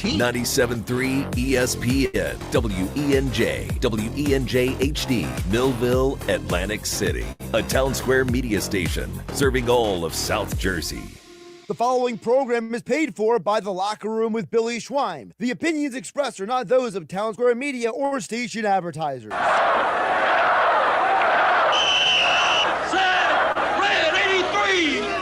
team. 97.3 ESPN, WENJ, WENJ HD, Millville, Atlantic City. A Town Square media station serving all of South Jersey. The following program is paid for by The Locker Room with Billy Schweim. The opinions expressed are not those of Town Square Media or station advertisers. Set, red 83!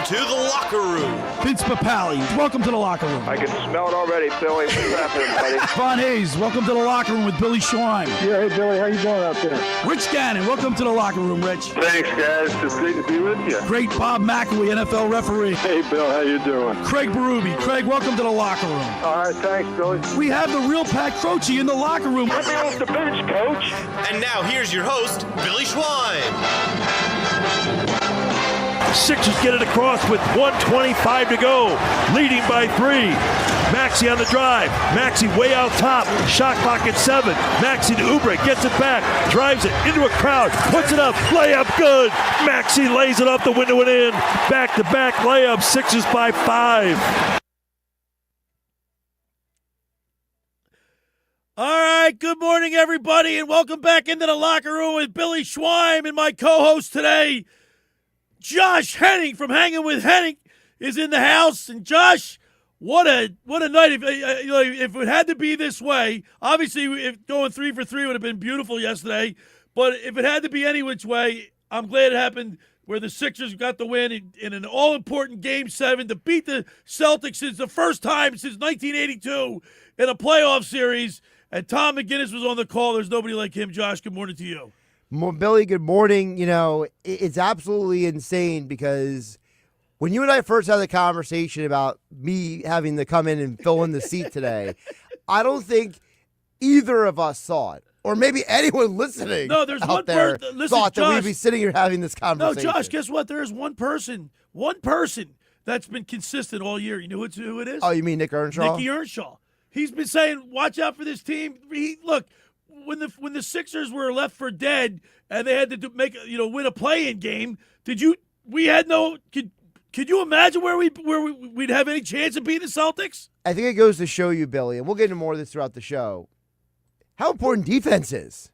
To the locker room. Vince Papali, welcome to the locker room. I can smell it already, Billy. What's happening, buddy? Von Hayes, welcome to the locker room with Billy Schweim. Yeah, hey, Billy, how you doing out there? Rich Gannon, welcome to the locker room, Rich. Thanks, guys. It's great to be with you. Great Bob McElwee, NFL referee. Hey, Bill, how you doing? Craig Berube. Craig, welcome to the locker room. All right, thanks, Billy. We have the real Pat Croce in the locker room. Let me off the bench, Coach. And now here's your host, Billy Schweim. Sixers get it across with 1:25 to go, leading by 3. Maxey on the drive. Maxey way out top. Shot clock at 7. Maxey to Oubre, gets it back, drives it into a crowd, puts it up, layup good. Maxey lays it off the window and in. Back-to-back layup, Sixers by 5. All right, good morning, everybody, and welcome back into the locker room with Billy Schweim, and my co-host today, Josh Hennig from Hanging with Hennig, is in the house. And Josh, what a night! If it had to be this way, obviously, if going 3 for 3 would have been beautiful yesterday. But if it had to be any which way, I'm glad it happened where the Sixers got the win in an all-important Game 7 to beat the Celtics. It's the first time since 1982 in a playoff series. And Tom McGinnis was on the call. There's nobody like him. Josh, good morning to you. Billy, good morning. You know, it's absolutely insane because when you and I first had the conversation about me having to come in and fill in the seat today, I don't think either of us saw it. Or maybe anyone listening thought that we'd be sitting here having this conversation. No, Josh, guess what? There is one person that's been consistent all year. You know who it is? Oh, you mean Nick Earnshaw? Nicky Earnshaw. He's been saying, watch out for this team. Look, when the Sixers were left for dead and they had to win a play-in game, could you imagine where we'd have any chance of beating the Celtics? I think it goes to show you, Billy, and we'll get into more of this throughout the show, how important defense is.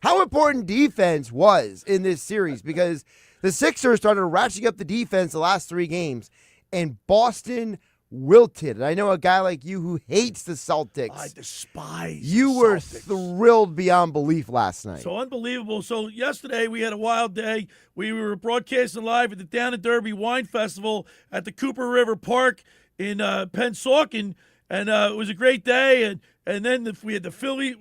How important defense was in this series, because the Sixers started ratcheting up the defense the last 3 games, and Boston wilted. And I know a guy like you who hates the Celtics. I despise You the were Celtics. Thrilled beyond belief last night. So unbelievable. So yesterday we had a wild day. We were broadcasting live at the Down and Derby Wine Festival at the Cooper River Park in Pennsauken, and it was a great day. And then we had the Phillies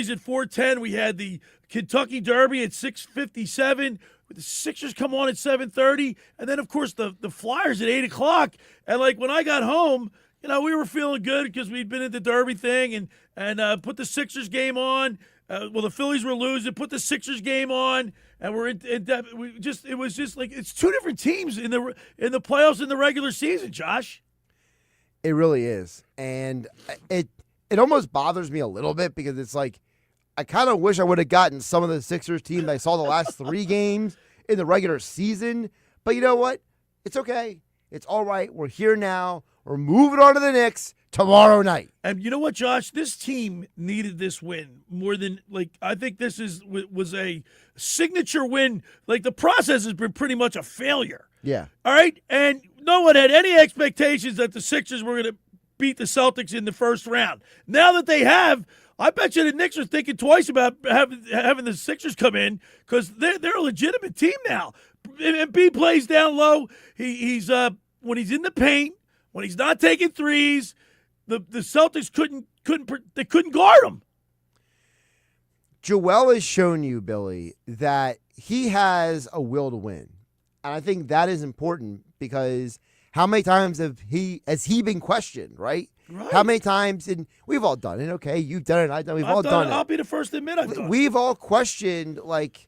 at 4:10. We had the Kentucky Derby at 6:57. The Sixers come on at 7:30, and then of course the Flyers at 8 o'clock. And like when I got home, we were feeling good because we'd been at the Derby thing and put the Sixers game on. The Phillies were losing, put the Sixers game on, and we're it was just like it's 2 different teams in the playoffs in the regular season. Josh, it really is, and it almost bothers me a little bit because it's like, I kind of wish I would have gotten some of the Sixers team I saw the last 3 games in the regular season. But you know what? It's okay. It's all right. We're here now. We're moving on to the Knicks tomorrow night. And you know what, Josh? This team needed this win more than, I think this was a signature win. Like, the process has been pretty much a failure. Yeah. All right? And no one had any expectations that the Sixers were going to beat the Celtics in the first round. Now that they have, I bet you the Knicks are thinking twice about having the Sixers come in because they're a legitimate team now. Embiid plays down low. He's when he's in the paint, when he's not taking threes, the Celtics couldn't guard him. Joel has shown you, Billy, that he has a will to win, and I think that is important because how many times has he been questioned, right? Right. How many times, and we've all done it, okay? You've done it, I've done it. We've all done it. I'll be the first to admit I've done it. We've all questioned, like,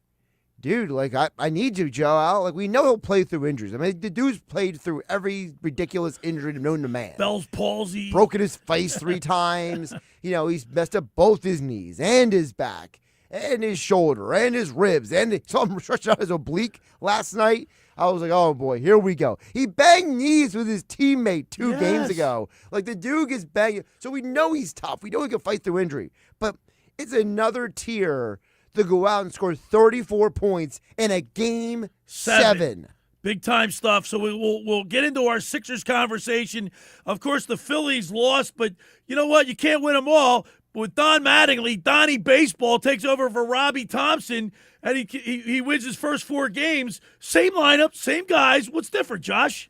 dude, like, I need you, Joe. Like, we know he'll play through injuries. I mean, the dude's played through every ridiculous injury known to man. Bell's palsy. Broken his face 3 times. He's messed up both his knees and his back and his shoulder and his ribs. And saw him stretch out his oblique last night. I was like, oh, boy, here we go. He banged knees with his teammate 2 games ago. Like, the dude gets banged. So we know he's tough. We know he can fight through injury. But it's another tier to go out and score 34 points in a game 7. Big time stuff. So we'll get into our Sixers conversation. Of course, the Phillies lost, but you know what? You can't win them all. With Don Mattingly, Donnie Baseball takes over for Robbie Thomson, and he wins his first 4 games. Same lineup, same guys. What's different, Josh?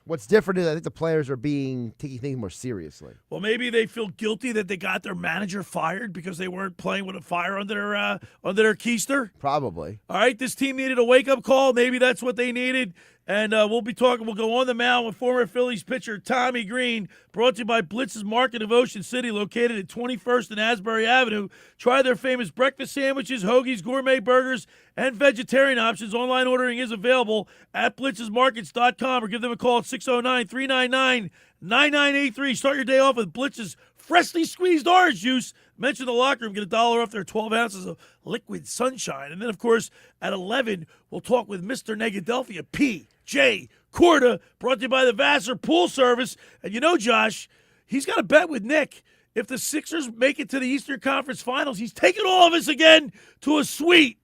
What's different is I think the players are taking things more seriously. Well, maybe they feel guilty that they got their manager fired because they weren't playing with a fire under their keister. Probably. All right, this team needed a wake-up call. Maybe that's what they needed. And we'll go on the mound with former Phillies pitcher Tommy Greene, brought to you by Blitz's Market of Ocean City, located at 21st and Asbury Avenue. Try their famous breakfast sandwiches, hoagies, gourmet burgers, and vegetarian options. Online ordering is available at blitzesmarkets.com or give them a call at 609-399-9983. Start your day off with Blitz's freshly squeezed orange juice. Mention the locker room, get $1 off their 12 ounces of liquid sunshine. And then, of course, at 11, we'll talk with Mr. Negadelphia P.J. Corda, brought to you by the Vassar Pool Service. And you know, Josh, he's got a bet with Nick. If the Sixers make it to the Eastern Conference Finals, he's taking all of us again to a suite.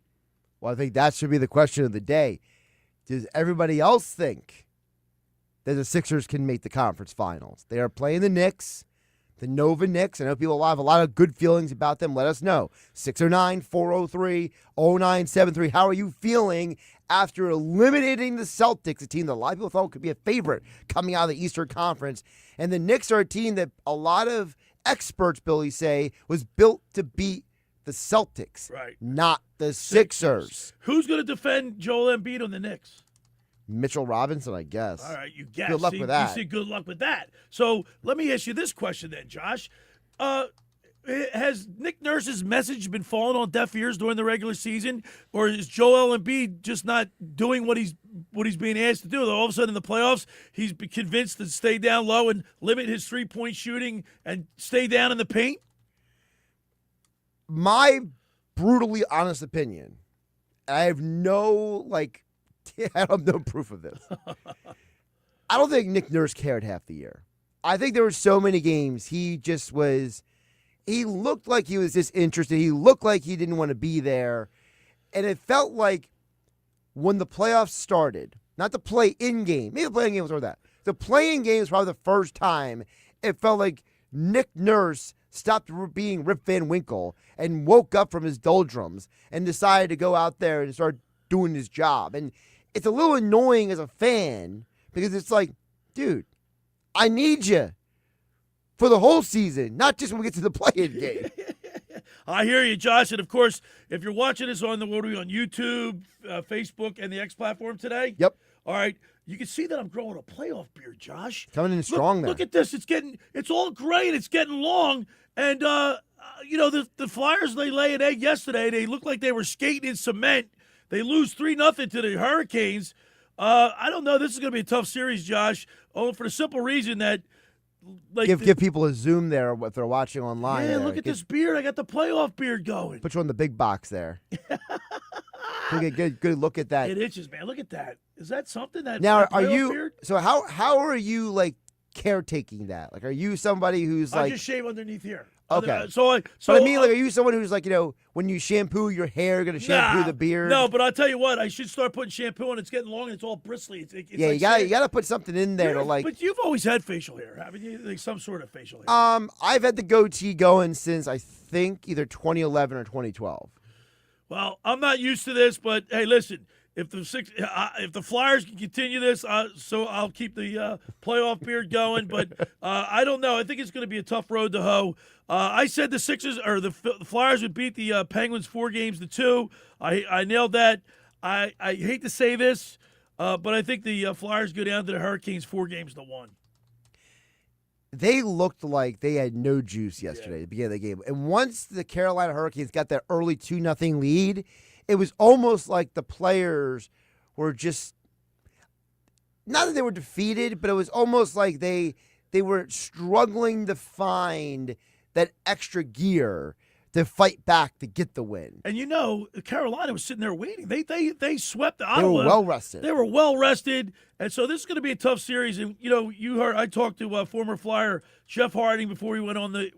Well, I think that should be the question of the day. Does everybody else think that the Sixers can make the conference finals? They are playing the Knicks. The Nova Knicks. I know people will have a lot of good feelings about them. Let us know. 609-403-0973. How are you feeling after eliminating the Celtics, a team that a lot of people thought could be a favorite coming out of the Eastern Conference? And the Knicks are a team that a lot of experts, Billy, say was built to beat the Celtics, right? Not the Sixers. Who's going to defend Joel Embiid on the Knicks? Mitchell Robinson, I guess. All right, you guess. Good luck with that. You see, good luck with that. So let me ask you this question then, Josh. Has Nick Nurse's message been falling on deaf ears during the regular season, or is Joel Embiid just not doing what he's being asked to do? All of a sudden in the playoffs, he's been convinced to stay down low and limit his three-point shooting and stay down in the paint? My brutally honest opinion, I have no, I have no proof of this. I don't think Nick Nurse cared half the year. I think there were so many games he looked like he was disinterested. He looked like he didn't want to be there. And it felt like when the playoffs started, not the play-in game, maybe the play-in game was over that. The play-in game was probably the first time it felt like Nick Nurse stopped being Rip Van Winkle and woke up from his doldrums and decided to go out there and start doing his job. And it's a little annoying as a fan because it's like, dude, I need you for the whole season, not just when we get to the play-in game. I hear you, Josh. And, of course, if you're watching this on YouTube, Facebook, and the X platform today, Yep. All right, you can see that I'm growing a playoff beard, Josh. Coming in strong there. Look at this. It's all gray and it's getting long. And, the Flyers, they lay an egg yesterday. They looked like they were skating in cement. They lose 3-0 to the Hurricanes. I don't know. This is going to be a tough series, Josh. Oh, for the simple reason that, give people a zoom there if they're watching online. Yeah, look at this beard. I got the playoff beard going. Put you on the big box there. Take a good look at that. It itches, man. Look at that. Is that something that now are playoff you? Beard? So how are you caretaking that? Are you somebody who's I just shave underneath here. Okay. But I mean, are you someone who's when you shampoo your hair, you're gonna shampoo the beard? No, but I'll tell you what, I should start putting shampoo on. It's getting long and it's all bristly. It's you gotta put something in there to But you've always had facial hair, haven't you? Some sort of facial hair. I've had the goatee going since I think either 2011 or 2012. Well, I'm not used to this, but hey, listen. If the Flyers can continue this, so I'll keep the playoff beard going. But I don't know. I think it's going to be a tough road to hoe. I said the Sixers or the Flyers would beat the Penguins 4-2. I nailed that. I hate to say this, but I think the Flyers go down to the Hurricanes 4-1. They looked like they had no juice yesterday at the beginning of the game. And once the Carolina Hurricanes got that early 2-0 lead, it was almost like the players were just, not that they were defeated, but it was almost like they were struggling to find that extra gear to fight back to get the win. And Carolina was sitting there waiting. They swept Ottawa. They were well rested. They were well rested, and so this is going to be a tough series. And you heard I talked to former Flyer Jeff Harding before we went on the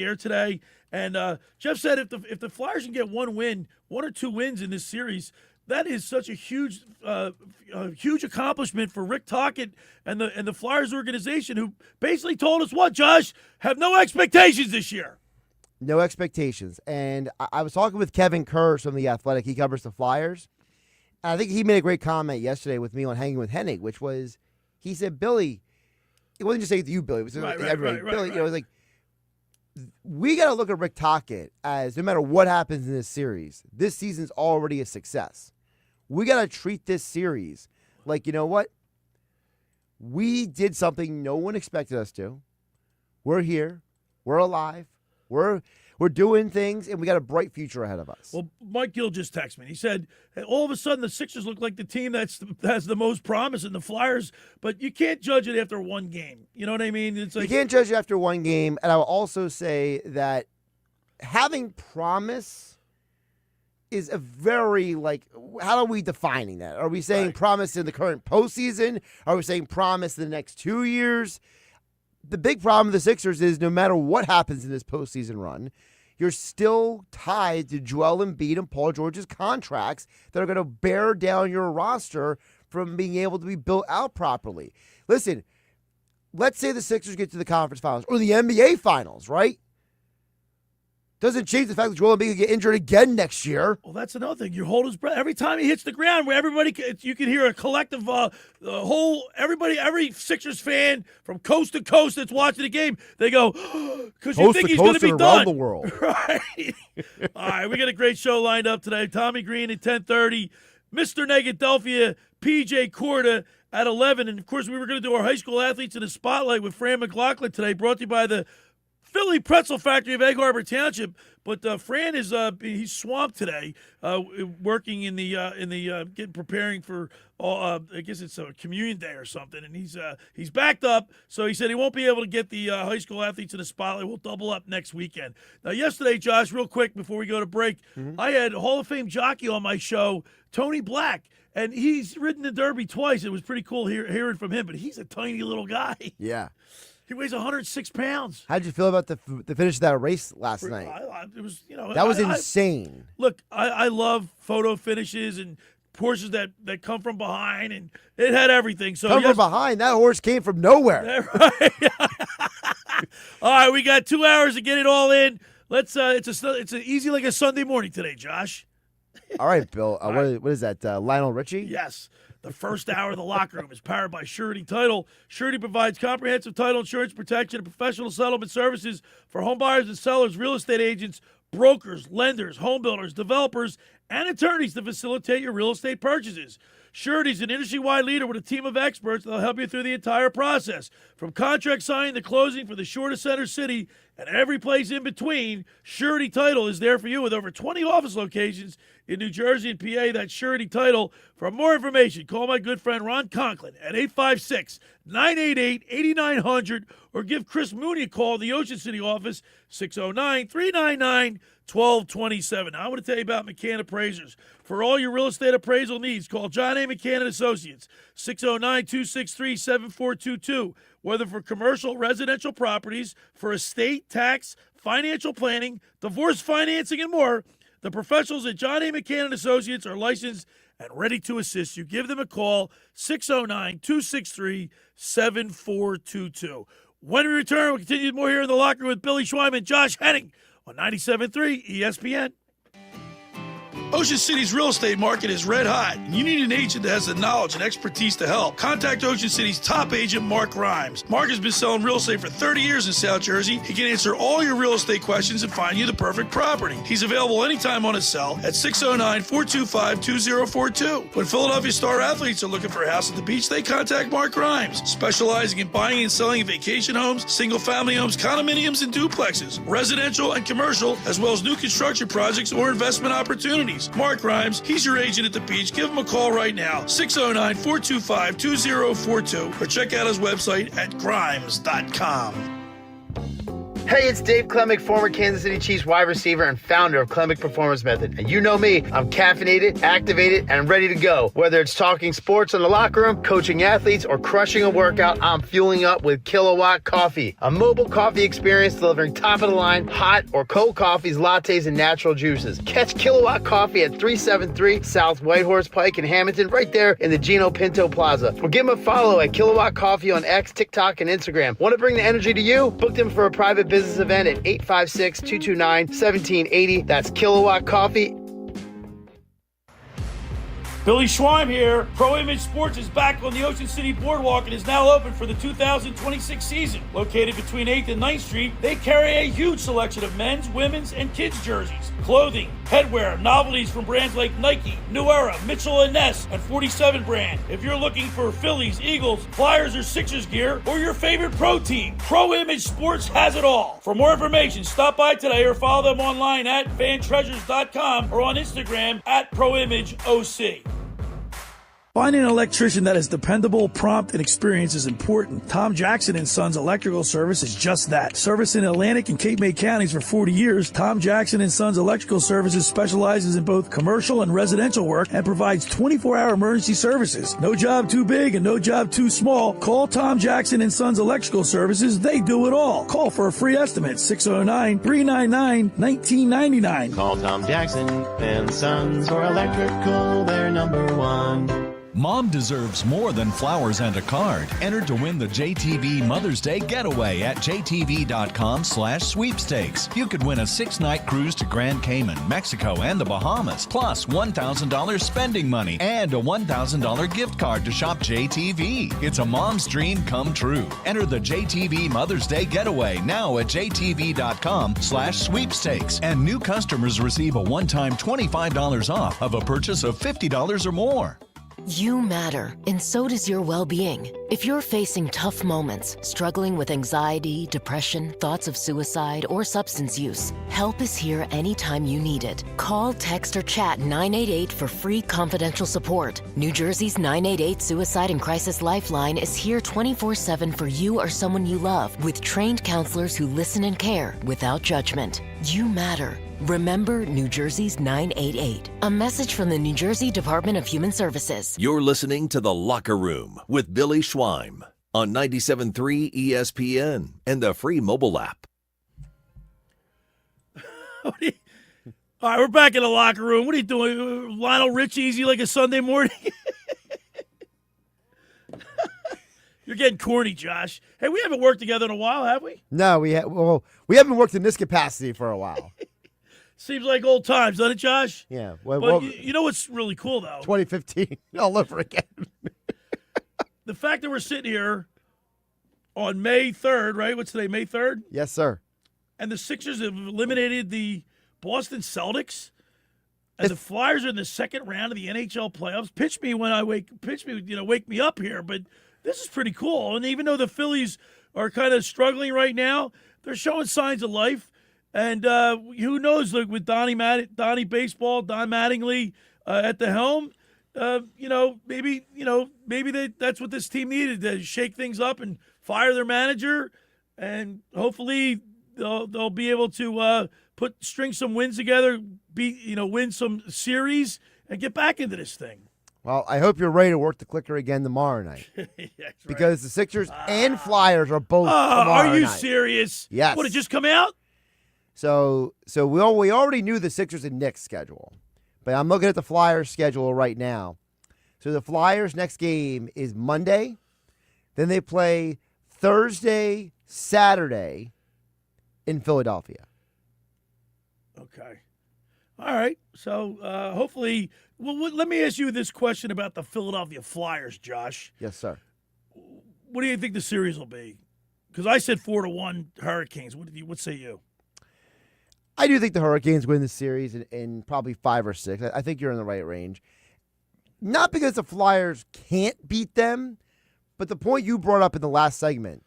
air today, and Jeff said if the Flyers can get one or two wins in this series, that is such a huge accomplishment for Rick Tocchet and the Flyers organization, who basically told us what, Josh, have no expectations this year. No expectations. And I was talking with Kevin Kerr from The Athletic. He covers the Flyers. And I think he made a great comment yesterday with me on Hanging with Hennig, which was, he said, Billy, it wasn't just saying to you, Billy, it was everybody. Billy, it was like, we got to look at Rick Tocchet as, no matter what happens in this series, this season's already a success. We got to treat this series like, you know what? We did something no one expected us to. We're here. We're alive. We're doing things, and we got a bright future ahead of us. Well, Mike Gill just texted me. He said, all of a sudden the Sixers look like the team that has the most promise in the Flyers, but you can't judge it after one game. You know what I mean? It's like, you can't judge it after one game, and I will also say that having promise is a very, how are we defining that? Are we saying promise in the current postseason? Are we saying promise in the next 2 years? The big problem with the Sixers is no matter what happens in this postseason run, you're still tied to Joel Embiid and Paul George's contracts that are going to bear down your roster from being able to be built out properly. Listen, let's say the Sixers get to the conference finals or the NBA finals, right? Doesn't change the fact that Joel Embiid could get injured again next year. Well, that's another thing. You hold his breath every time he hits the ground. Where you can hear a collective, every Sixers fan from coast to coast that's watching the game. They go, because you think he's going to be done around the world. Right. All right, we got a great show lined up today. Tommy Greene at 10:30, Mr. Negadelphia P.J. Corda at 11, and of course we were going to do our high school athletes in the spotlight with Fran Mclaughlin today, brought to you by the Philly Pretzel Factory of Egg Harbor Township, but Fran is he's swamped today, working in the preparing for I guess it's a communion day or something, and he's backed up, so he said he won't be able to get the high school athletes in the spotlight. We'll double up next weekend. Now, yesterday, Josh, real quick before we go to break, I had Hall of Fame jockey on my show, Tony Black, and he's ridden the Derby twice. It was pretty cool hearing from him, but he's a tiny little guy. Yeah. He weighs 106 pounds. How'd you feel about the finish of that race last night? It was, that was insane. Look, I love photo finishes and horses that come from behind, and it had everything. So from behind, that horse came from nowhere. Right. All right, we got 2 hours to get it all in. Let's. It's easy like a Sunday morning today, Josh. All right, Bill. What is that? Lionel Richie? Yes. The first hour of the locker room is powered by Surety Title. Surety provides comprehensive title insurance protection and professional settlement services for home buyers and sellers, real estate agents, brokers, lenders, home builders, developers, and attorneys to facilitate your real estate purchases. Surety is an industry-wide leader with a team of experts that will help you through the entire process. From contract signing to closing for the shortest center city and every place in between, Surety Title is there for you with over 20 office locations in New Jersey and PA. That's Surety Title. For more information, call my good friend Ron Conklin at 856-988-8900 or give Chris Mooney a call at the Ocean City office, 609-399-1227. Now, I want to tell you about McCann Appraisers. For all your real estate appraisal needs, call John A. McCann & Associates, 609-263-7422. Whether for commercial, residential properties, for estate, tax, financial planning, divorce financing, and more, the professionals at John A. McCann & Associates are licensed and ready to assist you. Give them a call, 609-263-7422. When we return, we'll continue more here in the locker room with Billy Schweiman, Josh Hennig on 97.3 ESPN. Ocean City's real estate market is red hot, and you need an agent that has the knowledge and expertise to help. Contact Ocean City's top agent, Mark Rhymes. Mark has been selling real estate for 30 years in South Jersey. He can answer all your real estate questions and find you the perfect property. He's available anytime on his cell at 609-425-2042. When Philadelphia star athletes are looking for a house at the beach, they contact Mark Rhymes, specializing in buying and selling vacation homes, single-family homes, condominiums, and duplexes, residential and commercial, as well as new construction projects or investment opportunities. Mark Rhymes, he's your agent at the beach. Give him a call right now, 609-425-2042, or check out his website at grimes.com. Hey, it's Dave Klemick, former Kansas City Chiefs wide receiver and founder of Klemick Performance Method. And you know me, I'm caffeinated, activated, and ready to go. Whether it's talking sports in the locker room, coaching athletes, or crushing a workout, I'm fueling up with Kilowatt Coffee, a mobile coffee experience delivering top-of-the-line, hot or cold coffees, lattes, and natural juices. Catch Kilowatt Coffee at 373 South Whitehorse Pike in Hamilton, right there in the Gino Pinto Plaza. Or give them a follow at Kilowatt Coffee on X, TikTok, and Instagram. Want to bring the energy to you? Book them for a private business event at 856-229-1780. That's Kilowatt Coffee. Billy Schweim here. Pro Image Sports is back on the Ocean City Boardwalk and is now open for the 2026 season. Located between 8th and 9th Street, they carry a huge selection of men's, women's, and kids' jerseys, clothing, headwear, novelties from brands like Nike, New Era, Mitchell & Ness, and 47 brand. If you're looking for Phillies, Eagles, Flyers, or Sixers gear, or your favorite pro team, Pro Image Sports has it all. For more information, stop by today or follow them online at fantreasures.com or on Instagram at ProImageOC. Finding an electrician that is dependable, prompt, and experienced is important. Tom Jackson & Sons Electrical Service is just that. Service in Atlantic and Cape May counties for 40 years, Tom Jackson & Sons Electrical Services specializes in both commercial and residential work and provides 24-hour emergency services. No job too big and no job too small. Call Tom Jackson & Sons Electrical Services. They do it all. Call for a free estimate, 609-399-1999. Call Tom Jackson and Sons for electrical, they're number one. Mom deserves more than flowers and a card. Enter to win the JTV Mother's Day Getaway at jtv.com/sweepstakes. You could win a 6-night cruise to Grand Cayman, Mexico, and the Bahamas, plus $1,000 spending money and a $1,000 gift card to shop JTV. It's a mom's dream come true. Enter the JTV Mother's Day Getaway now at jtv.com/sweepstakes. And new customers receive a one-time $25 off of a purchase of $50 or more. You matter, and so does your well-being. If you're facing tough moments, struggling with anxiety, depression, thoughts of suicide, or substance use, help is here anytime you need it. Call, text, or chat 988 for free confidential support. New Jersey's 988 Suicide and Crisis Lifeline is here 24/7 for you or someone you love, with trained counselors who listen and care without judgment. You matter. Remember New Jersey's 988. A message from the New Jersey Department of Human Services. You're listening to The Locker Room with Billy Schweim on 97.3 ESPN and the free mobile app. All right, we're back in the locker room. What are you doing? Lionel Richie, easy like a Sunday morning? You're getting corny, Josh. Hey, we haven't worked together in a while, have we? No, we haven't worked in this capacity for a while. Seems like old times, doesn't it, Josh? Yeah. But you know what's really cool, though? 2015, all over again. The fact that we're sitting here on May 3rd, right? What's today, May 3rd? Yes, sir. And the Sixers have eliminated the Boston Celtics, and the Flyers are in the second round of the NHL playoffs. Wake me up here. But this is pretty cool. And even though the Phillies are kind of struggling right now, they're showing signs of life. And who knows? Look, with Donnie Baseball, Don Mattingly at the helm, maybe that's what this team needed, to shake things up and fire their manager, and hopefully they'll be able to string some wins together, win some series, and get back into this thing. Well, I hope you're ready to work the clicker again tomorrow night. Right. Because the Sixers and Flyers are both tomorrow night. Are you serious? Yes. What, it just come out? So we already knew the Sixers and Knicks schedule, but I'm looking at the Flyers schedule right now. So the Flyers' next game is Monday. Then they play Thursday, Saturday in Philadelphia. Okay. All right. So hopefully, let me ask you this question about the Philadelphia Flyers, Josh. Yes, sir. What do you think the series will be? Because I said 4-1 Hurricanes. What say you? I do think the Hurricanes win the series in probably 5 or 6. I think you're in the right range. Not because the Flyers can't beat them, but the point you brought up in the last segment,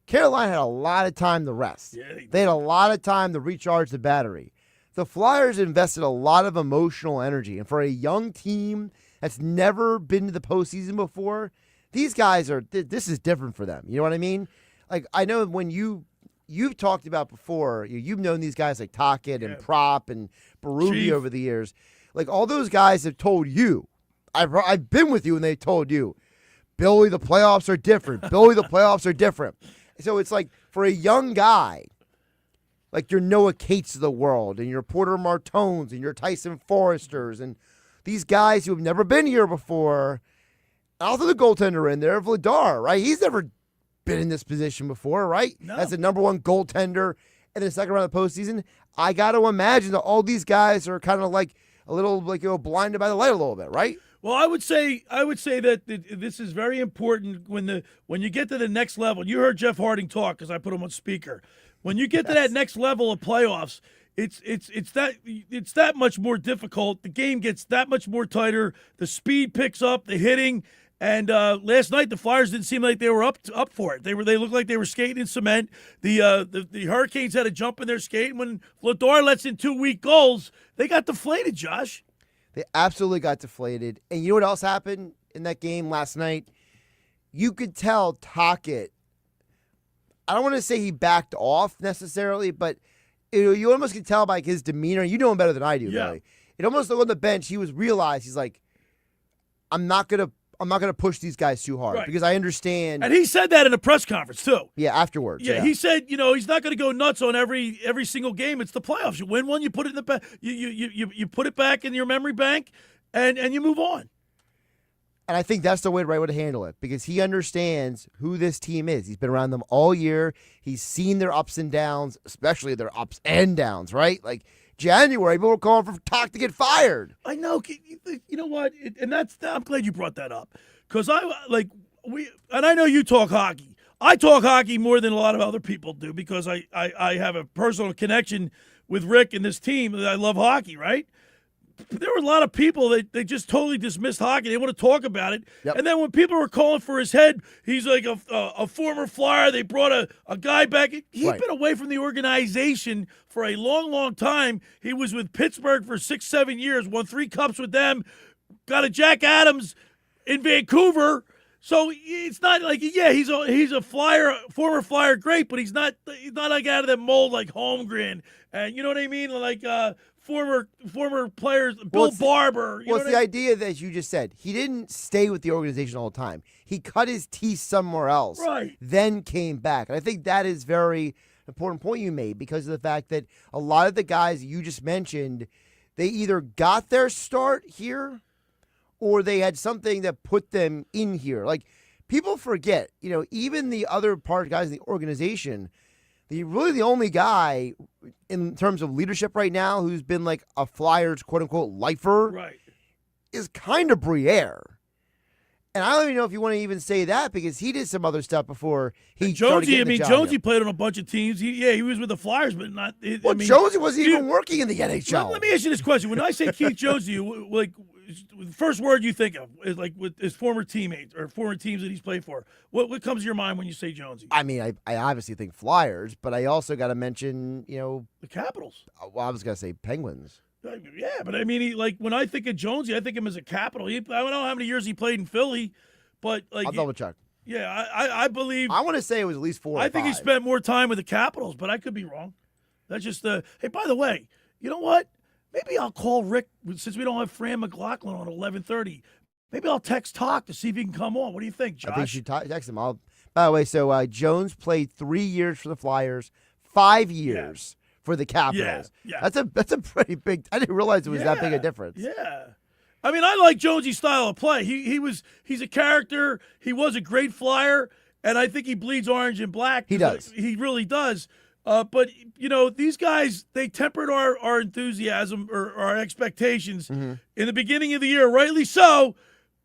Carolina had a lot of time to rest. Yeah, they had a lot of time to recharge the battery. The Flyers invested a lot of emotional energy, and for a young team that's never been to the postseason before, these guys this is different for them. You know what I mean? Like, I know when you've talked about before, you've known these guys like Tocchet and Prop and Berube over the years. Like, all those guys have told you, I've been with you and they told you, Billy, the playoffs are different. Billy, the playoffs are different. So it's like, for a young guy, like your Noah Cates of the world and your Porter Martones and your Tyson Forresters and these guys who have never been here before, I'll throw the goaltender in there, Vladar, right? He's never been in this position before, right? No. As the number one goaltender in the second round of the postseason. I got to imagine that all these guys are kind of like a little blinded by the light a little bit, right? Well, I would say that this is very important when you get to the next level. You heard Jeff Harding talk because I put him on speaker. When you get to that next level of playoffs, it's that much more difficult. The game gets that much more tighter. The speed picks up, the hitting. And last night the Flyers didn't seem like they were up for it. They looked like they were skating in cement. The Hurricanes had a jump in their skate. And when Vladar lets in 2 weak goals, they got deflated, Josh. They absolutely got deflated. And you know what else happened in that game last night? You could tell Tocchet, I don't want to say he backed off necessarily, but you almost could tell by his demeanor. You know him better than I do, really. It almost looked on the bench, he's like, I'm not gonna push these guys too hard because I understand. And he said that in a press conference too. Yeah, afterwards. Yeah, he said, he's not going to go nuts on every single game. It's the playoffs. You win one, you put it in the you put it back in your memory bank, and you move on. And I think that's the right way to handle it because he understands who this team is. He's been around them all year. He's seen their ups and downs, especially their ups and downs, right? Like January, people were calling for Toc to get fired. I know. You know what? I'm glad you brought that up because I know you talk hockey. I talk hockey more than a lot of other people do because I have a personal connection with Rick and this team. I love hockey, right? There were a lot of people that they just totally dismissed hockey. They want to talk about it. Yep. And then when people were calling for his head, he's like a former Flyer. They brought a guy back. He'd been away from the organization for a long, long time. He was with Pittsburgh for 6-7 years, won 3 cups with them, got a Jack Adams in Vancouver. So it's not like, he's a Flyer, former Flyer great, but he's not like out of that mold like Holmgren. And you know what I mean? Like former players, Bill Barber. Well, it's the idea that you just said. He didn't stay with the organization all the time. He cut his teeth somewhere else, then came back. And I think that is very important point you made because of the fact that a lot of the guys you just mentioned, they either got their start here or they had something that put them in here. Like, people forget, even the other guys in the organization, the only guy in terms of leadership right now who's been like a Flyers quote-unquote lifer is kind of Briere. And I don't even know if you want to even say that because he did some other stuff before he started getting the job. Jonesy played on a bunch of teams. He was with the Flyers, but not. Jonesy wasn't even working in the NHL. Let me ask you this question: when I say Keith Jonesy, the first word you think of is like with his former teammates or former teams that he's played for. What comes to your mind when you say Jonesy? I mean, I obviously think Flyers, but I also got to mention, the Capitals. Well, I was going to say Penguins. Yeah, but I mean, when I think of Jonesy, I think of him as a Capital. I don't know how many years he played in Philly, but I'll double check. Yeah, I believe. I want to say it was at least 4 or 5. I think he spent more time with the Capitals, but I could be wrong. That's just hey, by the way, you know what? Maybe I'll call Rick since we don't have Fran Mclaughlin on 11:30. Maybe I'll text Toc to see if he can come on. What do you think, Josh? I think you should text him. By the way, so Jones played 3 years for the Flyers, 5 years for the Capitals. Yeah. That's a pretty big. I didn't realize it was that big a difference. Yeah. I mean, I like Jonesy's style of play. He's a character. He was a great Flyer, and I think he bleeds orange and black. He does. He really does. But, these guys, they tempered our enthusiasm or our expectations in the beginning of the year, rightly so.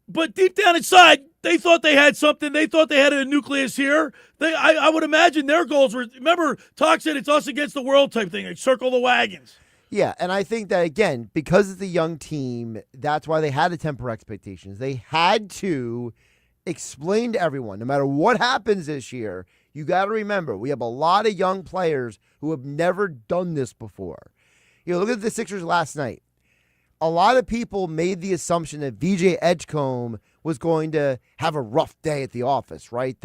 But deep down inside, they thought they had something. They thought they had a nucleus here. I would imagine their goals were, remember, Talk said it's us against the world type thing, like circle the wagons. Yeah, and I think that, again, because it's a young team, that's why they had to temper expectations. They had to explain to everyone, no matter what happens this year, you got to remember, we have a lot of young players who have never done this before. Look at the Sixers last night. A lot of people made the assumption that VJ Edgecombe was going to have a rough day at the office, right?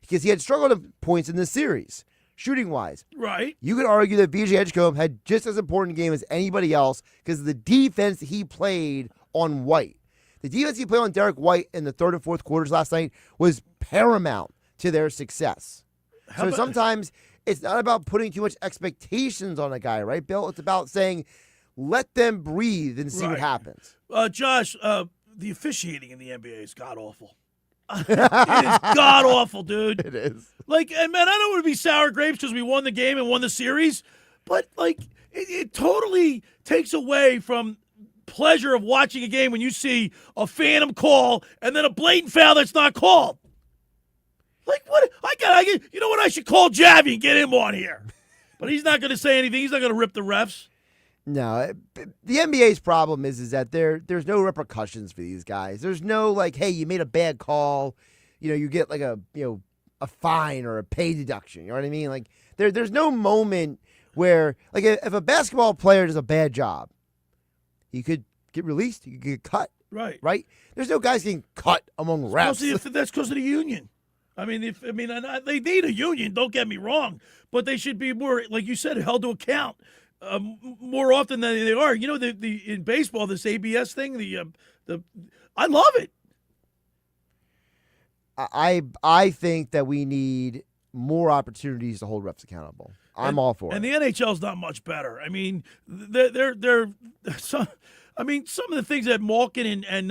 Because he had struggled at points in this series, shooting-wise. Right. You could argue that VJ Edgecombe had just as important a game as anybody else because of the defense he played on White. The defense he played on Derek White in the third and fourth quarters last night was paramount to their success. Sometimes it's not about putting too much expectations on a guy, right, Bill? It's about saying, let them breathe and see what happens. Josh, the officiating in the NBA is god-awful. It is god-awful, dude. It is. And man, I don't want to be sour grapes because we won the game and won the series, but, it totally takes away from pleasure of watching a game when you see a phantom call and then a blatant foul that's not called. What? You know what? I should call Javi and get him on here. But he's not going to say anything. He's not going to rip the refs. No, the NBA's problem is that there's no repercussions for these guys. There's no hey, you made a bad call, you get a fine or a pay deduction. You know what I mean? There's no moment where if a basketball player does a bad job, he could get released. He could get cut. Right. Right. There's no guys getting cut among refs. That's because of the union. They need a union. Don't get me wrong, but they should be more, like you said, held to account more often than they are. In baseball, this ABS thing, I love it. I think that we need more opportunities to hold refs accountable. I'm all for it. And the NHL's not much better. They're some of the things that Malkin and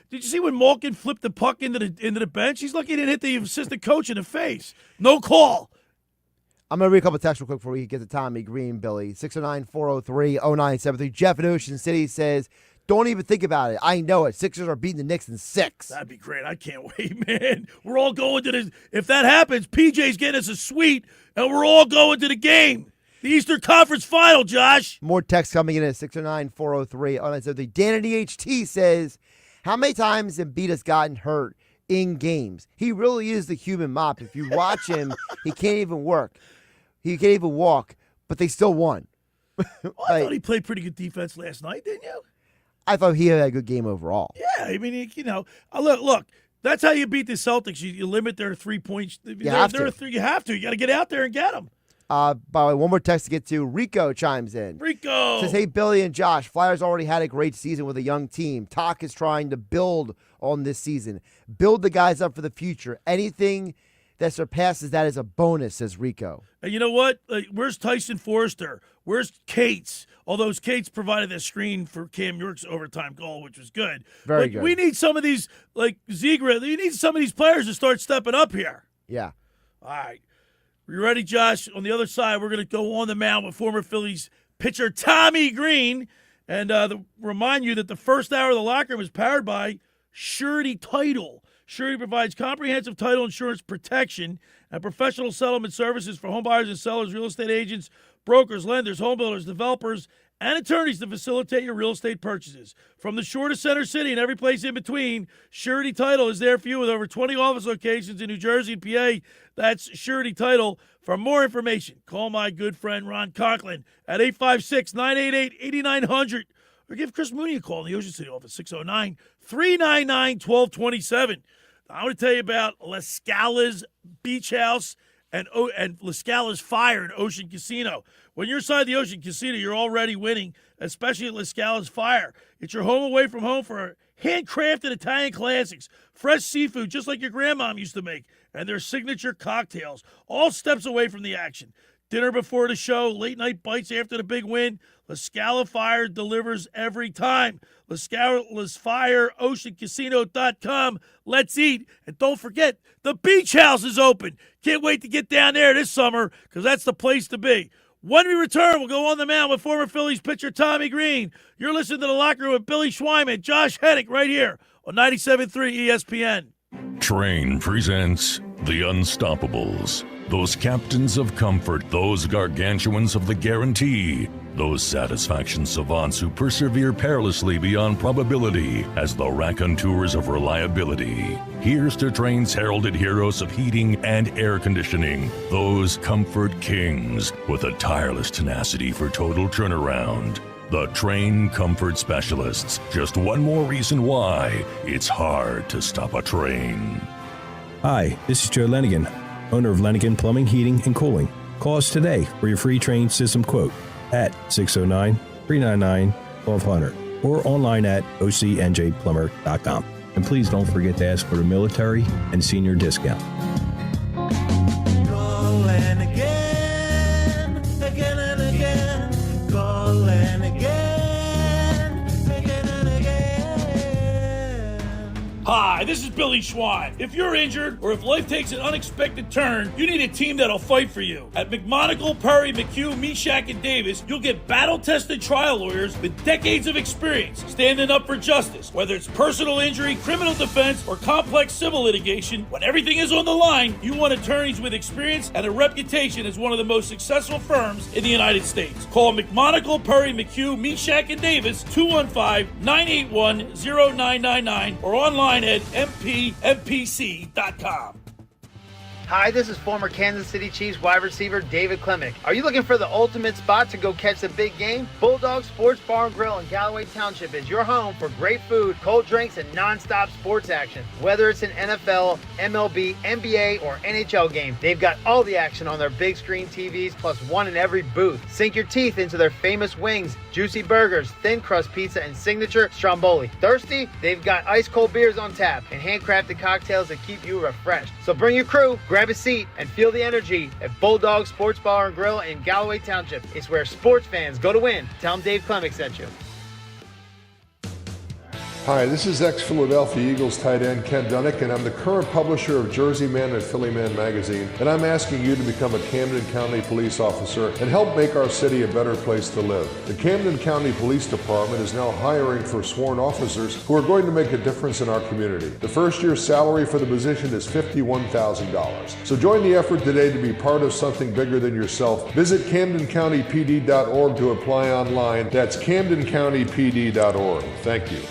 did you see when Malkin flipped the puck into the bench? He's lucky he didn't hit the assistant coach in the face. No call. I'm going to read a couple of texts real quick before we get to Tommy Greene, Billy. 609-403-0973. Jeff in Ocean City says, don't even think about it. I know it. Sixers are beating the Knicks in 6. That'd be great. I can't wait, man. We're all going to this. If that happens, PJ's getting us a suite, and we're all going to the game. The Eastern Conference Final, Josh. More text coming in at 609-403-0973. Dan in EHT says, how many times Embiid has gotten hurt in games? He really is the human mop. If you watch him, he can't even work. He can't even walk, but they still won. Well, I thought he played pretty good defense last night, didn't you? I thought he had a good game overall. Yeah, look, that's how you beat the Celtics. You limit their 3 points. You have to. You have to. You got to get out there and get them. By the way, one more text to get to. Rico chimes in. Rico says, hey, Billy and Josh, Flyers already had a great season with a young team. Talk is trying to build on this season. Build the guys up for the future. Anything that surpasses that is a bonus, says Rico. And you know what? Where's Tyson Forrester? Where's Cates? Although Cates provided a screen for Cam York's overtime goal, which was good. Very good. We need some of these, like Ziegler, you need some of these players to start stepping up here. Yeah. All right. You ready, Josh? On the other side, we're going to go on the mound with former Phillies pitcher Tommy Greene. And remind you that the first hour of the locker room is powered by Surety Title. Surety provides comprehensive title insurance protection and professional settlement services for home buyers and sellers, real estate agents, brokers, lenders, home builders, developers, and attorneys to facilitate your real estate purchases. From the shore to Center City and every place in between, Surety Title is there for you with over 20 office locations in New Jersey and PA. That's Surety Title. For more information, call my good friend Ron Conklin at 856-988-8900 or give Chris Mooney a call in the Ocean City office, 609-399-1227. I want to tell you about La Scala's Beach House and La Scala's Fire and Ocean Casino. When you're inside the Ocean Casino, you're already winning, especially at La Scala's Fire. It's your home away from home for handcrafted Italian classics, fresh seafood just like your grandmom used to make, and their signature cocktails, all steps away from the action. dinner before the show, late night bites after the big win. La Scala Fire delivers every time. La Scala's Fire, oceancasino.com. Let's eat. And don't forget, the beach house is open. Can't wait to get down there this summer because that's the place to be. When we return, we'll go on the mound with former Phillies pitcher Tommy Greene. You're listening to The Locker Room with Billy Schwein and Josh Hennig right here on 97.3 ESPN. Train presents The Unstoppables. Those captains of comfort, those gargantuans of the guarantee, those satisfaction savants who persevere perilously beyond probability as the raconteurs of reliability. Here's to Train's heralded heroes of heating and air conditioning, those comfort kings with a tireless tenacity for total turnaround. The Train Comfort Specialists. Just one more reason why it's hard to stop a train. Hi, this is Joe Lenigan, owner of Lenigan Plumbing, Heating, and Cooling. Call us today for your free train system quote at 609-399-1200 or online at ocnjplumber.com. And please don't forget to ask for the military and senior discount. Call Lenigan, again and again. Call Lenigan, again and again. Hi, this is Billy Schwein. If you're injured or if life takes an unexpected turn, you need a team that'll fight for you. At McMonagle, Perry, McHugh, Meshack, and Davis, you'll get battle-tested trial lawyers with decades of experience standing up for justice. Whether it's personal injury, criminal defense, or complex civil litigation, when everything is on the line, you want attorneys with experience and a reputation as one of the most successful firms in the United States. Call McMonagle, Perry, McHugh, Meshack, and Davis, 215-981-0999, or online at mpmpc.com. Hi, this is former Kansas City Chiefs wide receiver David Klemick. Are you looking for the ultimate spot to go catch the big game? Bulldog Sports Bar and Grill in Galloway Township is your home for great food, cold drinks, and non-stop sports action. Whether it's an NFL, MLB, NBA, or NHL game, they've got all the action on their big screen TVs, plus one in every booth. Sink your teeth into their famous wings, juicy burgers, thin crust pizza, and signature stromboli. Thirsty? They've got ice cold beers on tap and handcrafted cocktails that keep you refreshed. So bring your crew, grab a seat, and feel the energy at Bulldog Sports Bar and Grill in Galloway Township. It's where sports fans go to win. Tell them Dave Klemick sent you. Hi, this is ex-Philadelphia Eagles tight end Ken Dunnick, and I'm the current publisher of Jersey Man and Philly Man magazine, and I'm asking you to become a Camden County police officer and help make our city a better place to live. The Camden County Police Department is now hiring for sworn officers who are going to make a difference in our community. The first year's salary for the position is $51,000. So join the effort today to be part of something bigger than yourself. Visit CamdenCountyPD.org to apply online. That's CamdenCountyPD.org. Thank you.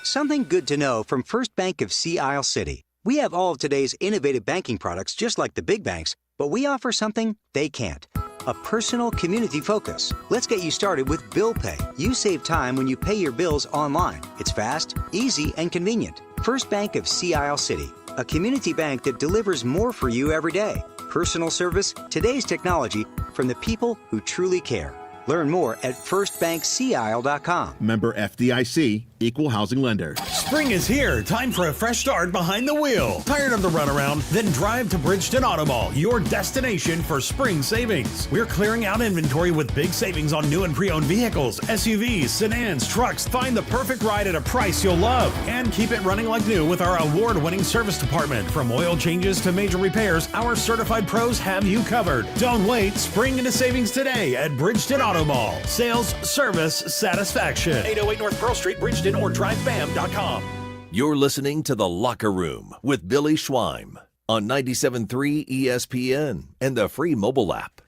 Something good to know from First Bank of Sea Isle City. We have all of today's innovative banking products just like the big banks, but we offer something they can't. A personal community focus. Let's get you started with Bill Pay. You save time when you pay your bills online. It's fast, easy, and convenient. First Bank of Sea Isle City. A community bank that delivers more for you every day. Personal service, today's technology, from the people who truly care. Learn more at firstbankseaisle.com. Member FDIC, Equal Housing Lender. Spring is here. Time for a fresh start behind the wheel. Tired of the runaround? Then drive to Bridgeton Auto Mall, your destination for spring savings. We're clearing out inventory with big savings on new and pre-owned vehicles, SUVs, sedans, trucks. Find the perfect ride at a price you'll love. And keep it running like new with our award-winning service department. From oil changes to major repairs, our certified pros have you covered. Don't wait. Spring into savings today at Bridgeton Auto Mall. Sales, service, satisfaction. 808 North Pearl Street, Bridgeton, or drivebam.com. You're listening to The Locker Room with Billy Schwein on 97.3 ESPN and the free mobile app.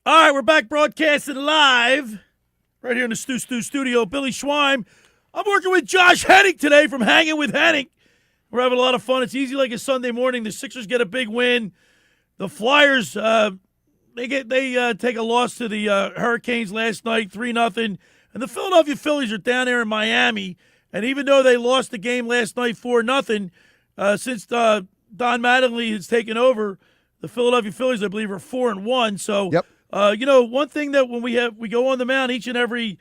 All right, we're back broadcasting live right here in the Stu studio. Billy Schwein. I'm working with Josh Hennig today from Hanging with Hennig. We're having a lot of fun. It's easy like a Sunday morning. The Sixers get a big win. The Flyers, they take a loss to the Hurricanes last night, 3-0. And the Philadelphia Phillies are down there in Miami. And even though they lost the game last night 4-0, since Don Mattingly has taken over, the Philadelphia Phillies, I believe, are 4-1. So, yep. One thing that when we go on the mound each and every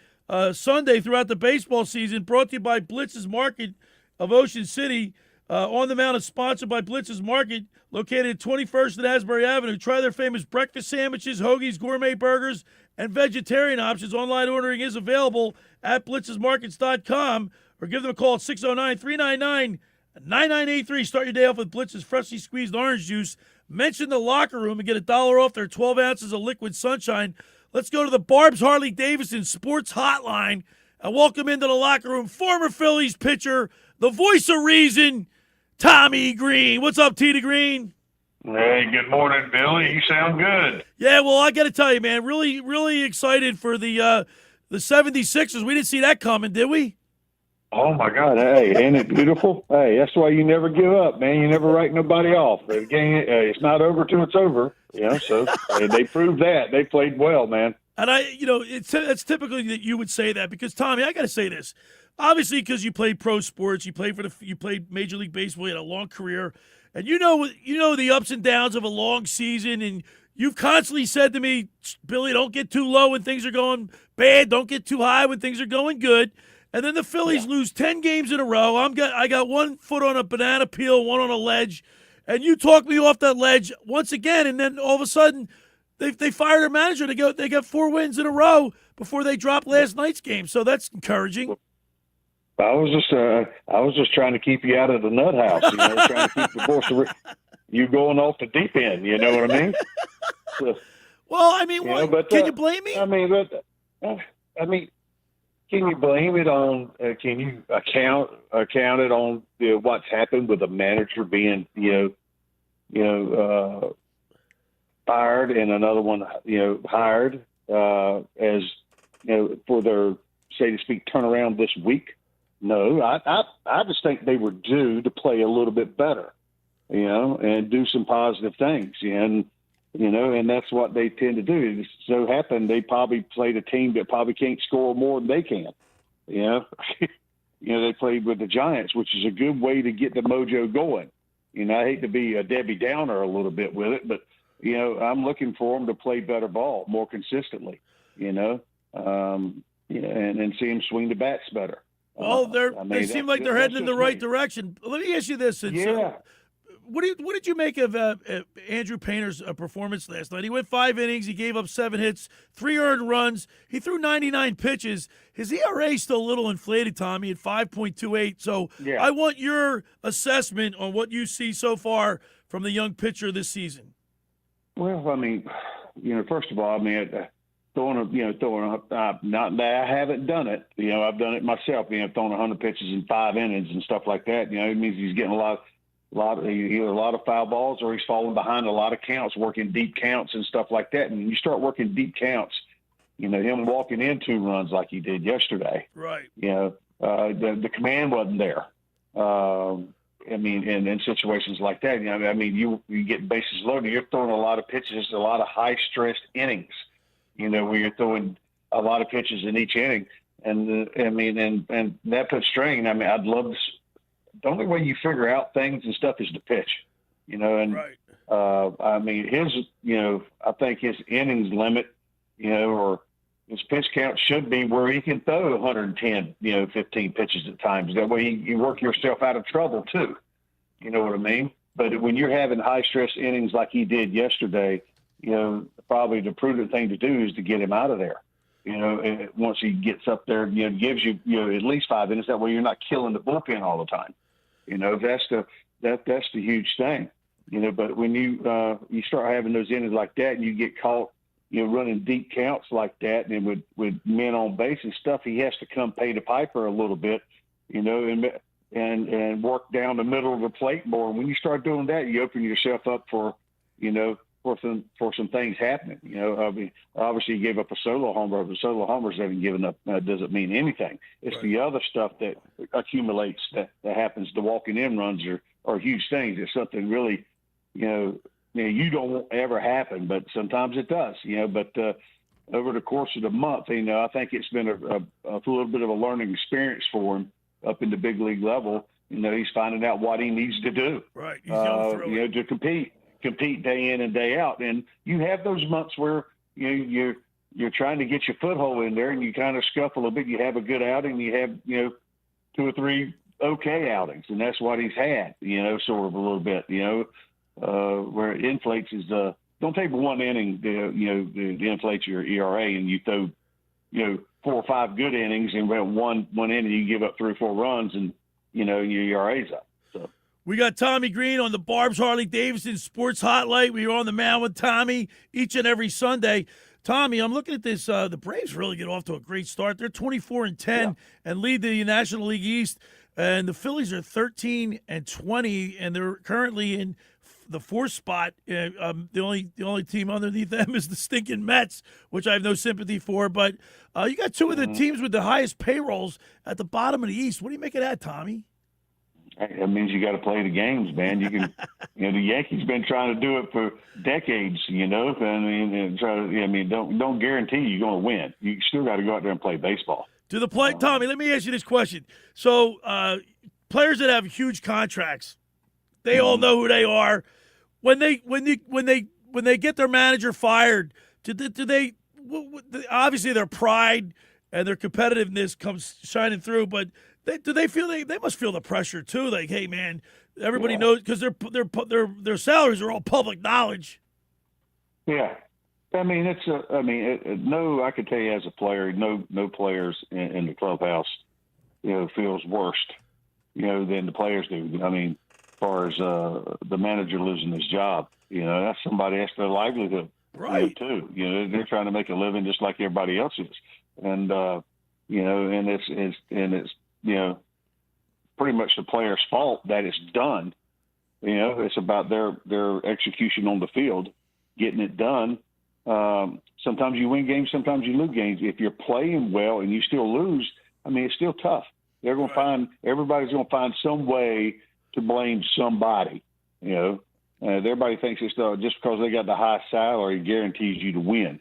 Sunday throughout the baseball season, brought to you by Blitz's Market of Ocean City, On the Mound is sponsored by Blitz's Market, located at 21st and Asbury Avenue. Try their famous breakfast sandwiches, hoagies, gourmet burgers, and vegetarian options. Online ordering is available at blitzesmarkets.com, or give them a call at 609-399-9983. Start your day off with Blitz's freshly squeezed orange juice. Mention the locker room and get $1 off their 12 ounces of liquid sunshine. Let's go to the Barb's Harley-Davidson Sports Hotline and welcome into the locker room former Phillies pitcher, the voice of reason, Tommy Greene. What's up, T. Green? Hey, good morning, Billy. You sound good. Yeah, well, I got to tell you, man, really, really excited for the 76ers. We didn't see that coming, did we? Oh, my God. Hey, ain't it beautiful? Hey, that's why you never give up, man. You never write nobody off. The game, it's not over till it's over. So they proved that. They played well, man. And it's typically that you would say that because, Tommy, I got to say this. Obviously, because you played pro sports, you played Major League Baseball, you had a long career, and you know the ups and downs of a long season, and you've constantly said to me, Billy, don't get too low when things are going bad, don't get too high when things are going good. And then the Phillies lose 10 games in a row. I got one foot on a banana peel, one on a ledge, and you talked me off that ledge once again, and then all of a sudden they fired their manager. They got 4 wins in a row before they dropped last night's game, so that's encouraging. I was just trying to keep you out of the nut house, trying to keep the horse. You going off the deep end, you know what I mean? So, well, I mean, can you blame me? I mean, can you blame it on? Can you account it on what's happened with the manager being, fired and another one, hired as for their, so to speak, turnaround this week? No, I just think they were due to play a little bit better, and do some positive things, and that's what they tend to do. It just so happened they probably played a team that probably can't score more than they can. They played with the Giants, which is a good way to get the mojo going. I hate to be a Debbie Downer a little bit with it, but I'm looking for them to play better ball more consistently. And see them swing the bats better. Well, they seem like they're heading in the right direction. Let me ask you this: what did you make of Andrew Painter's performance last night? He went 5 innings. He gave up 7 hits, 3 earned runs. He threw 99 pitches. His ERA is still a little inflated, Tommy, at 5.28. So I want your assessment on what you see so far from the young pitcher this season. Well, I mean, first of all, I mean, not that I haven't done it. I've done it myself. Throwing 100 pitches in 5 innings and stuff like that. It means he's getting a lot of foul balls, or he's falling behind a lot of counts, working deep counts and stuff like that. And when you start working deep counts, him walking in 2 runs like he did yesterday. Right. The command wasn't there. I mean, and in situations like that, you get bases loaded. You're throwing a lot of pitches, a lot of high stressed innings. Where you're throwing a lot of pitches in each inning, and and that puts strain. I mean, I'd love to. The only way you figure out things and stuff is to pitch, Right. I mean, I think his innings limit, or his pitch count should be where he can throw 110, 15 pitches at times. That way you work yourself out of trouble too. You know what I mean? But when you're having high stress innings like he did yesterday, probably the prudent thing to do is to get him out of there. And once he gets up there, gives you, at least 5 innings. That way you're not killing the bullpen all the time. That's the huge thing. But when you start having those innings like that, and you get caught, running deep counts like that, and with men on base and stuff, he has to come pay the piper a little bit, and work down the middle of the plate more. And when you start doing that, you open yourself up for some things happening. I mean, obviously he gave up a solo homer. The solo homers haven't given up doesn't mean anything. It's the other stuff that accumulates that happens. The walking in runs are huge things. It's something really, you don't want ever happen, but sometimes it does. But over the course of the month, I think it's been a little bit of a learning experience for him up in the big league level. He's finding out what he needs to do. Right. He's going through to compete day in and day out. And you have those months where you're trying to get your foothold in there, and you kind of scuffle a bit. You have a good outing, you have 2 or 3 okay outings, and that's what he's had, sort of a little bit, where it inflates his don't take one inning, to inflate your ERA, and you throw, 4 or 5 good innings, and one inning you give up 3 or 4 runs, and your ERA's up. So we got Tommy Greene on the Barb's Harley-Davidson Sports Hotline. We are on the mound with Tommy each and every Sunday. Tommy, I'm looking at this. The Braves really get off to a great start. They're 24-10 and lead the National League East. And the Phillies are 13-20, and they're currently in the 4th spot. The only team underneath them is the stinking Mets, which I have no sympathy for. But you got 2 of the teams with the highest payrolls at the bottom of the East. What do you make of that, Tommy? That means you got to play the games, man. You can, the Yankees been trying to do it for decades, and don't guarantee you're going to win. You still got to go out there and play baseball. To the play, Tommy, let me ask you this question. So, players that have huge contracts, they all know who they are. When they get their manager fired, do they obviously their pride and their competitiveness comes shining through, but do they feel they must feel the pressure too? Like, hey, man, everybody knows because their salaries are all public knowledge. Yeah, I mean I could tell you as a player, no players in the clubhouse, feels worse, than the players do. I mean, as far as the manager losing his job, that's somebody that's their livelihood, right? Too, they're trying to make a living just like everybody else is, and it's pretty much the player's fault that it's done. It's about their execution on the field, getting it done. Sometimes you win games, sometimes you lose games. If you're playing well and you still lose, it's still tough. They're going to everybody's going to find some way to blame somebody. Everybody thinks it's just because they got the high salary guarantees you to win.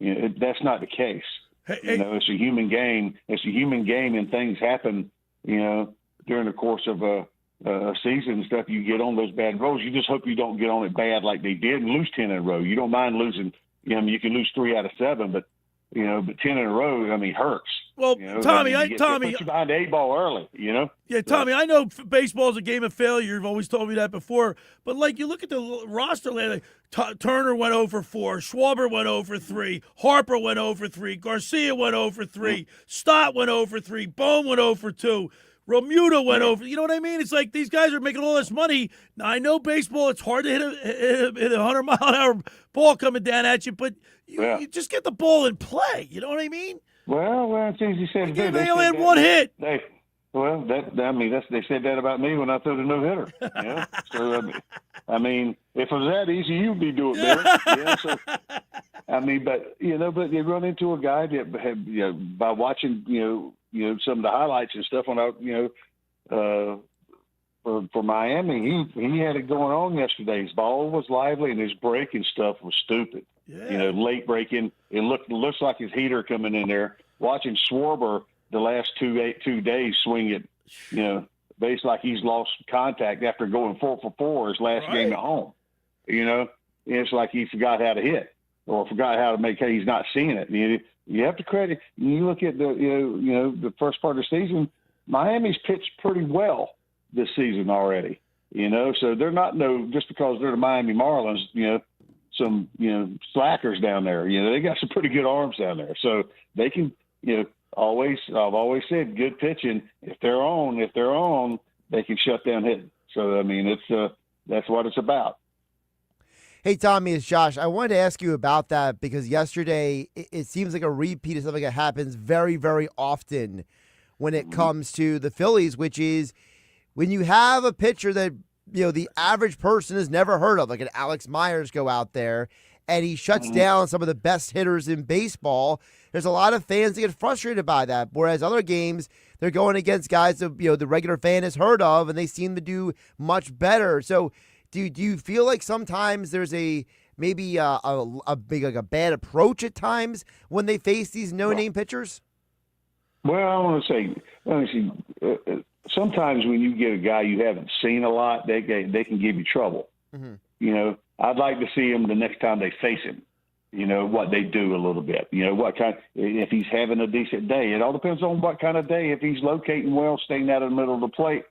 That's not the case. It's a human game. It's a human game, and things happen. During the course of a season and stuff, you get on those bad rows. You just hope you don't get on it bad like they did and lose 10 in a row. You don't mind losing. You can lose 3 out of 7, but 10 in a row, hurts. Well, Tommy, Tommy, put you behind the 8 ball early. Yeah, Tommy, I know baseball is a game of failure. You've always told me that before. But you look at the roster lately. Turner went 0 for 4. Schwarber went 0 for 3. Harper went 0 for 3. Garcia went 0 for 3. Stott went 0 for 3. Bone went 0 for 2. Romuta went over. You know what I mean? It's like these guys are making all this money. Now, I know baseball, it's hard to hit a 100-mile-an-hour ball coming down at you, but you just get the ball and play. You know what I mean? Well, it's easy said. They only had 1 hit. They said that about me when I threw the no-hitter. So, if it was that easy, you'd be doing it. So, but you run into a guy that had, by watching, some of the highlights and stuff when for Miami, he had it going on yesterday. His ball was lively and his breaking stuff was stupid. Yeah. Late breaking. It looks like his heater coming in there. Watching Schwarber the last 2 days swing it, based like he's lost contact after going 4 for 4 his last game at home. It's like he forgot how to hit or forgot how to make hay. He's not seeing it. You have to credit. You look at the first part of the season. Miami's pitched pretty well this season already. So they're not just because they're the Miami Marlins. Some slackers down there. They got some pretty good arms down there. So they can. I've always said good pitching. If they're on, they can shut down hitting. So that's what it's about. Hey, Tommy, it's Josh. I wanted to ask you about that because yesterday it seems like a repeat of something that happens very, very often when it comes to the Phillies, which is when you have a pitcher that, the average person has never heard of, like an Alex Myers go out there, and he shuts down some of the best hitters in baseball. There's a lot of fans that get frustrated by that, whereas other games, they're going against guys that, the regular fan has heard of, and they seem to do much better. So, do you feel like sometimes there's maybe a bad approach at times when they face these no-name pitchers? Well, I want to say, sometimes when you get a guy you haven't seen a lot, they can give you trouble. Mm-hmm. I'd like to see him the next time they face him. what they do a little bit. What kind, if he's having a decent day. It all depends on what kind of day. If he's locating well, staying out of the middle of the plate,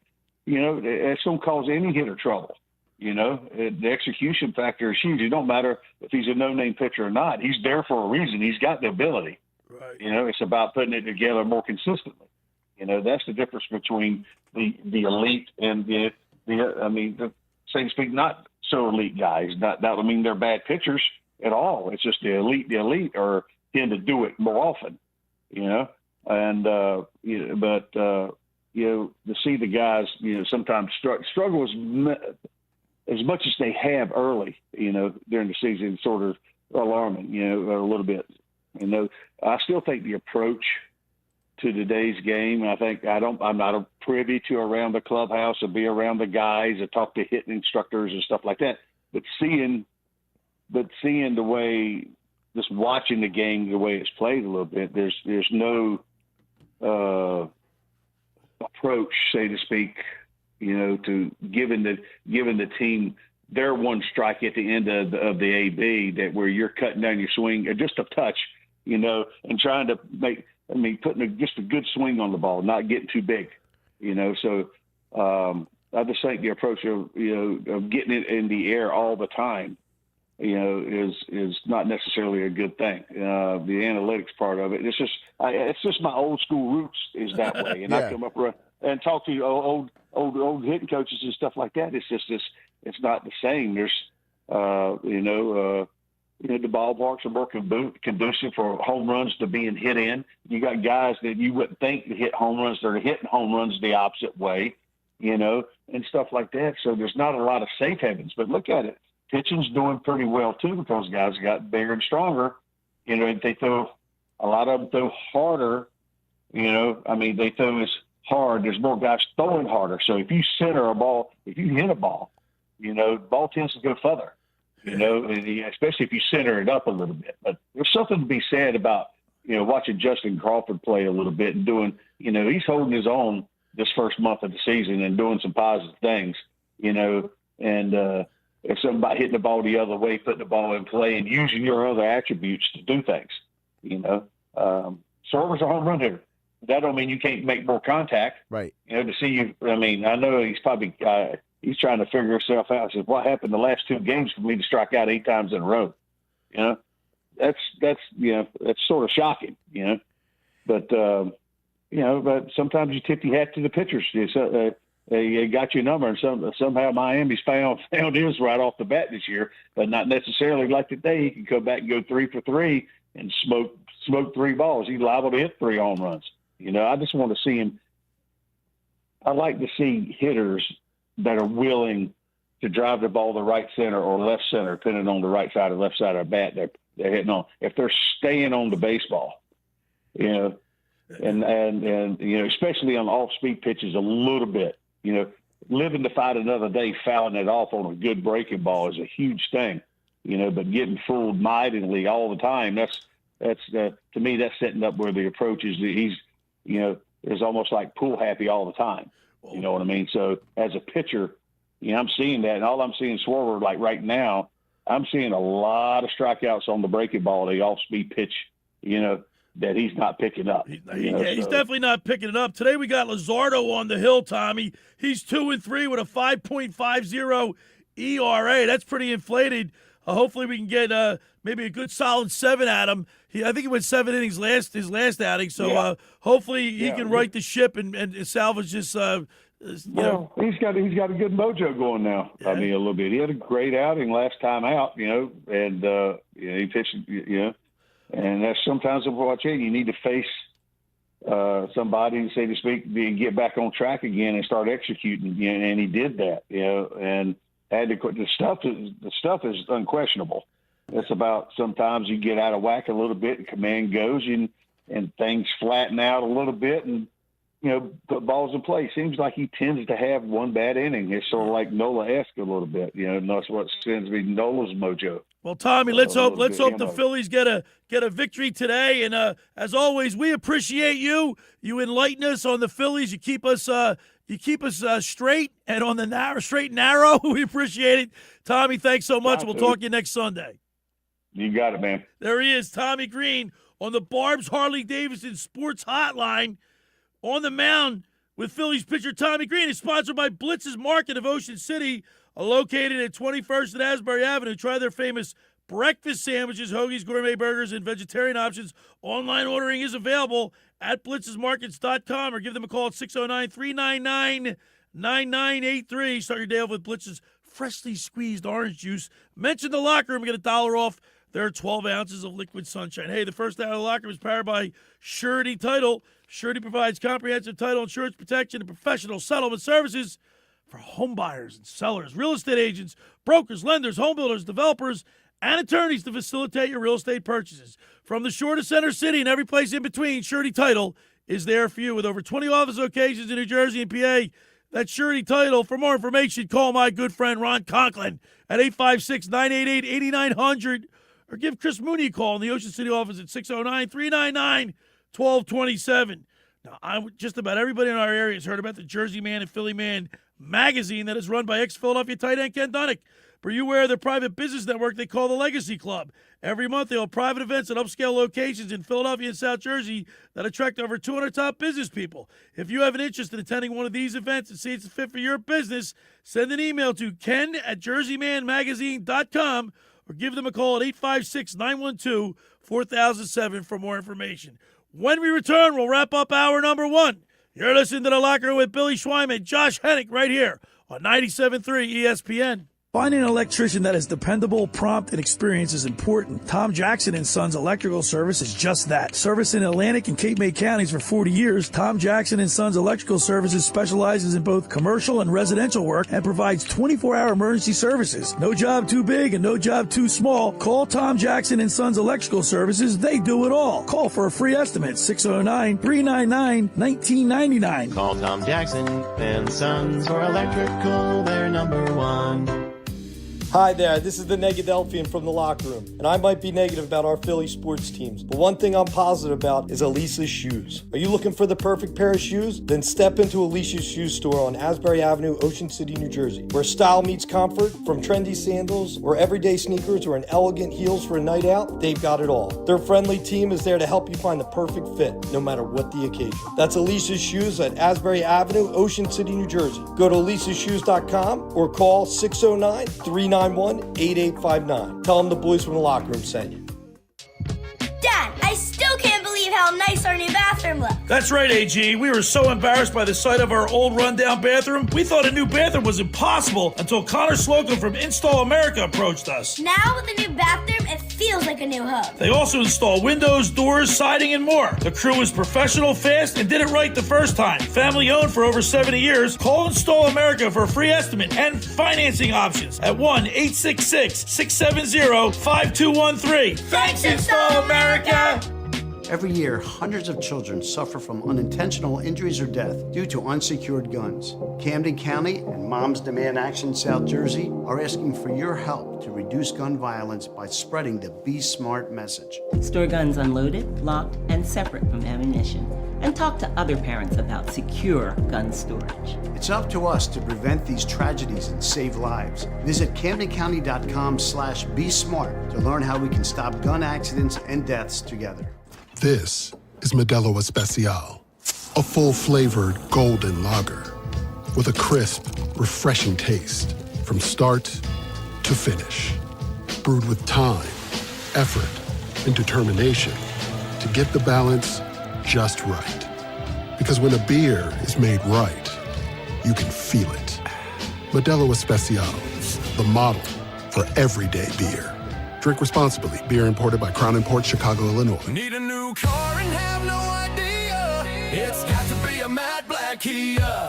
it's going to cause any hitter trouble. The execution factor is huge. It don't matter if he's a no-name pitcher or not. He's there for a reason. He's got the ability. Right. It's about putting it together more consistently. That's the difference between the elite and the so to speak, not so elite guys. Not that would mean they're bad pitchers at all. It's just the elite are tend to do it more often. To see the guys, sometimes struggle as much as they have early, during the season, sort of alarming, a little bit. I still think the approach to today's game, I'm not privy to around the clubhouse or be around the guys or talk to hitting instructors and stuff like that. But seeing the way, just watching the game the way it's played a little bit, there's no approach, so to speak, to giving the team their one strike at the end of the AB, that where you're cutting down your swing just a touch, and trying to putting just a good swing on the ball, not getting too big, So I just think the approach of getting it in the air all the time, is not necessarily a good thing. The analytics part of it, it's just my old school roots is that way, and Yeah. I come up and talk to old hitting coaches and stuff like that. It's just it's not the same. There's the ballparks are more conducive for home runs to being hit in. You got guys that you wouldn't think to hit home runs, they're hitting home runs the opposite way, and stuff like that. So there's not a lot of safe havens. But look at it. Pitching's doing pretty well too, because guys got bigger and stronger. And they throw, a lot of them throw harder. They throw as hard. There's more guys throwing harder. So if you center a ball, if you hit a ball, the ball tends to go further. Especially if you center it up a little bit. But there's something to be said about, watching Justin Crawford play a little bit and doing, he's holding his own this first month of the season and doing some positive things, and if somebody hitting the ball the other way, putting the ball in play and using your other attributes to do things, Sorver's a home run hitter. That don't mean you can't make more contact. Right. To see you, I know he's probably, he's trying to figure himself out. He says, what happened the last 2 games for me to strike out 8 times in a row? That's sort of shocking, but sometimes you tip your hat to the pitchers. They got your number, and somehow Miami's found his right off the bat this year, but not necessarily like today. He can go back and go 3 for 3 and smoke 3 balls. He's liable to hit 3 home runs. I just want to see him. I like to see hitters that are willing to drive the ball to right center or left center, depending on the right side or left side of the bat they're hitting on. If they're staying on the baseball, and especially on off-speed pitches a little bit, living to fight another day, fouling it off on a good breaking ball is a huge thing, but getting fooled mightily all the time, that's to me, that's setting up where the approach is that he's, is almost like pool happy all the time. You know what I mean? So as a pitcher, I'm seeing that, and all I'm seeing Swerver, like right now, I'm seeing a lot of strikeouts on the breaking ball, the off-speed pitch, that he's not picking up. He's definitely not picking it up. Today we got Luzardo on the hill, Tommy. He's 2-3 with a 5.50 ERA. That's pretty inflated. Hopefully we can get maybe a good solid 7 at him. I think he went 7 innings his last outing. So hopefully he can right the ship and salvage this. He's got a good mojo going now. Yeah. A little bit. He had a great outing last time out, and he pitched, and that's sometimes what you need to face somebody, so to speak, and get back on track again and start executing. And he did that, and had to quit. The stuff is unquestionable. It's about sometimes you get out of whack a little bit and command goes and things flatten out a little bit and, put balls in play. Seems like he tends to have one bad inning. It's sort of like Nola-esque a little bit, and that's what seems to be Nola's mojo. Well, Tommy, let's hope the Phillies get a victory today. And as always, we appreciate you. You enlighten us on the Phillies. You keep us straight and on the straight and narrow. We appreciate it, Tommy. Thanks so much. We'll talk to you next Sunday. You got it, man. There he is, Tommy Greene, on the Barb's Harley-Davidson Sports Hotline on the mound with Phillies pitcher Tommy Greene. It's sponsored by Blitz's Market of Ocean City, located at 21st and Asbury Avenue. Try their famous breakfast sandwiches, hoagies, gourmet burgers, and vegetarian options. Online ordering is available at blitzesmarkets.com or give them a call at 609-399-9983. Start your day off with Blitz's freshly squeezed orange juice. Mention the locker room, get $1 off their 12 ounces of liquid sunshine. Hey, the first hour of the locker room is powered by Surety Title. Surety provides comprehensive title insurance protection and professional settlement services for home buyers and sellers, real estate agents, brokers, lenders, home builders, developers, and attorneys to facilitate your real estate purchases. From the shore to Center City and every place in between, Surety Title is there for you with over 20 office locations in New Jersey and PA. That's Surety Title. For more information, call my good friend Ron Conklin at 856-988-8900 or give Chris Mooney a call in the Ocean City office at 609-399-1227. Now, just about everybody in our area has heard about the Jersey Man and Philly Man magazine that is run by ex-Philadelphia tight end Ken Dunnick. Were you aware of their private business network they call the Legacy Club? Every month, they hold private events at upscale locations in Philadelphia and South Jersey that attract over 200 top business people. If you have an interest in attending one of these events and see it's fit for your business, send an email to ken@jerseymanmagazine.com or give them a call at 856-912-4007 for more information. When we return, we'll wrap up hour number one. You're listening to The Locker Room with Billy Schwein and Josh Hennig right here on 97.3 ESPN. Finding an electrician that is dependable, prompt, and experienced is important. Tom Jackson & Sons Electrical Service is just that. Service in Atlantic and Cape May counties for 40 years, Tom Jackson & Sons Electrical Services specializes in both commercial and residential work and provides 24-hour emergency services. No job too big and no job too small. Call Tom Jackson & Sons Electrical Services. They do it all. Call for a free estimate, 609-399-1999. Call Tom Jackson and Sons for electrical, they're number one. Hi there, this is the Negadelphian from the locker room, and I might be negative about our Philly sports teams, but one thing I'm positive about is Elisa's shoes. Are you looking for the perfect pair of shoes? Then step into Elisa's shoe store on Asbury Avenue, Ocean City, New Jersey, where style meets comfort. From trendy sandals or everyday sneakers or an elegant heels for a night out, they've got it all. Their friendly team is there to help you find the perfect fit, no matter what the occasion. That's Elisa's Shoes at Asbury Avenue, Ocean City, New Jersey. Go to elisashoes.com or call 609-391-8859. Tell them the boys from the locker room sent you. Dad, I still can't believe how nice our new bathroom looks. That's right, AG. We were so embarrassed by the sight of our old rundown bathroom, we thought a new bathroom was impossible until Connor Slocum from Install America approached us. Now with the new bathroom, it feels like a new home. They also install windows, doors, siding, and more. The crew was professional, fast, and did it right the first time. Family owned for over 70 years. Call Install America for a free estimate and financing options at 1-866-670-5213. Thanks, Install America! Every year, hundreds of children suffer from unintentional injuries or death due to unsecured guns. Camden County and Moms Demand Action South Jersey are asking for your help to reduce gun violence by spreading the Be Smart message. Store guns unloaded, locked, and separate from ammunition. And talk to other parents about secure gun storage. It's up to us to prevent these tragedies and save lives. Visit CamdenCounty.com/BeSmart to learn how we can stop gun accidents and deaths together. This is Modelo Especial, a full-flavored golden lager with a crisp, refreshing taste from start to finish. Brewed with time, effort, and determination to get the balance just right. Because when a beer is made right, you can feel it. Modelo Especial, the model for everyday beer. Drink responsibly. Beer imported by Crown Imports, Chicago, Illinois. Need a new car and have no idea. It's got to be a matte black Kia.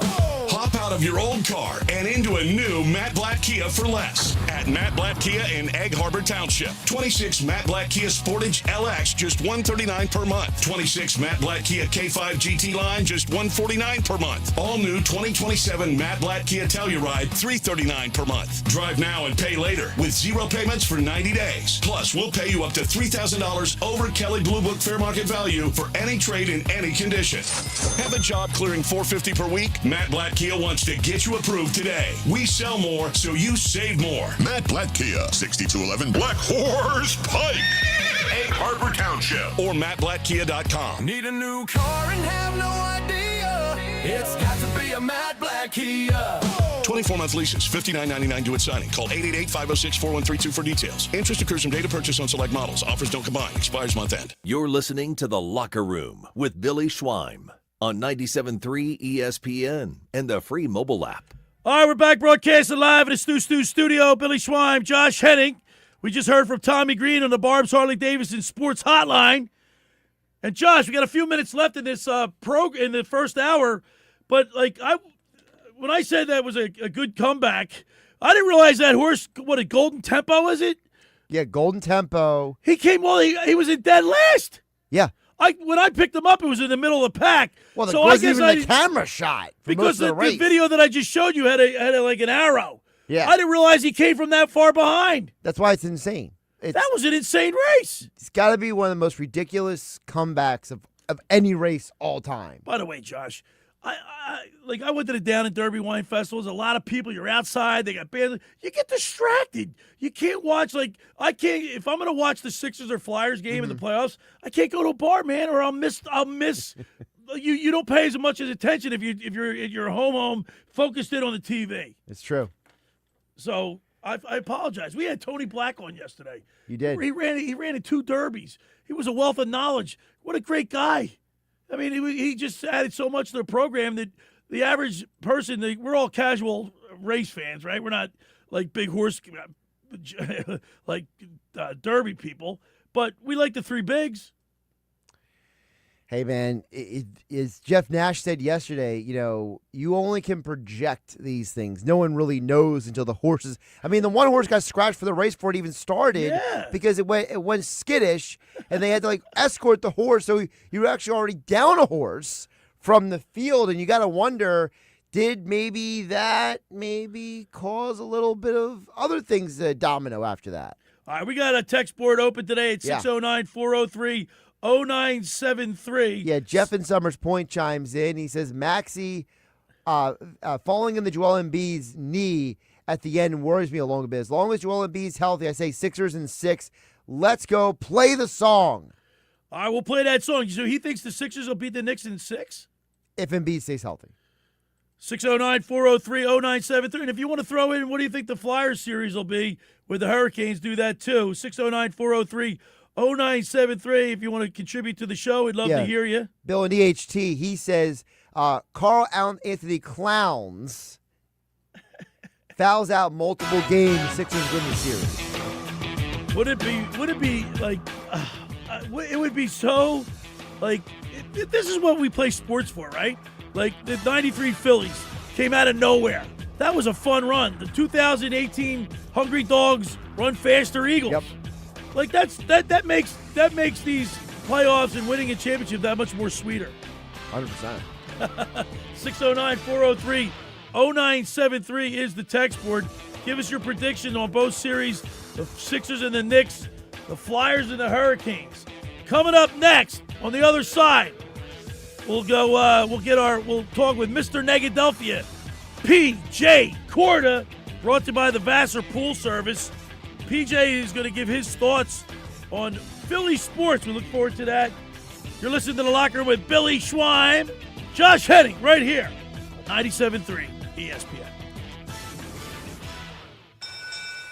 Hop out of your old car and into a new matte black Kia for less at Matte Black Kia in Egg Harbor Township. 26 Matte Black Kia Sportage LX, just $139 per month. 26 Matte Black Kia K5 GT line, just $149 per month. All new 2027 Matte Black Kia Telluride, $339 per month. Drive now and pay later with zero payments for 90 days. Plus, we'll pay you up to $3,000 over Kelly Blue Book fair market value for any trade in any condition. Have a job clearing $450 per week? Matte Black Kia wants loans to get you approved today. We sell more, so you save more. Matt Blatt Kia, 6211 Black Horse Pike, Egg Harbor Township, or mattblattkia.com. Need a new car and have no idea? It's got to be a Matt Blatt Kia. 24-month leases, $59.99 due at signing. Call 888-506-4132 for details. Interest occurs from date of purchase on select models. Offers don't combine. Expires month end. You're listening to The Locker Room with Billy Schweim on 97.3 ESPN and the free mobile app. All right, we're back broadcasting live at the Stu studio. Billy Schweim, Josh Hennig. We just heard from Tommy Greene on the Barb's Harley-Davidson Sports Hotline. And, Josh, we got a few minutes left in this in the first hour. But, when I said that was a good comeback, I didn't realize that horse, what, a Golden Tempo, was it? Yeah, Golden Tempo. He came, he was in dead last. Yeah. When I picked him up, it was in the middle of the pack. Well, so wasn't even the camera shot. Because the video that I just showed you had like an arrow. Yeah. I didn't realize he came from that far behind. That's why it's insane. That was an insane race. It's got to be one of the most ridiculous comebacks of any race all time. By the way, Josh, I went to the Down and Derby Wine Festival. There's a lot of people. You're outside. They got bands. You get distracted. You can't watch, I can't, if I'm going to watch the Sixers or Flyers game in the playoffs, I can't go to a bar, man, or I'll miss. You don't pay as much attention if you're at your home focused in on the TV. It's true. So I apologize. We had Tony Black on yesterday. You did. He ran in 2 derbies. He was a wealth of knowledge. What a great guy. I mean, he just added so much to the program that the average person, we're all casual race fans, right? We're not like big horse, derby people, but we like the 3 bigs. Hey, man, as Jeff Nash said yesterday, you only can project these things. No one really knows until the horses. I mean, the one horse got scratched for the race before it even started because it went skittish, and they had to escort the horse. So you were actually already down a horse from the field, and you got to wonder, did that cause a little bit of other things to domino after that? All right, we got a text board open today at 609-403-0973. Yeah, Jeff in Summers Point chimes in. He says, Maxey falling in the Joel Embiid's knee at the end worries me a little bit. As long as Joel Embiid's healthy, I say Sixers in 6. Let's go. Play the song. All right, we'll play that song. So he thinks the Sixers will beat the Knicks in 6? If Embiid stays healthy. 609-403-0973. And if you want to throw in, what do you think the Flyers series will be with the Hurricanes? Do that too. 609-403-0973. If you want to contribute to the show, we'd love to hear you. Bill in EHT, he says, Carl Anthony Clowns fouls out multiple games. Sixers win the series. Would it be like, it would be so, this is what we play sports for, right? Like the 93 Phillies came out of nowhere. That was a fun run. The 2018 Hungry Dogs Run Faster Eagles. Yep. That makes these playoffs and winning a championship that much more sweeter. 100%. 609-403-0973 is the text board. Give us your prediction on both series, the Sixers and the Knicks, the Flyers and the Hurricanes. Coming up next on the other side, we'll talk with Mr. Negadelphia P.J. Corda, brought to you by the Vassar Pool Service. P.J. is going to give his thoughts on Philly sports. We look forward to that. You're listening to The Locker Room with Billy Schweim, Josh Hennig, right here, 97.3 ESPN.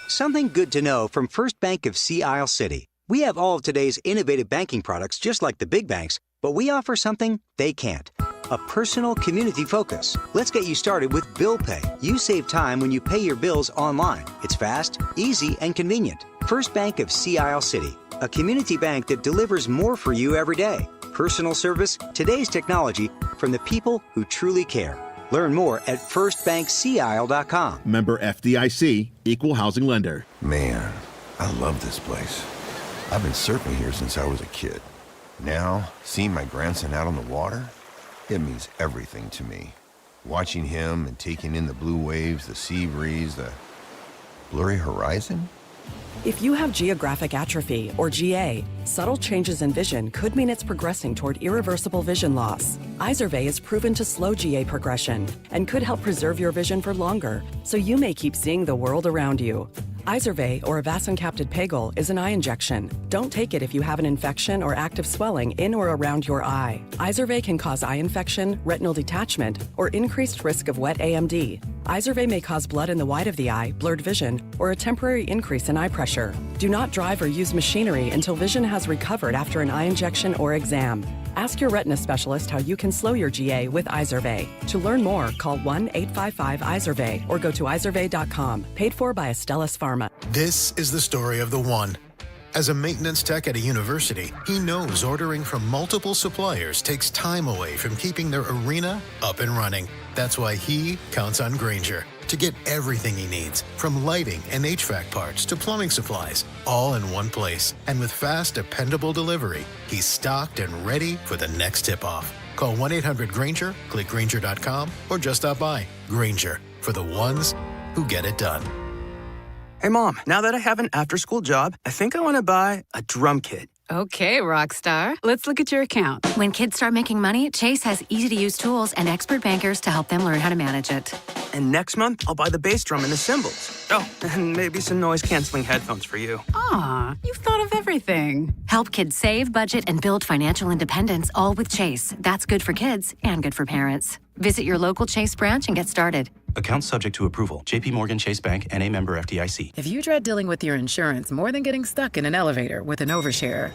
Something good to know from First Bank of Sea Isle City. We have all of today's innovative banking products just like the big banks, but we offer something they can't. A personal community focus. Let's get you started with Bill Pay. You save time when you pay your bills online. It's fast, easy, and convenient. First Bank of Sea Isle City. A community bank that delivers more for you every day. Personal service, today's technology, from the people who truly care. Learn more at firstbankseaisle.com. Member FDIC, Equal Housing Lender. Man, I love this place. I've been surfing here since I was a kid. Now, seeing my grandson out on the water, it means everything to me. Watching him and taking in the blue waves, the sea breeze, the blurry horizon. If you have geographic atrophy, or GA, subtle changes in vision could mean it's progressing toward irreversible vision loss. Izervay is proven to slow GA progression and could help preserve your vision for longer, so you may keep seeing the world around you. Izervay, or avacincaptad pegol, is an eye injection. Don't take it if you have an infection or active swelling in or around your eye. Izervay can cause eye infection, retinal detachment, or increased risk of wet AMD. Izervay may cause blood in the white of the eye, blurred vision, or a temporary increase in eye pressure. Do not drive or use machinery until vision has recovered after an eye injection or exam. Ask your retina specialist how you can slow your GA with Izervay. To learn more, call 1-855-IZERVAY or go to izervay.com. Paid for by Astellas Pharma. This is the story of the one. As a maintenance tech at a university, he knows ordering from multiple suppliers takes time away from keeping their arena up and running. That's why he counts on Grainger to get everything he needs, from lighting and HVAC parts to plumbing supplies, all in one place. And with fast, dependable delivery, he's stocked and ready for the next tip-off. Call 1-800-GRAINGER, click Grainger.com, or just stop by. Grainger, for the ones who get it done. Hey, Mom, now that I have an after-school job, I think I want to buy a drum kit. Okay, Rockstar. Let's look at your account. When kids start making money, Chase has easy-to-use tools and expert bankers to help them learn how to manage it. And next month, I'll buy the bass drum and the cymbals. Oh, and maybe some noise-canceling headphones for you. Aw, you've thought of everything. Help kids save, budget, and build financial independence, all with Chase. That's good for kids and good for parents. Visit your local Chase branch and get started. Account subject to approval. J.P. Morgan Chase Bank, N.A. member FDIC. If you dread dealing with your insurance more than getting stuck in an elevator with an overshare,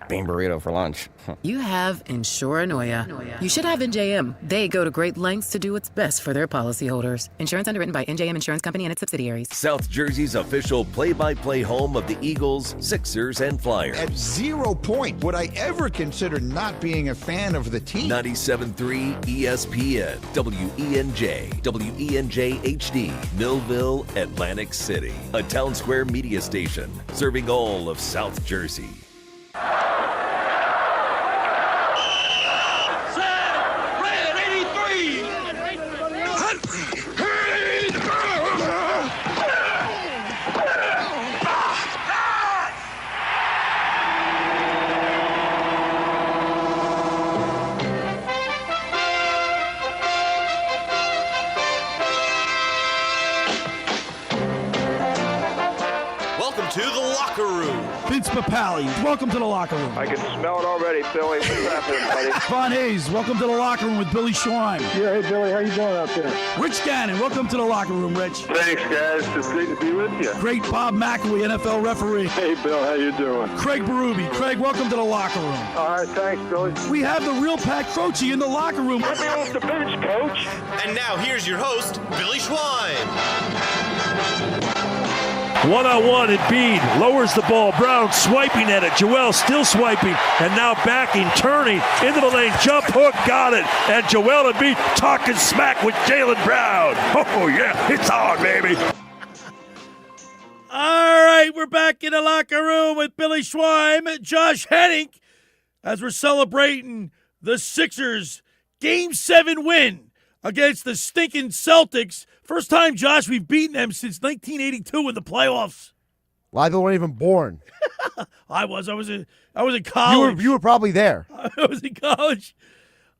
bean burrito for lunch. you have Insuranoia. You should have NJM. They go to great lengths to do what's best for their policyholders. Insurance underwritten by NJM Insurance Company and its subsidiaries. South Jersey's official play-by-play home of the Eagles, Sixers, and Flyers. At 0 point would I ever consider not being a fan of the team. 97.3 ESPN, WENJ, WENJ HD, Millville, Atlantic City. A Town Square media station serving all of South Jersey. To the locker room. Vince Papali, welcome to the locker room. I can smell it already, Billy. What's happening, buddy? Von Hayes, welcome to the locker room with Billy Schwein. Yeah, hey, Billy, how you doing out there? Rich Gannon, welcome to the locker room, Rich. Thanks, guys. It's great to be with you. Great Bob McElwee, NFL referee. Hey, Bill, how you doing? Craig Berube. Craig, welcome to the locker room. All right, thanks, Billy. We have the real Pat Croce in the locker room. Let me off the bench, Coach. And now here's your host, Billy Schwein. One-on-one, Embiid lowers the ball. Brown swiping at it. Joel still swiping, and now backing, turning into the lane. Jump hook, got it. And Joel Embiid talking smack with Jaylen Brown. Oh, yeah, it's on, baby. All right, we're back in the locker room with Billy Schwein, Josh Hennig, as we're celebrating the Sixers' Game 7 win against the stinking Celtics. First time, Josh, we've beaten them since 1982 in the playoffs. A lot of people weren't even born. I was in college. You were probably there. I was in college.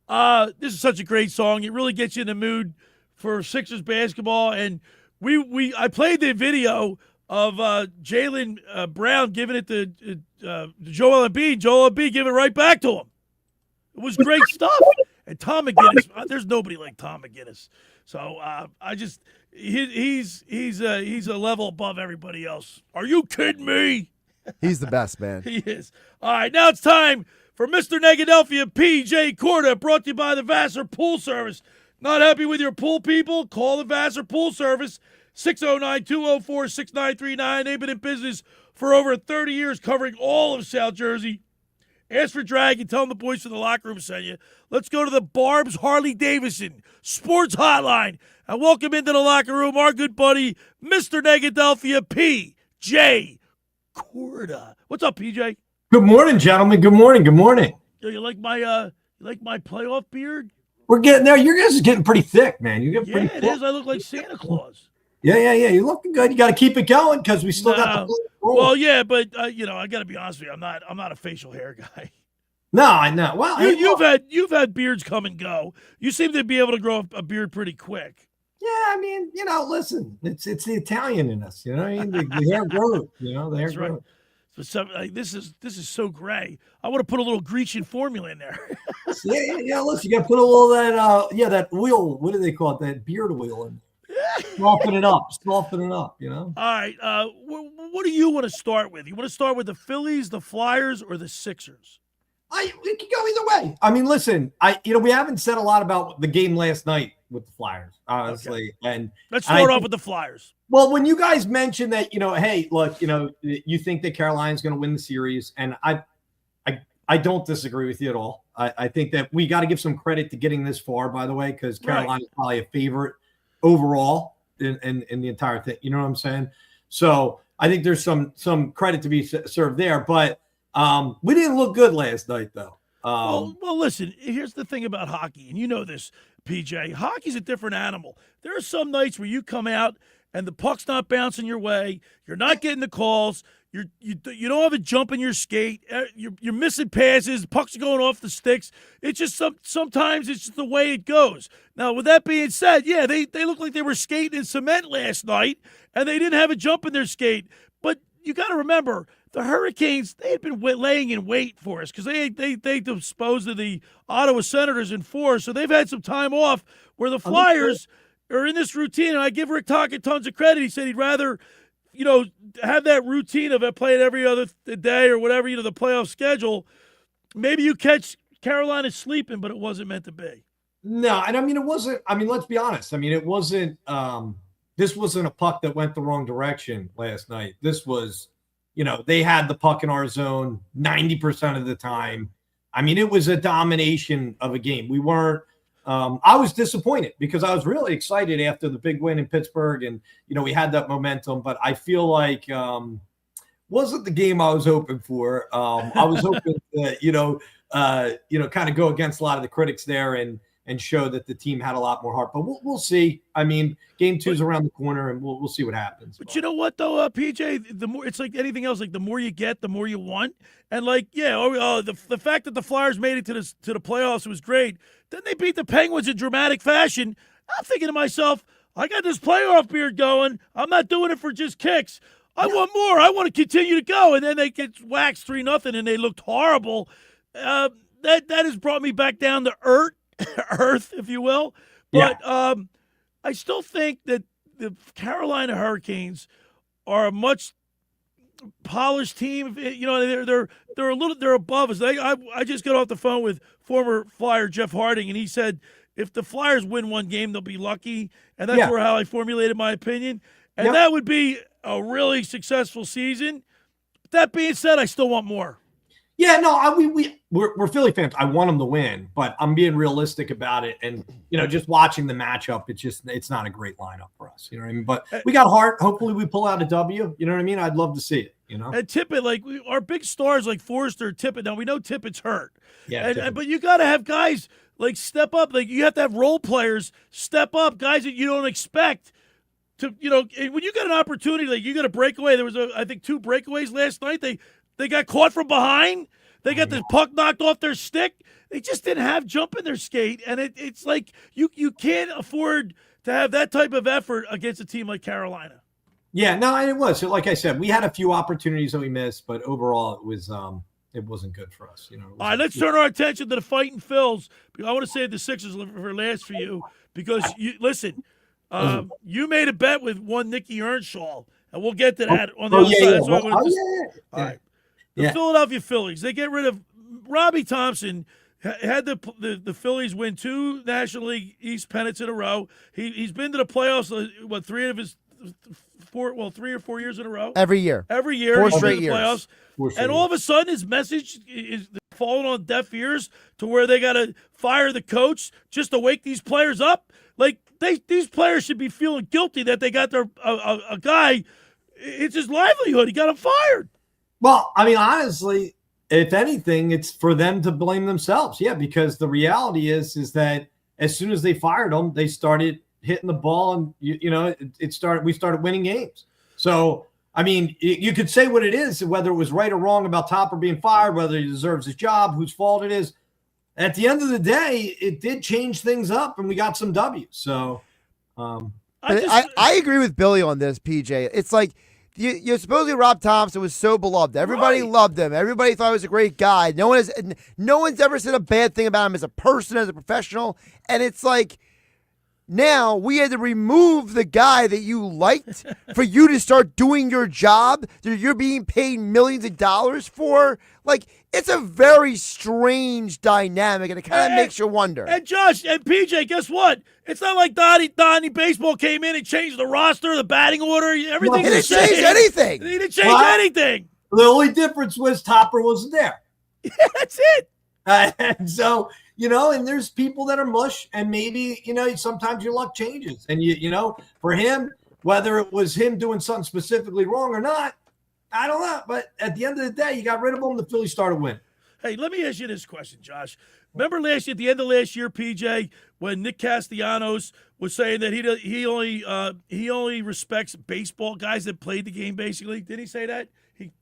This is such a great song. It really gets you in the mood for Sixers basketball. And I played the video of Jaylen Brown giving it to Joel Embiid. Joel Embiid giving it right back to him. It was great stuff. And Tom McGinnis, there's nobody like Tom McGinnis. So he's a level above everybody else. Are you kidding me? He's the best, man. He is. All right, now it's time for Mr. Negadelphia P.J. Corda, brought to you by the Vassar Pool Service. Not happy with your pool, people? Call the Vassar Pool Service, 609-204-6939. They've been in business for over 30 years, covering all of South Jersey. Ask for Drag and tell them the boys from the locker room sent you. Let's go to the Barb's Harley-Davidson Sports Hotline and welcome into the locker room our good buddy, Mr. Negadelphia P.J. Corda. What's up, P.J.? Good morning, gentlemen. Good morning. Good morning. You like my playoff beard? We're getting there. Your guys is getting pretty thick, man. You get pretty it is. I look like Santa Claus. Yeah. You're looking good. You got to keep it going because we still got the. Well, yeah, but I got to be honest with you. I'm not a facial hair guy. No, I know. Well, you've had beards come and go. You seem to be able to grow a beard pretty quick. Yeah, I mean, listen, it's the Italian in us, the hair grows, the hair grows. Right. So this is so gray. I want to put a little Grecian formula in there. yeah. Listen, you got to put a little of that, that oil. What do they call it? That beard oil in. Soften it up. All right. What do you want to start with? You want to start with the Phillies, the Flyers, or the Sixers? It can go either way. I mean, listen, we haven't said a lot about the game last night with the Flyers, honestly. Okay. And let's start off with the Flyers. Well, when you guys mentioned that, hey, look, you think that Carolina's going to win the series, and I don't disagree with you at all. I think that we got to give some credit to getting this far, by the way, because Carolina's probably a favorite overall in the entire thing. You know what I'm saying? So I think there's some credit to be served there, but we didn't look good last night, though. Well, listen, here's the thing about hockey, and you know this, PJ. Hockey's a different animal. There are some nights where you come out and the puck's not bouncing your way. You're not getting the calls. You don't have a jump in your skate. You're missing passes. Pucks are going off the sticks. It's just sometimes it's just the way it goes. Now, with that being said, yeah, they looked like they were skating in cement last night, and they didn't have a jump in their skate. But you got to remember, the Hurricanes, they had been laying in wait for us because they disposed of the Ottawa Senators in 4, so they've had some time off where the Flyers are in this routine. And I give Rick Tocchet tons of credit. He said he'd rather, have that routine of playing every other day or whatever, the playoff schedule. Maybe you catch Carolina sleeping, but it wasn't meant to be. No, and it wasn't. Let's be honest. It wasn't. This wasn't a puck that went the wrong direction last night. This was. They had the puck in our zone 90% of the time. It was a domination of a game. We weren't I was disappointed because I was really excited after the big win in Pittsburgh and, we had that momentum, but I feel like wasn't the game I was hoping for. I was hoping to, kind of go against a lot of the critics there and show that the team had a lot more heart. But we'll see. Game 2 is around the corner, and we'll see what happens. But you know what, though, PJ? The more it's like anything else. Like the more you get, the more you want. And the fact that the Flyers made it to the playoffs was great. Then they beat the Penguins in dramatic fashion. I'm thinking to myself, I got this playoff beard going. I'm not doing it for just kicks. I want more. I want to continue to go. And then they get waxed 3-0, and they looked horrible. That has brought me back down to earth, if you will. But I still think that the Carolina Hurricanes are a much polished team. They're above us. I just got off the phone with former Flyer Jeff Harding, and he said if the Flyers win one game, they'll be lucky, and that's how I formulated my opinion. And that would be a really successful season. That being said, I still want more. Yeah, no, we're Philly fans. I want them to win, but I'm being realistic about it. And, just watching the matchup, it's not a great lineup for us. You know what I mean? But we got heart. Hopefully we pull out a W. You know what I mean? I'd love to see it, And Tippett, our big stars like Forrester, Tippett. Now, we know Tippett's hurt. Yeah, but you got to have guys step up. You have to have role players step up, guys that you don't expect to, when you got an opportunity, you got a breakaway. There was, I think, 2 breakaways last night. They got caught from behind. They got the puck knocked off their stick. They just didn't have jump in their skate. And it's like you can't afford to have that type of effort against a team like Carolina. Yeah, no, and it was. So like I said, we had a few opportunities that we missed, but overall it wasn't good for us. All right, let's turn our attention to the Fighting Phils. I want to save the Sixers for last for you because, you made a bet with one Nicky Earnshaw, and we'll get to that on the other side. All right. The Philadelphia Phillies, they get rid of Robbie Thomson. Had the Phillies win 2 National League East pennants in a row. He's been to the playoffs 3 or 4 years in a row. Every year. 4 straight years. And all of a sudden, his message is falling on deaf ears to where they got to fire the coach just to wake these players up. These players should be feeling guilty that they got a guy. It's his livelihood. He got him fired. Well, honestly, if anything, it's for them to blame themselves. Yeah, because the reality is that as soon as they fired him, they started hitting the ball, and we started winning games. So I mean, you could say what it is, whether it was right or wrong about Topper being fired, whether he deserves his job, whose fault it is. At the end of the day, it did change things up, and we got some W's. So I agree with Billy on this, PJ. It's like you supposedly Rob Thomson was so beloved. Everybody loved him. Everybody thought he was a great guy. No one's ever said a bad thing about him as a person, as a professional. And it's like, now we had to remove the guy that you liked for you to start doing your job that you're being paid millions of dollars for. Like, it's a very strange dynamic, and it kind of makes you wonder. And Josh and PJ, guess what? It's not like Donnie Baseball came in and changed the roster, the batting order, everything. He didn't change anything. He didn't change anything. The only difference was Topper wasn't there. Yeah, that's it. And so, and there's people that are mush, and maybe, sometimes your luck changes. And, for him, whether it was him doing something specifically wrong or not, I don't know. But at the end of the day, you got rid of him, the Phillies started winning. Hey, let me ask you this question, Josh. Remember at the end of last year, PJ, when Nick Castellanos was saying that he only respects baseball guys that played the game, basically? Didn't he say that?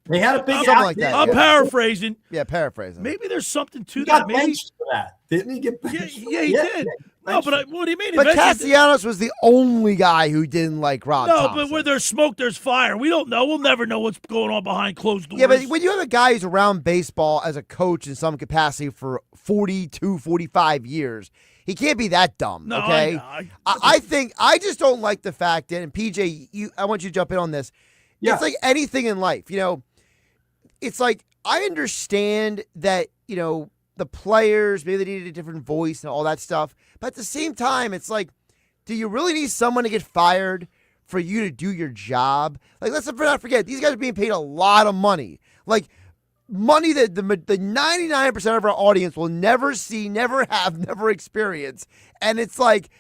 They had a big something like that. I'm paraphrasing. Yeah, paraphrasing. Maybe there's something to He that. got Maybe benched for that. Didn't he get benched? Yeah, he did. No, but what do you mean? But Castellanos was the only guy who didn't like Rob Thomson. But where there's smoke, there's fire. We don't know. We'll never know what's going on behind closed doors. Yeah, but when you have a guy who's around baseball as a coach in some capacity for 42, 45 years, he can't be that dumb, No, okay? I think I just don't like the fact that, and PJ, I want you to jump in on this. Yeah. It's like anything in life, it's like I understand that, the players, maybe they needed a different voice and all that stuff. But at the same time, it's like, do you really need someone to get fired for you to do your job? Like, let's not forget, these guys are being paid a lot of money. Like, money that the 99% of our audience will never see, never have, never experience. And it's like,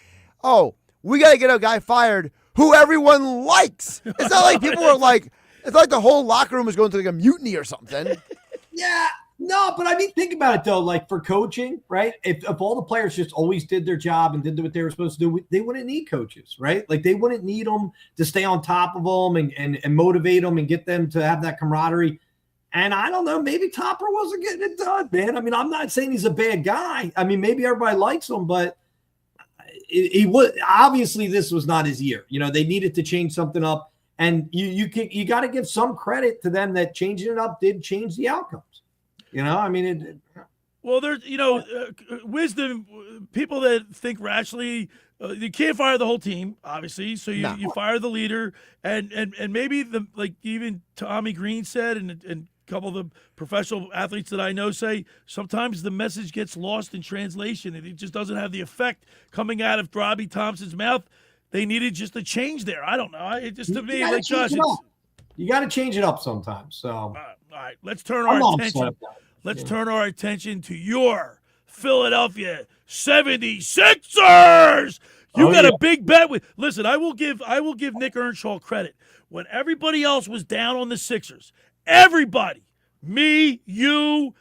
oh, we got to get a guy fired who everyone likes. It's not like people are like, it's like the whole locker room is going through like a mutiny or something. Yeah. No, but I mean, think about it, though. Like, for coaching, right? If all the players just always did their job and did what they were supposed to do, they wouldn't need coaches, right? Like, they wouldn't need them to stay on top of them and motivate them and get them to have that camaraderie. And I don't know, maybe Topper wasn't getting it done, man. I mean, I'm not saying he's a bad guy. I mean, maybe everybody likes him, but he would obviously this was not his year. They needed to change something up, and you got to give some credit to them that changing it up did change the outcomes. I mean, well, there's, wisdom, people that think rationally, you can't fire the whole team, obviously. So you fire the leader, and maybe even Tommy Greene said, and a couple of the professional athletes that I know say, sometimes the message gets lost in translation, and it just doesn't have the effect coming out of Robbie Thompson's mouth. They needed just a change there. I don't know. It just, to me, like Josh, you got to change it up sometimes. So all right, let's turn our attention. Let's turn our attention to your Philadelphia 76ers. You got a big bet with. Listen, I will give Nick Earnshaw credit. When everybody else was down on the Sixers, everybody, me, you,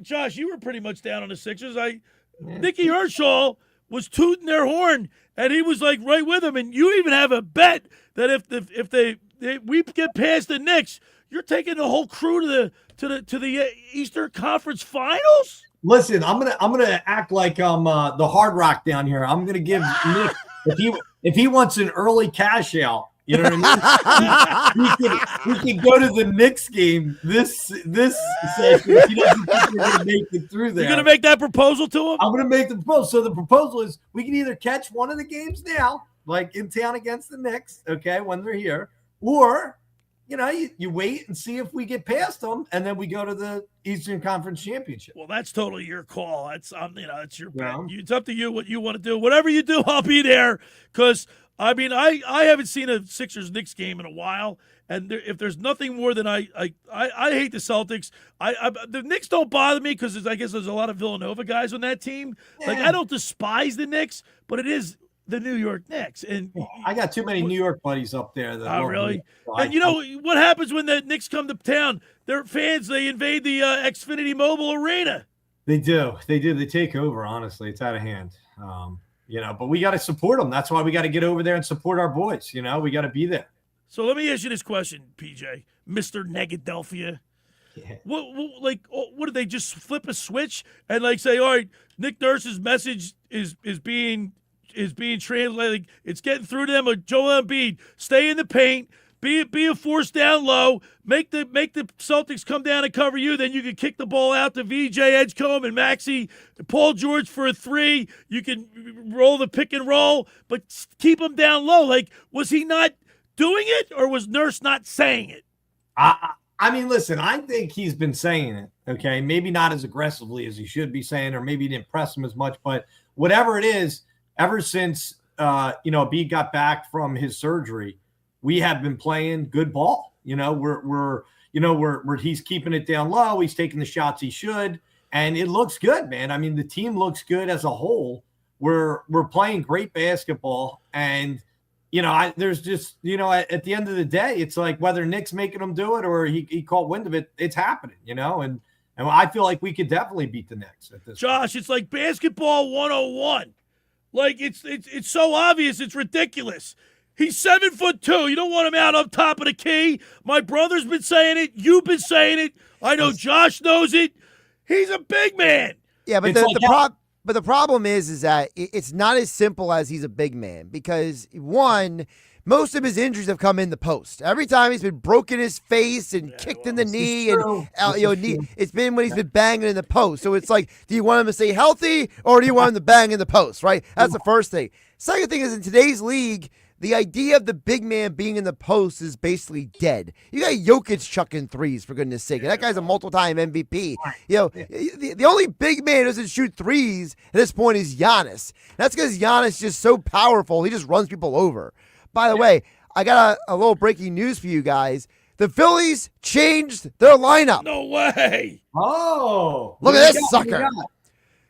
Josh, you were pretty much down on the Sixers. Nicky Earnshaw was tooting their horn, and he was like right with them. And you even have a bet that if we get past the Knicks, you're taking the whole crew to the Eastern Conference Finals. Listen, I'm gonna act like I'm the Hard Rock down here. I'm gonna give Nick if he wants an early cash out. You know what I mean? We can go to the Knicks game this session. He doesn't think we're gonna make it through there. You're gonna make that proposal to him? I'm gonna make the proposal. So the proposal is we can either catch one of the games now, like in town against the Knicks, okay, when they're here, or you wait and see if we get past them, and then we go to the Eastern Conference Championship. Well, that's totally your call. That's it's your bet. It's up to you what you want to do. Whatever you do, I'll be there. Because I mean, I haven't seen a Sixers-Knicks game in a while, and if there's nothing more than I hate the Celtics. The Knicks don't bother me because I guess there's a lot of Villanova guys on that team. Yeah. Like, I don't despise the Knicks, but it is the New York Knicks. And I got too many New York buddies up there. Oh, really? And what happens when the Knicks come to town? Their fans, they invade the Xfinity Mobile Arena. They do. They take over, honestly. It's out of hand. But we got to support them. That's why we got to get over there and support our boys. We got to be there. So let me ask you this question, PJ, Mr. Negadelphia. Yeah. What did they just flip a switch and say, all right, Nick Nurse's message is being translated. It's getting through to them. Or Joel Embiid, stay in the paint, be a force down low, make the Celtics come down and cover you. Then you can kick the ball out to VJ Edgecombe and Maxey, Paul George for a three. You can roll the pick and roll, but keep them down low. Was he not doing it, or was Nurse not saying it? I mean, listen, I think he's been saying it, okay? Maybe not as aggressively as he should be saying, or maybe it didn't impress him as much, but whatever it is, ever since, B got back from his surgery, we have been playing good ball. He's keeping it down low. He's taking the shots he should, and it looks good, man. I mean, the team looks good as a whole. We're playing great basketball, and there's just, at the end of the day, it's whether Nick's making them do it or he caught wind of it, it's happening, and I feel like we could definitely beat the Knicks at this Josh, point. It's like basketball 101. It's so obvious, it's ridiculous. He's 7'2". You don't want him out up top of the key. My brother's been saying it. You've been saying it. I know Josh knows it. He's a big man. Yeah, but But the problem is that it's not as simple as he's a big man because, one, most of his injuries have come in the post. Every time he's been broken his face and kicked in the knee, it's been when he's been banging in the post. So it's do you want him to stay healthy or do you want him to bang in the post, right? That's the first thing. Second thing is, in today's league, the idea of the big man being in the post is basically dead. You got Jokic chucking threes, for goodness sake. That guy's a multiple-time MVP. The only big man who doesn't shoot threes at this point is Giannis. That's because Giannis is just so powerful. He just runs people over. By the way, I got a little breaking news for you guys. The Phillies changed their lineup. No way. Oh. Look at this sucker.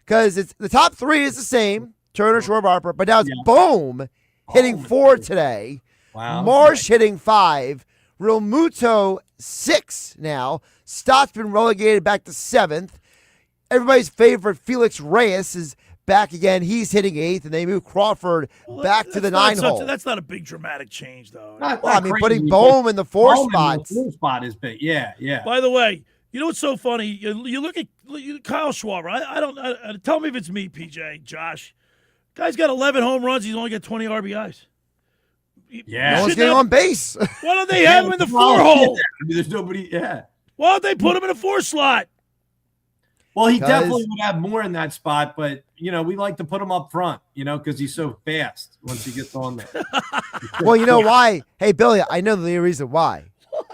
Because it's the top three is the same, Turner, Schwarber, Harper, but now it's Bohm hitting 4 today. Wow. Marsh hitting 5. Real Muto 6 now. Stott's been relegated back to 7th. Everybody's favorite Felix Reyes is back again. He's hitting 8th, and they move Crawford back to the 9 hole. That's not a big dramatic change, though. Putting Bohm in the 4 spot. The 4 spot is big. Yeah. By the way, you know what's so funny? You look at Kyle Schwarber. I don't tell me if it's me, PJ, Josh. Guy's got 11 home runs. He's only got 20 RBIs. Yeah. No one's getting on base. Why don't they have him in the 4 hole? There's nobody. Yeah. Why don't they put him in a 4 slot? Well, he definitely would have more in that spot, but, we like to put him up front, because he's so fast once he gets on there. Well, you know why? Hey, Billy, I know the reason why.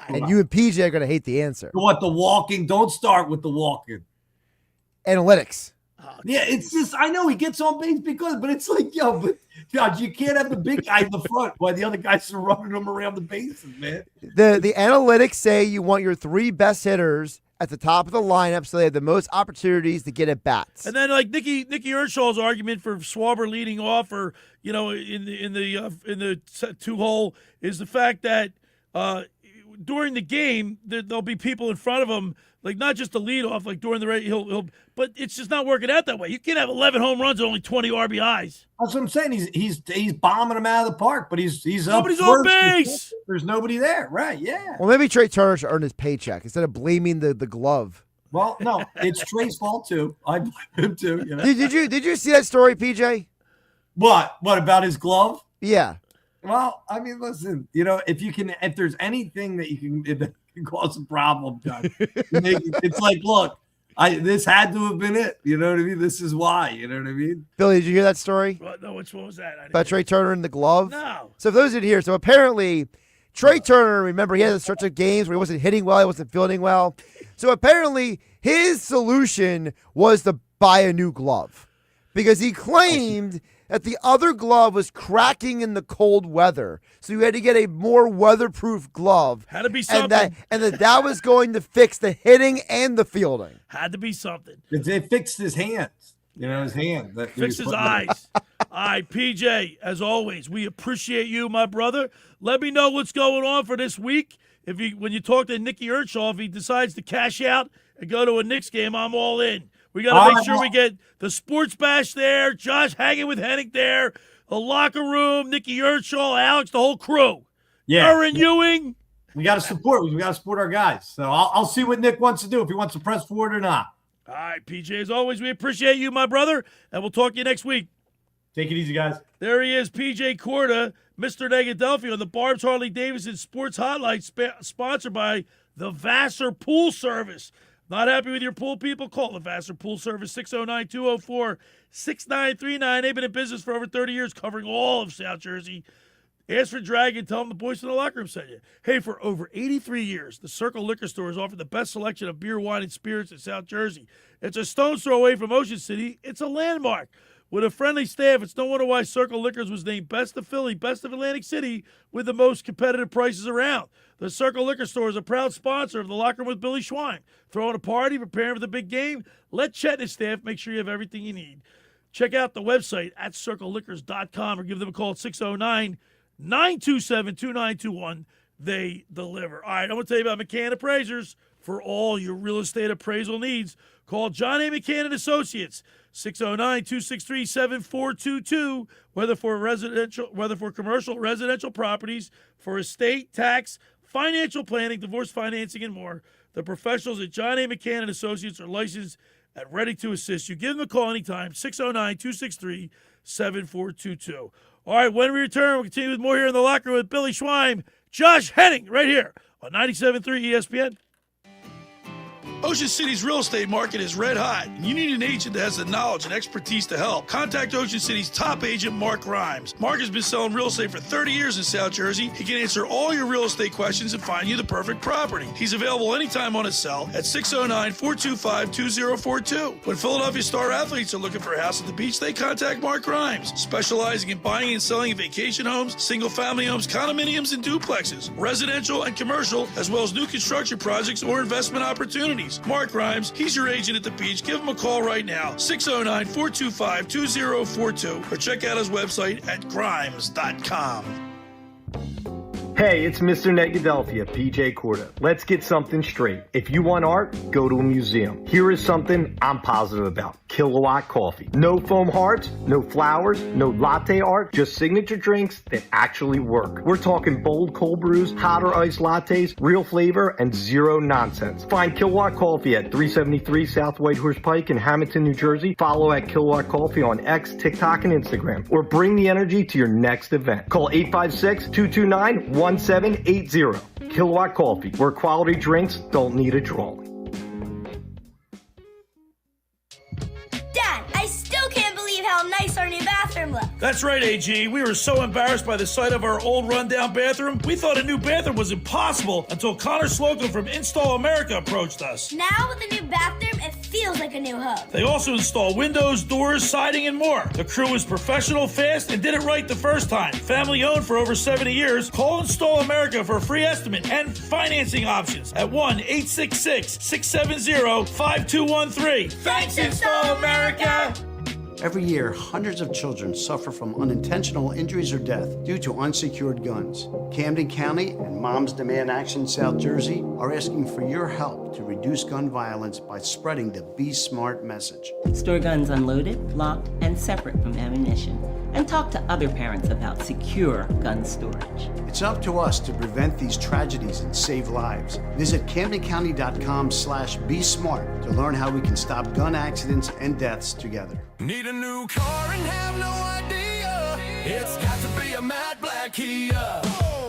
And you and PJ are going to hate the answer. What, the walking? Don't start with the walking. Analytics. Yeah, it's just, I know he gets on base but it's but God, you can't have the big guy in the front while the other guys are running him around the bases, man. The analytics say you want your 3 best hitters at the top of the lineup so they have the most opportunities to get at bats. And then Nicky Earnshaw's argument for Schwarber leading off, or in the 2 hole, is the fact that during the game there'll be people in front of him. Not just the leadoff, during the race, but it's just not working out that way. You can't have 11 home runs and only 20 RBIs. That's what I'm saying. He's bombing them out of the park, but he's nobody's on base. There's nobody there, right? Yeah. Well, maybe Trey Turner should earn his paycheck instead of blaming the glove. Well, no, it's Trey's fault too. I blame him too. Did you see that story, PJ? What about his glove? Yeah. Well, I mean, listen. If there's anything that you can cause a problem, John. It's look, this had to have been it. You know what I mean? This is why. You know what I mean? Billy, did you hear that story? No, what was that? About Trey Turner and the glove? No. So for those who didn't hear, apparently Trey Turner, remember, he had a stretch of games where he wasn't hitting well, he wasn't fielding well. So apparently his solution was to buy a new glove because he claimed that the other glove was cracking in the cold weather. So you had to get a more weatherproof glove. Had to be something. And that was going to fix the hitting and the fielding. Had to be something. It fixed his hands. His hand. Fix his eyes. All right, PJ, as always, we appreciate you, my brother. Let me know what's going on for this week. When you talk to Nicky Earnshaw, if he decides to cash out and go to a Knicks game, I'm all in. We got to make sure we get the Sports Bash there, Josh hanging with Hennig there, the locker room, Nikki Earnshaw, Alex, the whole crew. Yeah. Erin Ewing. We got to support. We got to support our guys. So I'll see what Nick wants to do, if he wants to press forward or not. All right, PJ, as always, we appreciate you, my brother, and we'll talk to you next week. Take it easy, guys. There he is, PJ Corda, Mr. Negadelphia on the Barb's Harley-Davidson Sports Hotline, sponsored by the Vassar Pool Service. Not happy with your pool, people? Call the Vassar Pool Service, 609-204-6939. They've been in business for over 30 years, covering all of South Jersey. Ask for Dragon. Tell them the boys in the locker room sent you. Hey, for over 83 years, the Circle Liquor Store has offered the best selection of beer, wine, and spirits in South Jersey. It's a stone's throw away from Ocean City. It's a landmark. With a friendly staff, it's no wonder why Circle Liquors was named Best of Philly, Best of Atlantic City, with the most competitive prices around. The Circle Liquor Store is a proud sponsor of the Locker Room with Billy Schwein. Throwing a party, preparing for the big game? Let Chet and his staff make sure you have everything you need. Check out the website at circleliquors.com or give them a call at 609-927-2921. They deliver. All right, I'm going to tell you about McCann Appraisers. For all your real estate appraisal needs, call John A. McCann & Associates, 609-263-7422, whether for commercial, residential properties, for estate, tax, financial planning, divorce financing, and more. The professionals at John A. McCann & Associates are licensed and ready to assist you. Give them a call anytime, 609-263-7422. All right, when we return, we'll continue with more here in the locker room with Billy Schwein, Josh Hennig, right here on 97.3 ESPN. Ocean City's real estate market is red hot, and you need an agent that has the knowledge and expertise to help. Contact Ocean City's top agent, Mark Grimes. Mark has been selling real estate for 30 years in South Jersey. He can answer all your real estate questions and find you the perfect property. He's available anytime on his cell at 609-425-2042. When Philadelphia star athletes are looking for a house at the beach, they contact Mark Grimes, specializing in buying and selling vacation homes, single-family homes, condominiums, and duplexes, residential and commercial, as well as new construction projects or investment opportunities. Mark Grimes, he's your agent at the beach. Give him a call right now, 609-425-2042, or check out his website at grimes.com. Hey, it's Mr. Negadelphia P.J. Corda. Let's get something straight. If you want art, go to a museum. Here is something I'm positive about. Kilowatt Coffee. No foam hearts, no flowers, no latte art, just signature drinks that actually work. We're talking bold cold brews, hot or iced lattes, real flavor, and zero nonsense. Find Kilowatt Coffee at 373 South Whitehorse Pike in Hamilton, New Jersey. Follow at Kilowatt Coffee on X, TikTok, and Instagram. Or bring the energy to your next event. Call 856-229-1780. Kilowatt Coffee, where quality drinks don't need a drawing. Dad, I still can't believe how nice our new bathroom looks. That's right, AG. We were so embarrassed by the sight of our old rundown bathroom, we thought a new bathroom was impossible until Connor Slocum from Install America approached us. Now with the new bathroom, it feels like a new home. They also install windows, doors, siding, and more. The crew was professional, fast, and did it right the first time. Family owned for over 70 years. Call Install America for a free estimate and financing options at 1-866-670-5213. Thanks, Install America! Every year, hundreds of children suffer from unintentional injuries or death due to unsecured guns. Camden County and Moms Demand Action South Jersey are asking for your help to reduce gun violence by spreading the Be Smart message. Store guns unloaded, locked, and separate from ammunition. And talk to other parents about secure gun storage. It's up to us to prevent these tragedies and save lives. Visit CamdenCounty.com/BeSmart to learn how we can stop gun accidents and deaths together. Need a new car and have no idea? It's got to be a Matt Black Kia.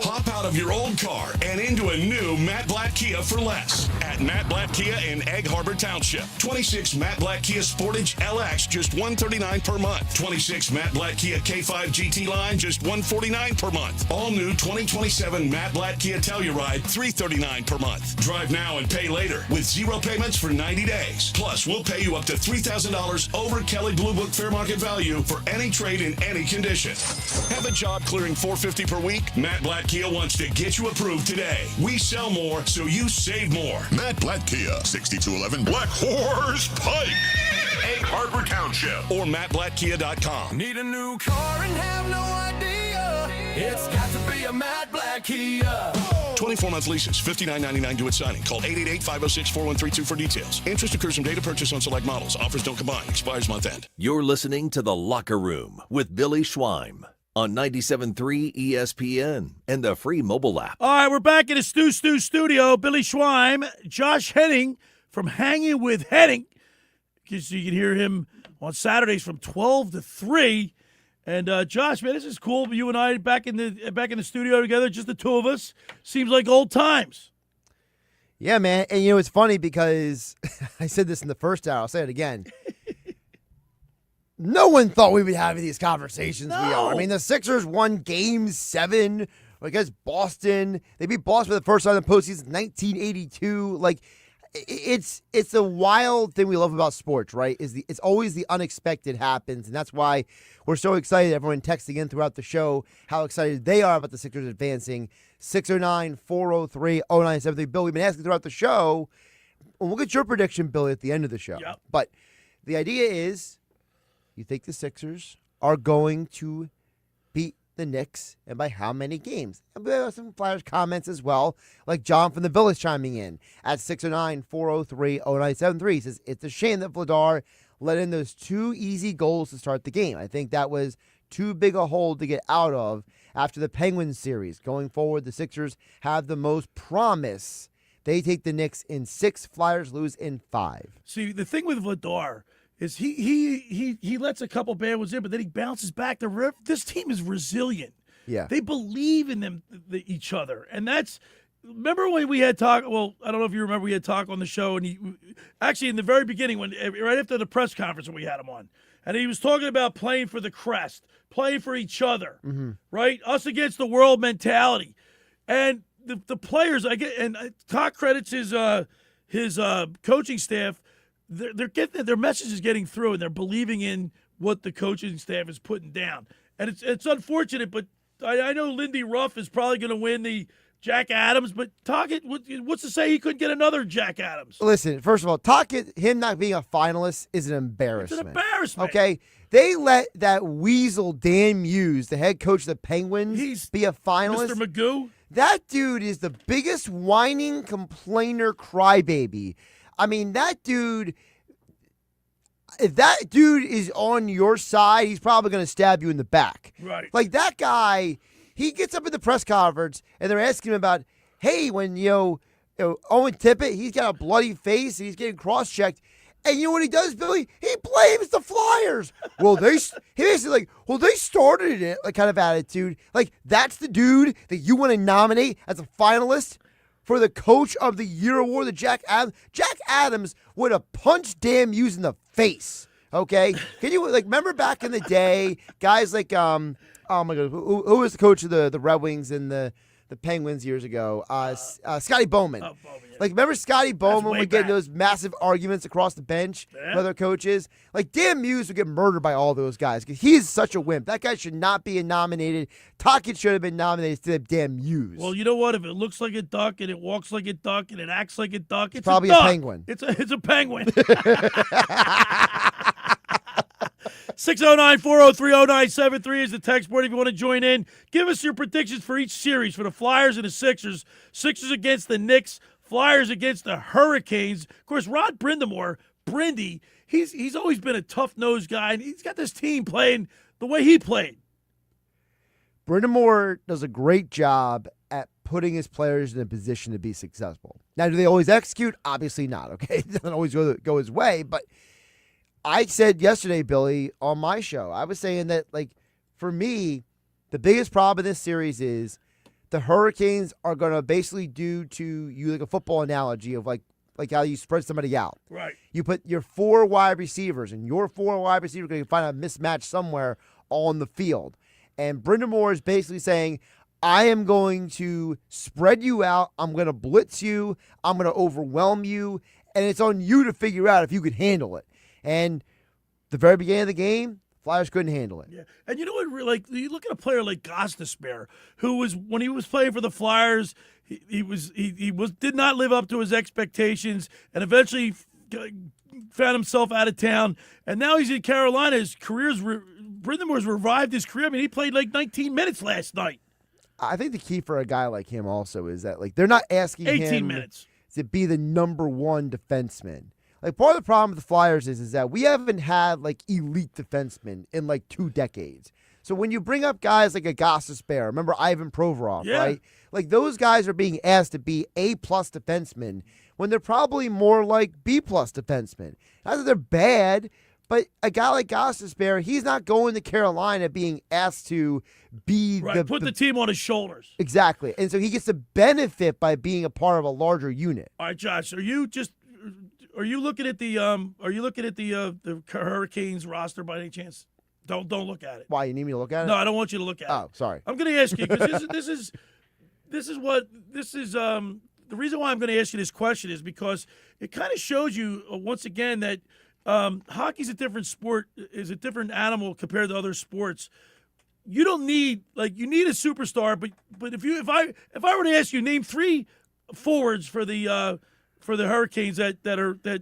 Hop out of your old car and into a new Matt Black Kia for less at Matt Black Kia in Egg Harbor Township. 26 Matt Black Kia Sportage LX, just $139 per month. 26 Matt Black Kia K5 GT line, just $149 per month. All new 2027 Matt Black Kia Telluride, $339 per month. Drive now and pay later with zero payments for 90 days. Plus, we'll pay you up to $3,000 over Kelley Blue Book fair market value for any trade in any condition. Have a job clearing $450 per week? Matt Black Kia wants to get you approved today. We sell more, so you save more. Matt Black Kia, 6211 Black Horse Pike, Egg Harbor Township, or mattblackkia.com. Need a new car and have no idea? It's got to be a Matt Black Kia. 24-month leases, $59.99 due at signing. Call 888-506-4132 for details. Interest occurs from date of purchase on select models. Offers don't combine. Expires month end. You're listening to The Locker Room with Billy Schweim on 97.3 ESPN and the free mobile app. All right, we're back in the Stu studio. Billy Schweim, Josh Hennig from Hanging with Hennig. So you can hear him on Saturdays from 12 to 3. And Josh, man, this is cool. You and I back in the studio together, just the two of us. Seems like old times. Yeah, man. And you know, it's funny because I said this in the first hour. I'll say it again. No one thought we would have these conversations we are. I mean, the Sixers won Game 7 against Boston. They beat Boston for the first time in the postseason in 1982. Like, it's a wild thing we love about sports, right? It's always the unexpected happens, and that's why we're so excited. Everyone texting in throughout the show how excited they are about the Sixers advancing. 609-403-0973. Bill, we've been asking throughout the show, and we'll get your prediction, Billy, at the end of the show. Yep. But the idea is, you think the Sixers are going to beat the Knicks, and by how many games? And we have some Flyers comments as well, like John from the Village chiming in at 609-403-0973. He says, it's a shame that Vladar let in those 2 easy goals to start the game. I think that was too big a hole to get out of after the Penguins series. Going forward, the Sixers have the most promise. They take the Knicks in 6, Flyers lose in 5. See, the thing with Vladar is he lets a couple bad ones in, but then he bounces back. This team is resilient. Yeah. They believe in each other. And remember when we had talk, well, I don't know if you remember, we had talk on the show, and actually in the very beginning, right after the press conference when we had him on, and he was talking about playing for the crest, playing for each other, right? Us against the world mentality. And the players, Talk credits his coaching staff. They're getting their message is getting through, and they're believing in what the coaching staff is putting down. And it's unfortunate, but I know Lindy Ruff is probably going to win the Jack Adams. But what's to say he couldn't get another Jack Adams? Listen, first of all, him not being a finalist is an embarrassment. It's an embarrassment. Okay, they let that weasel Dan Muse, the head coach of the Penguins, be a finalist. Mr. Magoo. That dude is the biggest whining complainer crybaby. I mean, that dude, if that dude is on your side, he's probably going to stab you in the back. Right. Like, that guy, he gets up in the press conference, and they're asking him about, hey, when, Owen Tippett, he's got a bloody face, and he's getting cross-checked. And you know what he does, Billy? He blames the Flyers. He basically they started it, like, kind of attitude. Like, that's the dude that you want to nominate as a finalist for the Coach of the Year award, the Jack Adams. Jack Adams would have punched Dan Muse in the face. Okay, can you remember back in the day, guys like oh my God, who was the coach of the Red Wings and the Penguins years ago? Scotty Bowman. Oh, Bowman, yeah. Like, remember Scotty Bowman would get back. those massive arguments across the bench with other coaches? Like, Dan Muse would get murdered by all those guys because he's such a wimp. That guy should not be nominated. Tocchet should have been nominated instead of Dan Muse. Well, you know what? If it looks like a duck and it walks like a duck and it acts like a duck, it's probably a duck. penguin. It's a penguin. 609-403-0973 is the text board if you want to join in. Give us your predictions for each series for the Flyers and the Sixers. Sixers against the Knicks, Flyers against the Hurricanes. Of course, Rod Brindamore, Brindy, he's always been a tough-nosed guy, and he's got this team playing the way he played. Brindamore does a great job at putting his players in a position to be successful. Now, do they always execute? Obviously not, okay? It doesn't always go his way, but I said yesterday, Billy, on my show, I was saying that, for me, the biggest problem in this series is the Hurricanes are going to basically do to you like a football analogy of like how you spread somebody out. Right. You put your 4 wide receivers, and your 4 wide receivers are going to find a mismatch somewhere on the field. And Brindamore is basically saying, I am going to spread you out. I'm going to blitz you. I'm going to overwhelm you. And it's on you to figure out if you can handle it. And the very beginning of the game, Flyers couldn't handle it. Yeah, and you know what? You look at a player like Gostisbehere, who was when he was playing for the Flyers, he did not live up to his expectations, and eventually found himself out of town. And now he's in Carolina. His Brindamore's revived his career. I mean, he played 19 minutes last night. I think the key for a guy like him also is that, like, they're not asking 18 him minutes. to be the number one defenseman. Like, part of the problem with the Flyers is that we haven't had, like, elite defensemen in, like, 2 decades. So when you bring up guys like a Gostisbehere, remember Ivan Provorov, right? Like, those guys are being asked to be A-plus defensemen when they're probably more like B-plus defensemen. Not that they're bad, but a guy like Gostisbehere, he's not going to Carolina being asked to be put the team on his shoulders. Exactly. And so he gets to benefit by being a part of a larger unit. All right, Josh, are you looking at the Hurricanes roster by any chance? Don't look at it. Why, you need me to look at it? No, I don't want you to look at it. Oh, sorry. I'm going to ask you because this is the reason why I'm going to ask you this question is because it kind of shows you once again that hockey's a different sport, is a different animal compared to other sports. You don't need you need a superstar, but if I were to ask you name 3 forwards for the Hurricanes that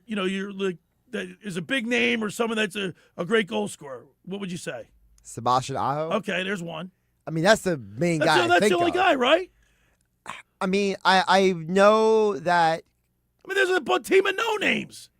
you're like that is a big name or someone that's a great goal scorer, what would you say? Sebastian Aho. Okay, there's one. I mean, that's the main guy. That's the only guy, right? I mean, I know that. I mean, there's a team of no names.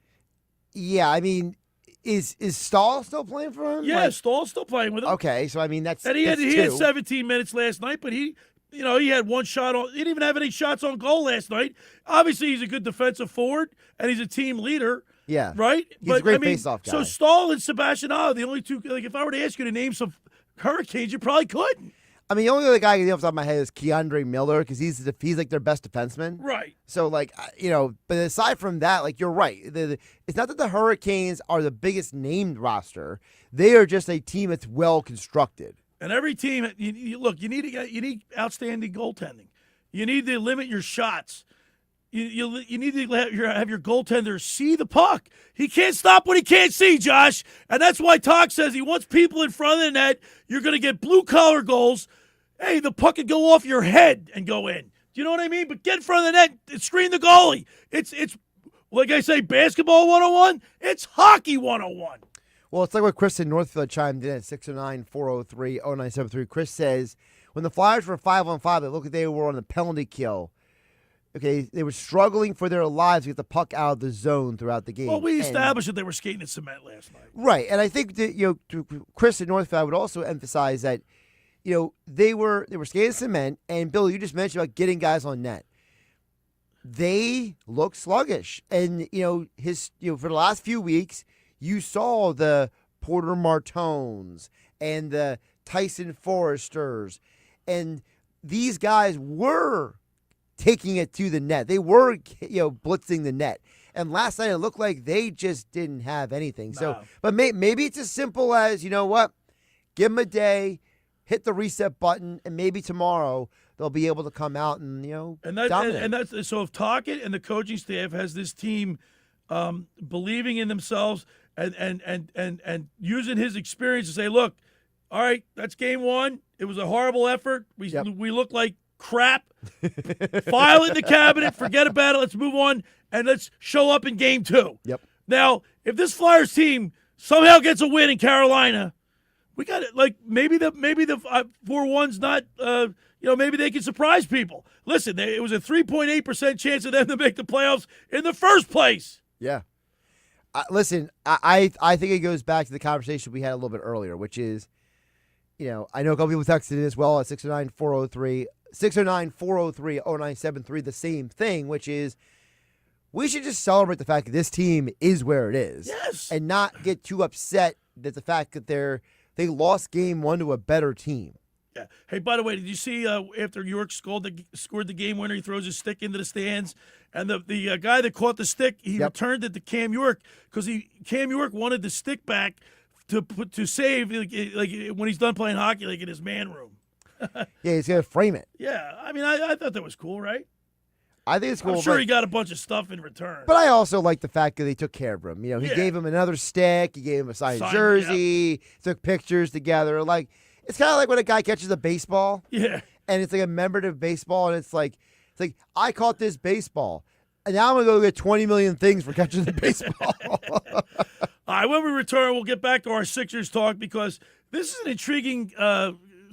Yeah, I mean, is Stahl still playing for him? Yeah, Stahl's still playing with him. Okay, so I mean that's and he had 17 minutes last night, but he had one shot on. He didn't even have any shots on goal last night. Obviously, he's a good defensive forward and he's a team leader. Yeah, right. He's a great face-off guy. So Stahl and Sebastian Aho, the only two. Like, if I were to ask you to name some Hurricanes, you probably couldn't. I mean, the only other guy I can think off the top of my head is Keandre Miller because he's like their best defenseman. Right. So, like, but aside from that, like, you're right. It's not that the Hurricanes are the biggest named roster. They are just a team that's well constructed. And every team, you need outstanding goaltending. You need to limit your shots. You need to have your goaltender see the puck. He can't stop what he can't see, Josh. And that's why Talk says he wants people in front of the net. You're going to get blue-collar goals. Hey, the puck could go off your head and go in. Do you know what I mean? But get in front of the net and screen the goalie. It's like I say, basketball 101. It's hockey 101. Well, it's like what Chris in Northfield chimed in at 609-403-0973. Chris says, when the Flyers were 5-on-5, they looked like they were on the penalty kill. Okay, they were struggling for their lives to get the puck out of the zone throughout the game. Well, we established that they were skating in cement last night. Right, and I think that Chris in Northfield, I would also emphasize that they were skating in cement, and Bill, you just mentioned about getting guys on net. They look sluggish, and for the last few weeks, you saw the Porter Martones and the Tyson Forresters, and these guys were taking it to the net. They were, blitzing the net. And last night it looked like they just didn't have anything. No. So, but maybe it's as simple as, you know what? Give them a day, hit the reset button, and maybe tomorrow they'll be able to come out and dominate. And that's so if Tocchet and the coaching staff has this team believing in themselves and using his experience to say, look, all right, that's game 1. It was a horrible effort. We look like crap. File it in the cabinet. Forget about it. Let's move on and let's show up in game 2. Yep. Now, if this Flyers team somehow gets a win in Carolina, we got it. Like maybe the 4-1's not. Maybe they can surprise people. Listen, it was a 3.8% chance of them to make the playoffs in the first place. Yeah. Listen, I think it goes back to the conversation we had a little bit earlier, which is, I know a couple people texted in as well at 609-403-0973, the same thing, which is we should just celebrate the fact that this team is where it is. Yes. And not get too upset that the fact that they lost game 1 to a better team. Yeah. Hey, by the way, did you see after York scored the game winner, he throws his stick into the stands, and the guy that caught the stick, he returned it to Cam York because Cam York wanted the stick back to save like when he's done playing hockey, like in his man room. Yeah, he's gonna frame it. Yeah, I mean, I thought that was cool, right? I think it's cool. I'm sure he got a bunch of stuff in return. But I also like the fact that they took care of him. He gave him another stick. He gave him a signed jersey. Took pictures together. Like it's kind of like when a guy catches a baseball. Yeah. And it's like a commemorative baseball, and it's like I caught this baseball, and now I'm gonna go get 20 million things for catching the baseball. All right, when we return, we'll get back to our Sixers talk because this is an intriguing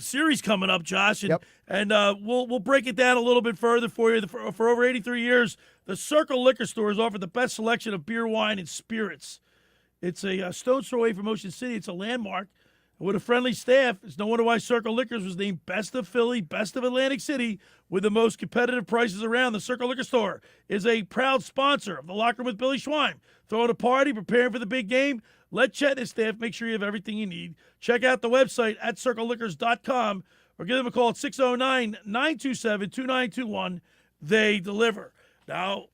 series coming up, Josh, and we'll break it down a little bit further for you. For over 83 years, the Circle Liquor Store has offered the best selection of beer, wine, and spirits. It's a stone's throw away from Ocean City. It's a landmark. With a friendly staff, it's no wonder why Circle Liquors was named Best of Philly, Best of Atlantic City, with the most competitive prices around. The Circle Liquor Store is a proud sponsor of the Locker Room with Billy Schwein. Throwing a party, preparing for the big game. Let Chet and his staff make sure you have everything you need. Check out the website at circleliquors.com or give them a call at 609-927-2921. They deliver. Now,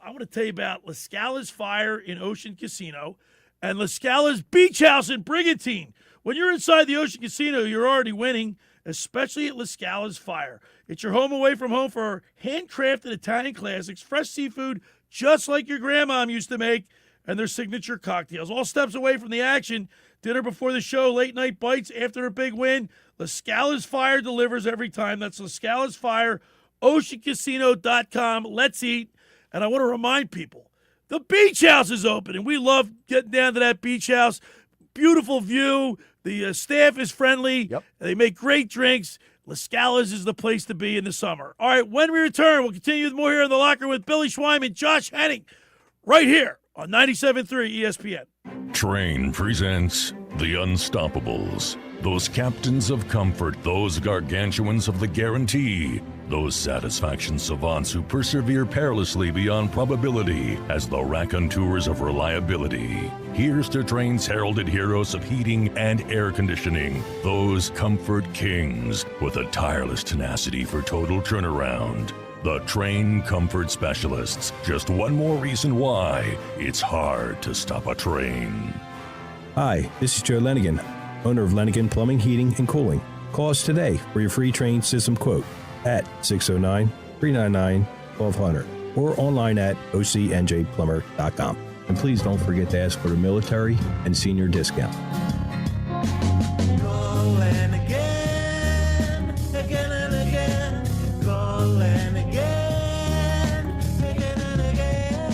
I want to tell you about La Scala's Fire in Ocean Casino and La Scala's Beach House in Brigantine. When you're inside the Ocean Casino, you're already winning, especially at La Scala's Fire. It's your home away from home for handcrafted Italian classics, fresh seafood just like your grandma used to make, and their signature cocktails. All steps away from the action. Dinner before the show, late night bites after a big win. La Scala's Fire delivers every time. That's La Scala's Fire, oceancasino.com. Let's eat. And I want to remind people, the beach house is open, and we love getting down to that beach house. Beautiful view. The staff is friendly. They make great drinks. La Scala's is the place to be in the summer. All right, when we return, we'll continue with more here in the locker room with Billy Schwein and Josh Hennig right here on 97.3 ESPN. Train presents The Unstoppables. Those captains of comfort, those gargantuans of the guarantee, those satisfaction savants who persevere perilously beyond probability as the raconteurs of reliability. Here's to Train's heralded heroes of heating and air conditioning, those comfort kings with a tireless tenacity for total turnaround. The Train Comfort Specialists. Just one more reason why it's hard to stop a train. Hi, this is Joe Lenigan, owner of Lenigan Plumbing, Heating, and Cooling. Call us today for your free train system quote at 609-399-1200 or online at ocnjplumber.com. And please don't forget to ask for the military and senior discount. Calling again, again and again. Calling again, again and again.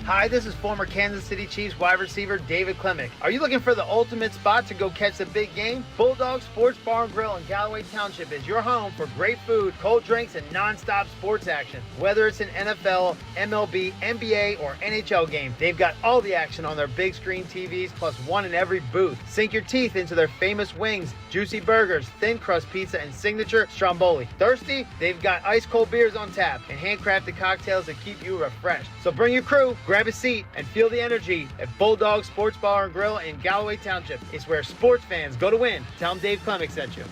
Hi, this is former Kansas City Chiefs wide receiver David Klemick. Are you looking for the ultimate spot to go catch the big game? Bulldog Sports Bar and Grill in Galloway Township is your home for great food, cold drinks, and non-stop sports action. Whether it's an NFL, MLB, NBA, or NHL game, they've got all the action on their big screen TVs, plus one in every booth. Sink your teeth into their famous wings, juicy burgers, thin crust pizza, and signature stromboli. Thirsty? They've got ice cold beers on tap and handcrafted cocktails that keep you refreshed. So bring your crew, grab a seat, and feel the energy at Bulldog Sports Bar and Grill in Galloway Township. It's where sports fans go to win. Tell them Dave Klemick sent you.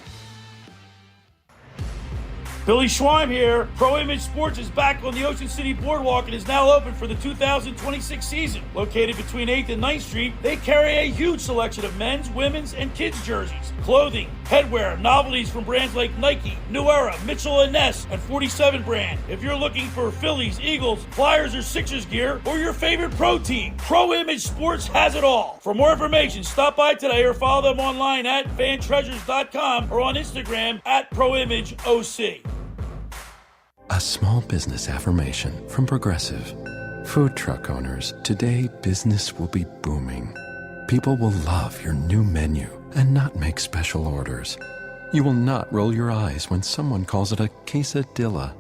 Billy Schwein here. Pro Image Sports is back on the Ocean City Boardwalk and is now open for the 2026 season. Located between 8th and 9th Street, they carry a huge selection of men's, women's, and kids' jerseys, clothing, headwear, novelties from brands like Nike, New Era, Mitchell & Ness, and 47 brand. If you're looking for Phillies, Eagles, Flyers, or Sixers gear, or your favorite pro team, Pro Image Sports has it all. For more information, stop by today or follow them online at fantreasures.com or on Instagram at ProImageOC. A small business affirmation from Progressive. Food truck owners, today business will be booming. People will love your new menu and not make special orders. You will not roll your eyes when someone calls it a quesadilla.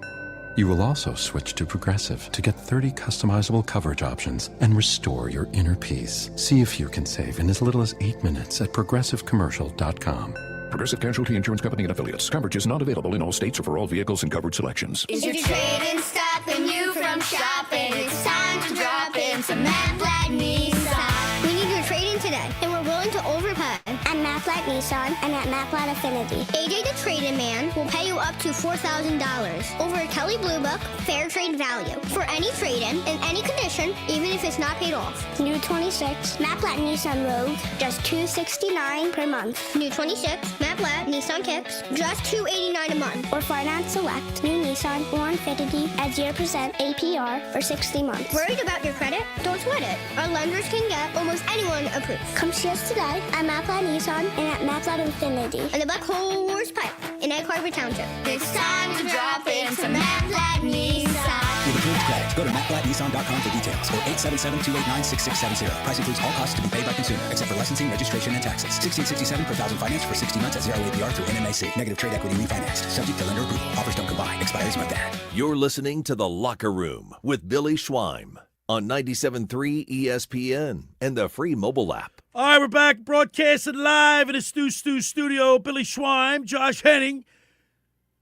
You will also switch to Progressive to get 30 customizable coverage options and restore your inner peace. See if you can save in as little as 8 minutes at progressivecommercial.com. Progressive Casualty Insurance Company and Affiliates. Coverage is not available in all states or for all vehicles and coverage selections. Is your trade-in stopping you from shopping? It's time to drop in some Matt Black Nissan. We need your trade-in today, and we're willing to overpay. At Matt Black Nissan and at Matt Black Affinity, AJ the trade-in man will pay you up to $4,000 over a Kelly Blue Book fair trade value for any trade-in in any condition, even if it's not paid off. New 26 Matt Black Nissan Rogue, just $269 per month. New 26 Matt Black Nissan Kicks, just $289 a month. Or finance select new Nissan or Infinity at 0% APR for 60 months. Worried about your credit? Don't sweat it. Our lenders can get almost anyone approved. Come see us today at Matt Black Nissan and at Matt Black Infinity and the Black Horse Pike in Egg Harbor Township. It's time to drop in some Matt Black Nissan. With approved credit, Go to mattblattnissan.com for details or 877-289-6670. Price includes all costs to be paid by consumer, except for licensing, registration, and taxes. $1667 per thousand finance for 60 months at 0 APR through NMAC. Negative trade equity refinanced. Subject to lender approval. Offers don't combine. Expires month end. You're listening to The Locker Room with Billy Schweim on 97.3 ESPN and the free mobile app. All right, we're back broadcasting live in the Stu studio. Billy Schweim, Josh Hennig.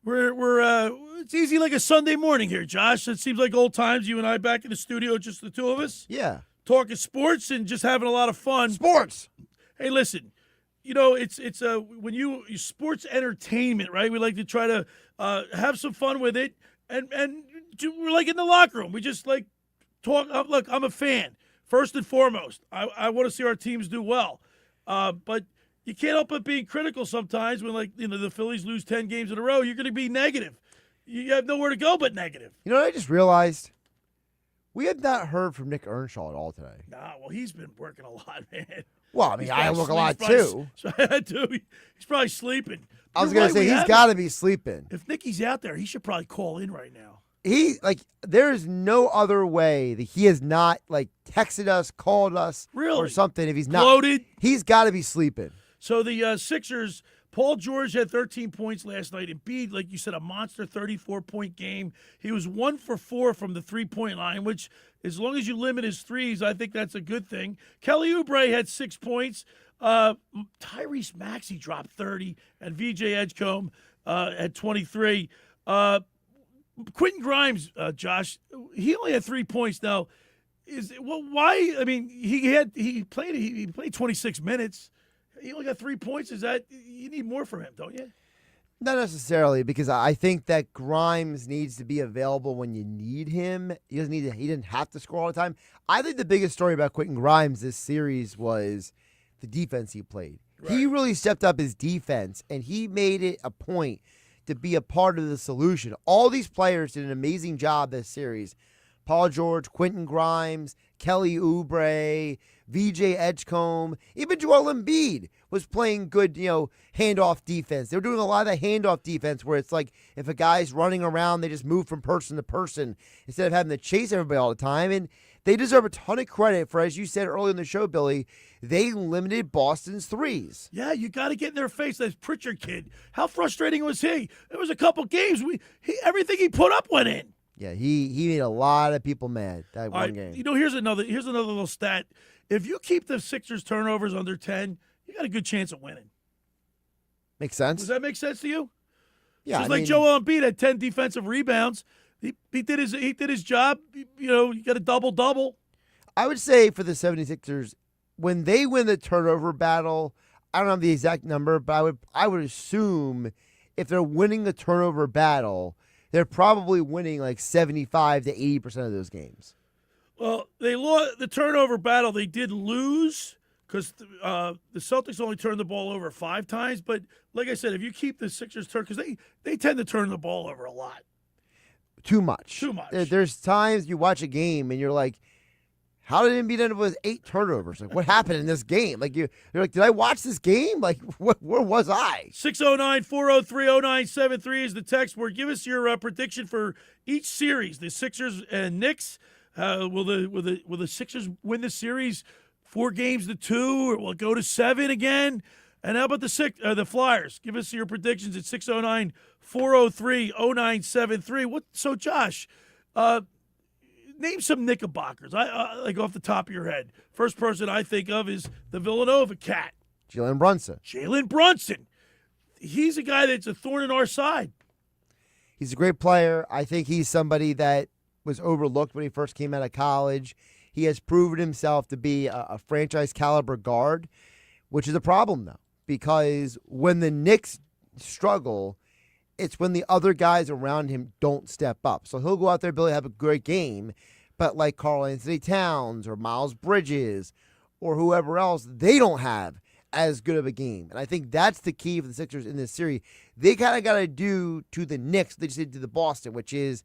We're it's easy like a Sunday morning here, Josh. It seems like old times. You and I back in the studio, just the two of us. Yeah. Talking sports and just having a lot of fun. Sports. Hey, listen. You know, it's when you sports entertainment, right? We like to try to have some fun with it, and we're like in the locker room. We just like talk. Look, I'm a fan first and foremost. I want to see our teams do well, but you can't help but being critical sometimes when, like, you know, the Phillies lose 10 games in a row. You're going to be negative. You have nowhere to go but negative. You know what I just realized? We have not heard from Nick Earnshaw at all today. Nah, well, he's been working a lot, man. Well, I mean, I work a lot too. He's probably sleeping. I was going to say, he's got to be sleeping. If Nicky's out there, he should probably call in right now. There is no other way that he has not, like, texted us, called us, or something. If he's not, Floated. He's got to be sleeping. So the Sixers, Paul George had 13 points last night. Embiid, like you said, a monster 34-point game. He was 1 for 4 from the three-point line, which, as long as you limit his threes, I think that's a good thing. Kelly Oubre had 6 points. Tyrese Maxey dropped 30, and VJ Edgecombe had 23. Quentin Grimes, Josh, he only had 3 points. Now, why? I mean, he played 26 minutes. He only got 3 points. Is that, you need more from him, don't you? Not necessarily, because I think that Grimes needs to be available when you need him. He didn't have to score all the time. I think the biggest story about Quentin Grimes this series was the defense he played. Right. He really stepped up his defense, and he made it a point to be a part of the solution. All these players did an amazing job this series. Paul George, Quentin Grimes, Kelly Oubre, VJ Edgecombe, even Joel Embiid was playing good, handoff defense. They were doing a lot of that handoff defense where it's like if a guy's running around, they just move from person to person instead of having to chase everybody all the time. And they deserve a ton of credit for, as you said earlier in the show, Billy, they limited Boston's threes. Yeah, you got to get in their face. That Pritchard kid, how frustrating was he? There was a couple games, everything he put up went in. Yeah, he made a lot of people mad that one game. You know, here's another little stat. If you keep the Sixers turnovers under 10, you got a good chance of winning. Makes sense. Does that make sense to you? Yeah, Just like Joel Embiid had 10 defensive rebounds. He did his job. You got a double-double. I would say for the 76ers, when they win the turnover battle, I don't have the exact number, but I would assume if they're winning the turnover battle, they're probably winning like 75 to 80% of those games. Well, they lost the turnover battle. They did lose because the Celtics only turned the ball over 5 times. But like I said, if you keep the Sixers because they tend to turn the ball over a lot. Too much. There's times you watch a game and you're like, how did Embiid end up with 8 turnovers? Like, what happened in this game? Like, you're like, did I watch this game? Like, where was I? 609-403-0973 is the text word. Give us your prediction for each series. The Sixers and Knicks. Will the Sixers win the series 4-2, or will it go to 7 again? And how about the Flyers? Give us your predictions at 609-403-0973. So, Josh, name some Knickerbockers. I like off the top of your head. First person I think of is the Villanova cat. Jalen Brunson. He's a guy that's a thorn in our side. He's a great player. I think he's somebody that was overlooked when he first came out of college. He has proven himself to be a franchise caliber guard, which is a problem though, because when the Knicks struggle, it's when the other guys around him don't step up. So he'll go out there, Billy, have a great game, but like Karl Anthony Towns or Miles Bridges or whoever else, they don't have as good of a game. And I think that's the key for the Sixers in this series. They kind of got to do to the Knicks, they just did to the Boston, which is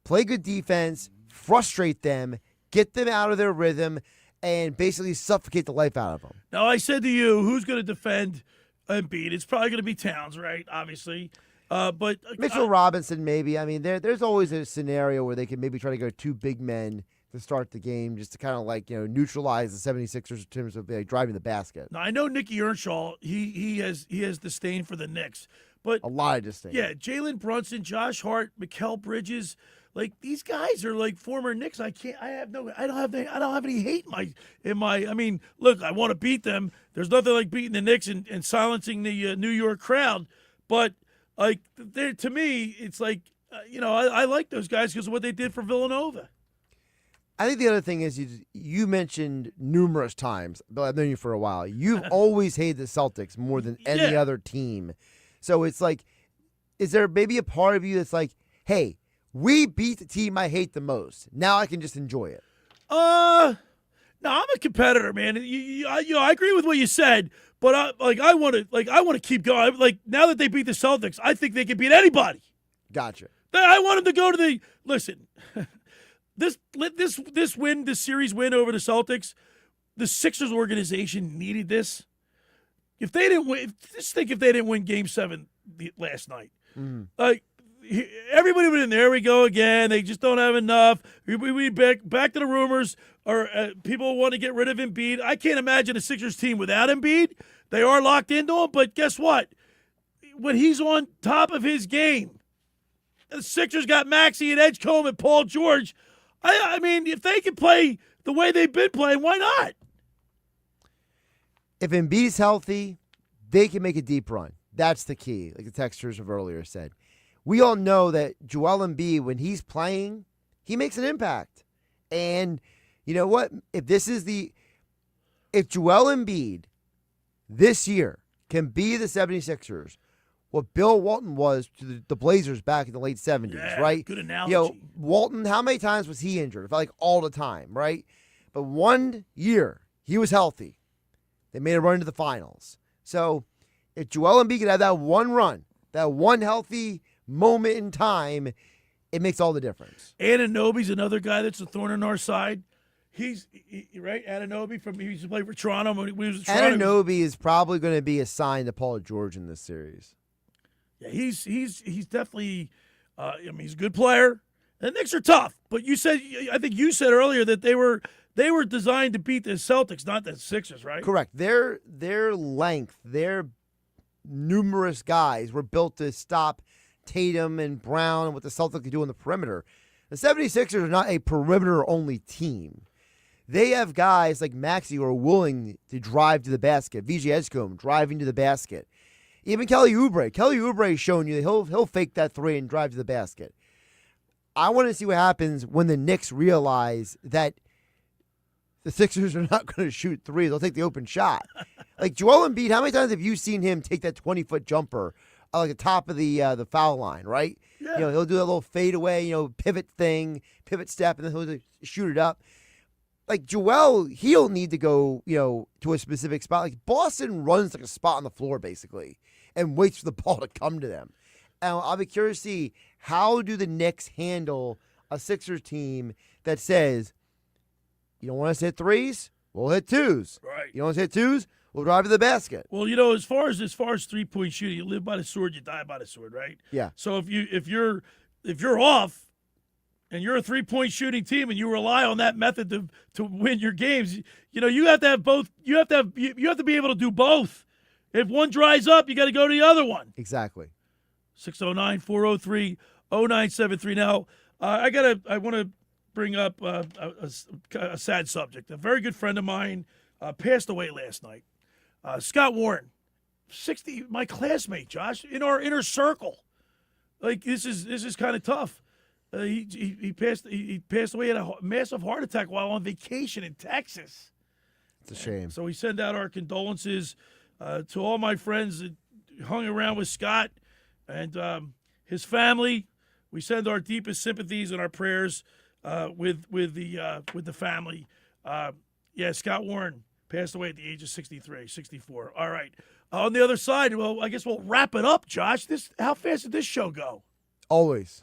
play good defense, frustrate them, get them out of their rhythm, and basically suffocate the life out of them. Now, I said to you, who's going to defend Embiid? It's probably going to be Towns, right? Obviously. But Mitchell Robinson, maybe. I mean, there's always a scenario where they can maybe try to go 2 big men to start the game just to kind of like, neutralize the 76ers in terms of driving the basket. Now, I know Nicky Earnshaw, he has disdain for the Knicks. But a lot of disdain. Yeah, Jalen Brunson, Josh Hart, Mikal Bridges, like these guys are like former Knicks. I don't have any hate in my. I mean, look, I want to beat them. There's nothing like beating the Knicks and silencing the New York crowd. But like, to me, it's like I like those guys because of what they did for Villanova. I think the other thing is you mentioned numerous times, but I've known you for a while. You've always hated the Celtics more than any other team. So it's like, is there maybe a part of you that's like, hey, we beat the team I hate the most. Now I can just enjoy it. No, I'm a competitor, man. I agree with what you said, but I want to keep going. Like, now that they beat the Celtics, I think they can beat anybody. Gotcha. I want them to go to the listen. This series win over the Celtics, the Sixers organization needed this. If they didn't win, just think if they didn't win Game 7 last night. Like, everybody would have been, there we go again. They just don't have enough. We back to the rumors, or people want to get rid of Embiid. I can't imagine a Sixers team without Embiid. They are locked into him, but guess what? When he's on top of his game, the Sixers got Maxey and Edgecombe and Paul George. I mean, if they can play the way they've been playing, why not? If Embiid's healthy, they can make a deep run. That's the key, like the texters have earlier said. We all know that Joel Embiid, when he's playing, he makes an impact. And you know what? If Joel Embiid this year can be the 76ers, what Bill Walton was to the Blazers back in the late 70s, right? Good analogy. Walton, how many times was he injured? It felt like all the time, right? But 1 year, he was healthy. They made a run to the finals. So if Joel Embiid could have that one run, that one healthy moment in time, it makes all the difference. Anunoby's another guy that's a thorn in our side. He's right. Anunoby he used to play for Toronto. When he was at Toronto. Anunoby is probably going to be assigned to Paul George in this series. Yeah, he's definitely. He's a good player. The Knicks are tough, but I think you said earlier that they were designed to beat the Celtics, not the Sixers, right? Correct. Their length, their numerous guys were built to stop Tatum and Brown and what the Celtics could do on the perimeter. The 76ers are not a perimeter-only team. They have guys like Maxey who are willing to drive to the basket. VJ Edgecombe driving to the basket. Even Kelly Oubre. Kelly Oubre has shown you that he'll fake that three and drive to the basket. I want to see what happens when the Knicks realize that the Sixers are not going to shoot threes. They'll take the open shot. Like Joel Embiid, how many times have you seen him take that 20-foot jumper like the top of the foul line, right? Yeah. He'll do a little fadeaway, pivot step, and then he'll shoot it up. Like Joel, he'll need to go, to a specific spot. Like Boston runs like a spot on the floor, basically, and waits for the ball to come to them. And I'll be curious to see, how do the Knicks handle a Sixers team that says, you don't want us to hit threes? We'll hit twos. Right. You don't want us to hit twos? We'll drive to the basket. Well, as far as 3-point shooting, you live by the sword, you die by the sword, right? Yeah. So if you're off and you're a 3-point shooting team and you rely on that method to win your games, you have to have both. You have to be able to do both. If one dries up, you got to go to the other one. Exactly. 609-403-0973. Now, I want to bring up a sad subject. A very good friend of mine passed away last night. Scott Warren, 60, my classmate, Josh, in our inner circle. Like this is kind of tough. He passed away at a massive heart attack while on vacation in Texas. It's a shame. So we send out our condolences to all my friends that hung around with Scott and his family. We send our deepest sympathies and our prayers with the family. Scott Warren passed away at the age of 64. All right. On the other side, well, I guess we'll wrap it up, Josh. How fast did this show go? Always.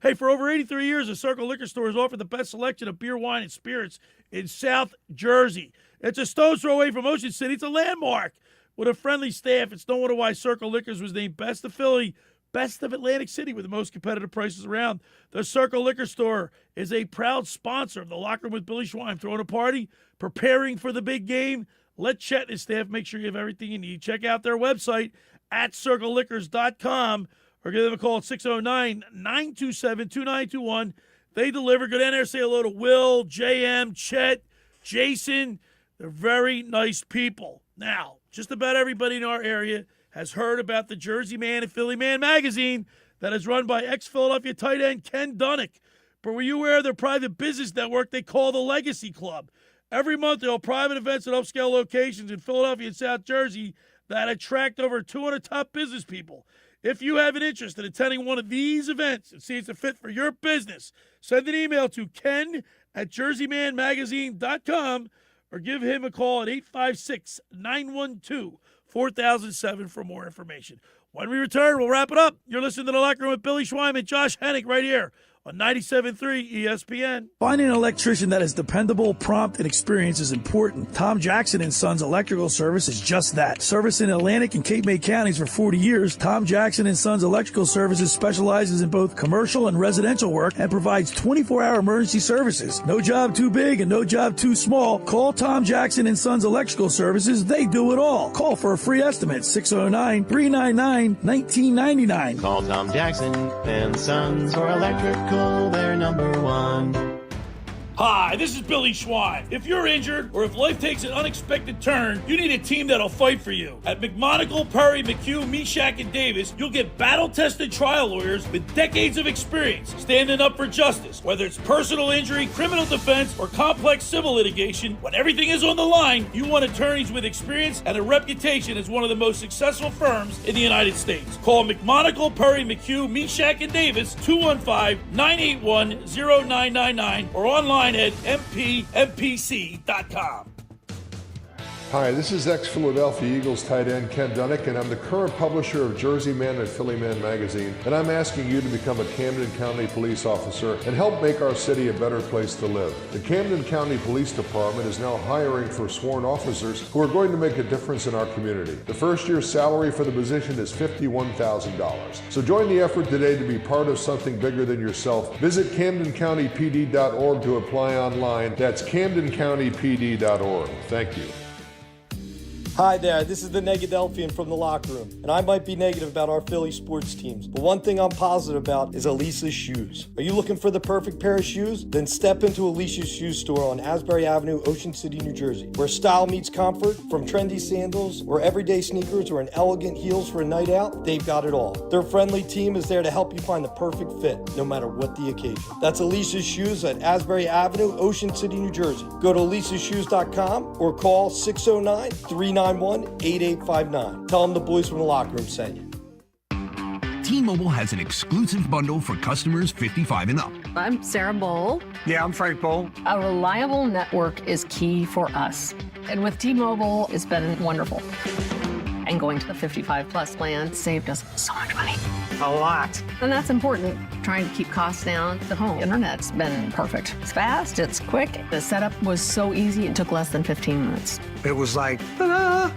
Hey, for over 83 years, the Circle Liquor Store has offered the best selection of beer, wine, and spirits in South Jersey. It's a stone's throw away from Ocean City. It's a landmark with a friendly staff. It's no wonder why Circle Liquors was named Best of Philly best of Atlantic City with the most competitive prices around. The Circle Liquor Store is a proud sponsor of the Locker Room with Billy Schwein. Throwing a party, preparing for the big game. Let Chet and his staff make sure you have everything you need. Check out their website at circleliquors.com or give them a call at 609-927-2921. They deliver. Go down there, say hello to Will, JM, Chet, Jason. They're very nice people. Now, just about everybody in our area has heard about the Jersey Man and Philly Man magazine that is run by ex-Philadelphia tight end Ken Dunnick. But were you aware of their private business network they call the Legacy Club? Every month, they'll have private events at upscale locations in Philadelphia and South Jersey that attract over 200 top business people. If you have an interest in attending one of these events and see it's a fit for your business, send an email to ken@jerseymanmagazine.com or give him a call at 856-912-4007 for more information. When we return, we'll wrap it up. You're listening to The Locker Room with Billy Schwein and Josh Hennig right here on 97.3 ESPN. Finding an electrician that is dependable, prompt, and experienced is important. Tom Jackson & Sons Electrical Service is just that. Service in Atlantic and Cape May counties for 40 years, Tom Jackson & Sons Electrical Services specializes in both commercial and residential work and provides 24-hour emergency services. No job too big and no job too small. Call Tom Jackson & Sons Electrical Services. They do it all. Call for a free estimate, 609-399-1999. Call Tom Jackson & Sons for electrical. They're number one. Hi, this is Billy Schwein. If you're injured or if life takes an unexpected turn, you need a team that'll fight for you. At McMonagle, Perry, McHugh, Meshack, and Davis, you'll get battle-tested trial lawyers with decades of experience standing up for justice. Whether it's personal injury, criminal defense, or complex civil litigation, when everything is on the line, you want attorneys with experience and a reputation as one of the most successful firms in the United States. Call McMonagle, Perry, McHugh, Meshack, and Davis, 215-981-0999, or online at mpmpc.com. Hi, this is ex-Philadelphia Eagles tight end Ken Dunnick, and I'm the current publisher of Jersey Man and Philly Man magazine, and I'm asking you to become a Camden County police officer and help make our city a better place to live. The Camden County Police Department is now hiring for sworn officers who are going to make a difference in our community. The first year's salary for the position is $51,000. So join the effort today to be part of something bigger than yourself. Visit CamdenCountyPD.org to apply online. That's CamdenCountyPD.org. Thank you. Hi there, this is the Negadelphian from the Locker Room, and I might be negative about our Philly sports teams, but one thing I'm positive about is Elisa's shoes. Are you looking for the perfect pair of shoes? Then step into Elisa's shoe store on Asbury Avenue, Ocean City, New Jersey, where style meets comfort. From trendy sandals or everyday sneakers or an elegant heels for a night out, they've got it all. Their friendly team is there to help you find the perfect fit, no matter what the occasion. That's Elisa's Shoes at Asbury Avenue, Ocean City, New Jersey. Go to elisashoes.com or call 609-391-8859. Tell them the boys from the Locker Room sent you. T-Mobile has an exclusive bundle for customers 55 and up. I'm Sarah Bowl. Yeah, I'm Frank Bowl. A reliable network is key for us. And with T-Mobile, it's been wonderful. And going to the 55 plus plan saved us so much money. A lot. And that's important. Trying to keep costs down. The home internet's been perfect. It's fast, it's quick. The setup was so easy, it took less than 15 minutes. It was like, ta-da!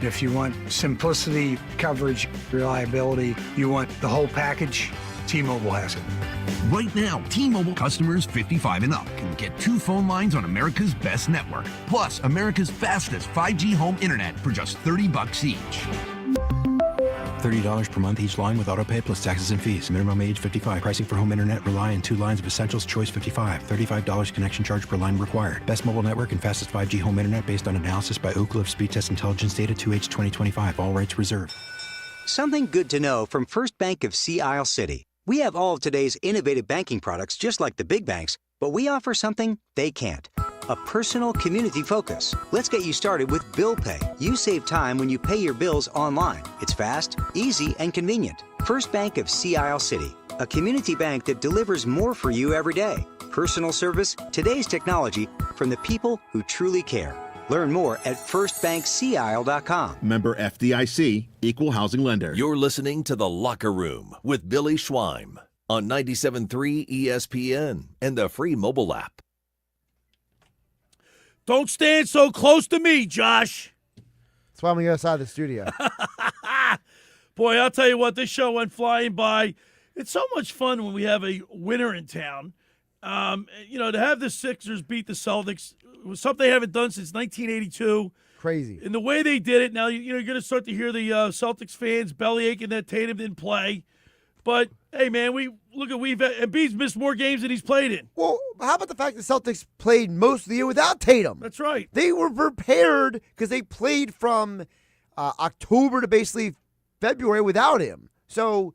If you want simplicity, coverage, reliability, you want the whole package, T-Mobile has it. Right now, T-Mobile customers 55 and up can get 2 phone lines on America's best network, plus America's fastest 5G home internet for just $30 each. $30 per month each line with autopay plus taxes and fees. Minimum age 55. Pricing for home internet rely on 2 lines of Essentials Choice 55. $35 connection charge per line required. Best mobile network and fastest 5G home internet based on analysis by Oak Cliff Speed Test Intelligence Data 2H 2025. All rights reserved. Something good to know from First Bank of Sea Isle City. We have all of today's innovative banking products just like the big banks, but we offer something they can't. A personal community focus. Let's get you started with Bill Pay. You save time when you pay your bills online. It's fast, easy, and convenient. First Bank of Sea Isle City. A community bank that delivers more for you every day. Personal service, today's technology, from the people who truly care. Learn more at firstbankseaisle.com. Member FDIC, Equal Housing Lender. You're listening to The Locker Room with Billy Schwein on 97.3 ESPN and the free mobile app. Don't stand so close to me, Josh. That's why I'm going to go outside the studio. Boy, I'll tell you what, this show went flying by. It's so much fun when we have a winner in town. To have the Sixers beat the Celtics was something they haven't done since 1982. Crazy. And the way they did it, now you're going to start to hear the Celtics fans bellyaching that Tatum didn't play. But, hey, man, Embiid's missed more games than he's played in. Well, how about the fact the Celtics played most of the year without Tatum? That's right. They were prepared because they played from October to basically February without him. So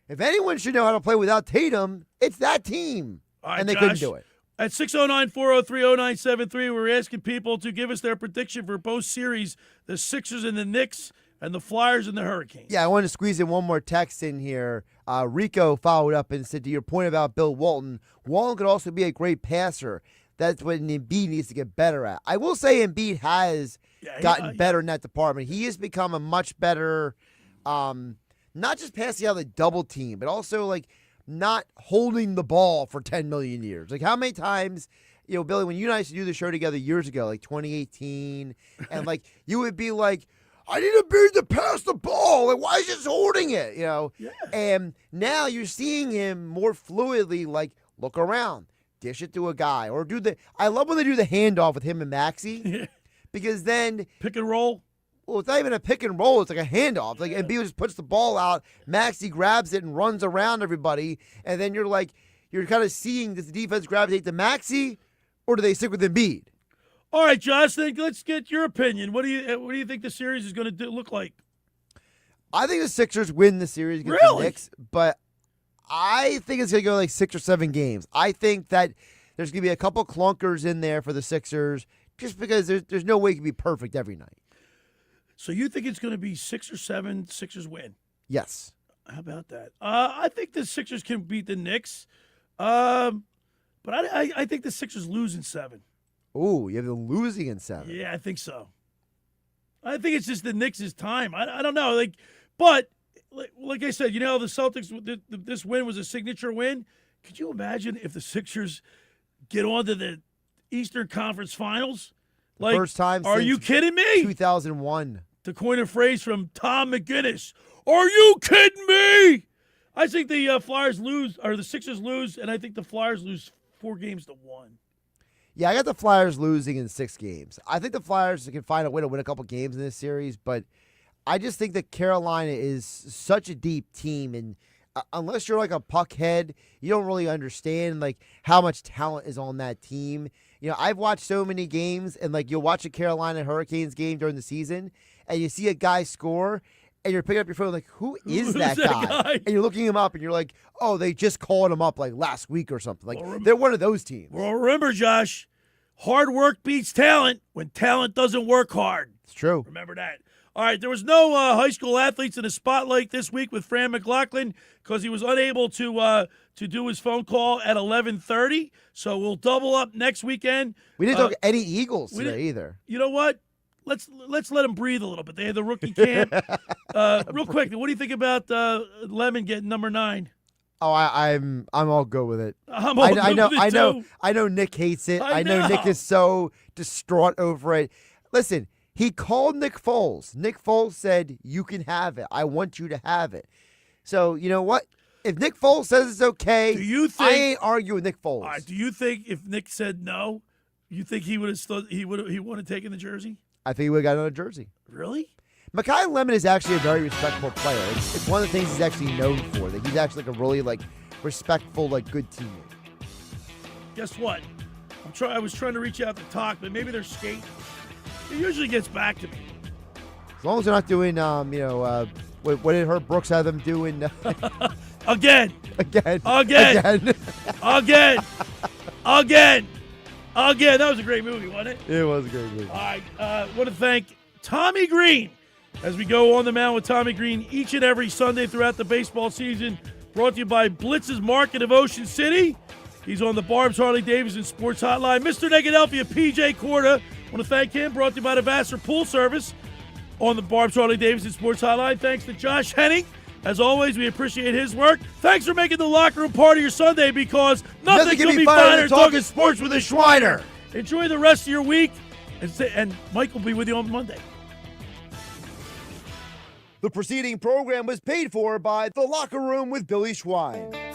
if anyone should know how to play without Tatum, it's that team. All right, and they Josh, couldn't do it. At 609-403-0973, we're asking people to give us their prediction for both series, the Sixers and the Knicks, and the Flyers and the Hurricanes. Yeah, I want to squeeze in one more text in here. Rico followed up and said, to your point about Bill Walton, Walton could also be a great passer. That's what Embiid needs to get better at. I will say Embiid has gotten better in that department. He has become a much better, not just passing out of the double team, but also like not holding the ball for 10 million years. Like how many times, Billy, when you and I used to do the show together years ago, like 2018, and like you would be like, I need Embiid to pass the ball. Like, why is he just holding it? Yeah. And now you're seeing him more fluidly, like, look around, dish it to a guy, or I love when they do the handoff with him and Maxey, because then pick and roll. Well, it's not even a pick and roll. It's like a handoff. Like, Embiid just puts the ball out, Maxey grabs it and runs around everybody, and then you're kind of seeing, does the defense gravitate to Maxey, or do they stick with Embiid? All right, Josh, let's get your opinion. What do you think the series is going to look like? I think the Sixers win the series against the Knicks, but I think it's going to go like 6 or 7 games. I think that there's going to be a couple clunkers in there for the Sixers just because there's no way it can be perfect every night. So you think it's going to be 6 or 7 Sixers win? Yes. How about that? I think the Sixers can beat the Knicks, but I think the Sixers lose in 7. Ooh, you have them losing in 7. Yeah, I think so. I think it's just the Knicks' time. I don't know. But like I said, the Celtics, this win was a signature win. Could you imagine if the Sixers get on to the Eastern Conference Finals? First time are since you kidding me? 2001. To coin a phrase from Tom McGinnis, are you kidding me? I think the Flyers lose, or the Sixers lose, and I think the Flyers lose 4-1. Yeah, I got the Flyers losing in 6 games. I think the Flyers can find a way to win a couple games in this series, but I just think that Carolina is such a deep team, and unless you're like a puck head, you don't really understand like how much talent is on that team. I've watched so many games, and like you'll watch a Carolina Hurricanes game during the season, and you see a guy score, and you're picking up your phone like, who is that guy? And you're looking him up, and you're like, oh, they just called him up like last week or something. Like they're one of those teams. Well, remember, Josh, hard work beats talent when talent doesn't work hard. It's true. Remember that. All right, there was no high school athletes in the spotlight this week with Fran Mclaughlin because he was unable to do his phone call at 11:30. So we'll double up next weekend. We didn't talk any Eagles today either. You know what? Let's let them breathe a little bit. They had the rookie camp. Real quick, what do you think about Lemon getting number 9? Oh, I'm all good with it. I'm all good with it too. I know Nick hates it. I know Nick is so distraught over it. Listen, he called Nick Foles. Nick Foles said, you can have it. I want you to have it. So, you know what? If Nick Foles says it's okay, I ain't arguing with Nick Foles. All right, do you think if Nick said no, you think he would have taken the jersey? I think he would have got another jersey. Really? Mekhi Lemon is actually a very respectful player. It's one of the things he's actually known for. That he's actually like a really respectful, good teammate. Guess what? I was trying to reach out to talk, but maybe they're skating. He usually gets back to me. As long as they're not doing, what did Herb Brooks have them doing? Again. That was a great movie, wasn't it? It was a great movie. All right. I want to thank Tommy Greene as we go on the mound with Tommy Greene each and every Sunday throughout the baseball season. Brought to you by Blitz's Market of Ocean City. He's on the Barb's Harley-Davidson Sports Hotline. Mr. Negadelphia P.J. Corda. I want to thank him. Brought to you by the Vassar Pool Service on the Barb's Harley-Davidson Sports Hotline. Thanks to Josh Hennig. As always, we appreciate his work. Thanks for making the locker room part of your Sunday because nothing can be finer than talking sports with a Schweiner. Enjoy the rest of your week, and Mike will be with you on Monday. The preceding program was paid for by The Locker Room with Billy Schwein.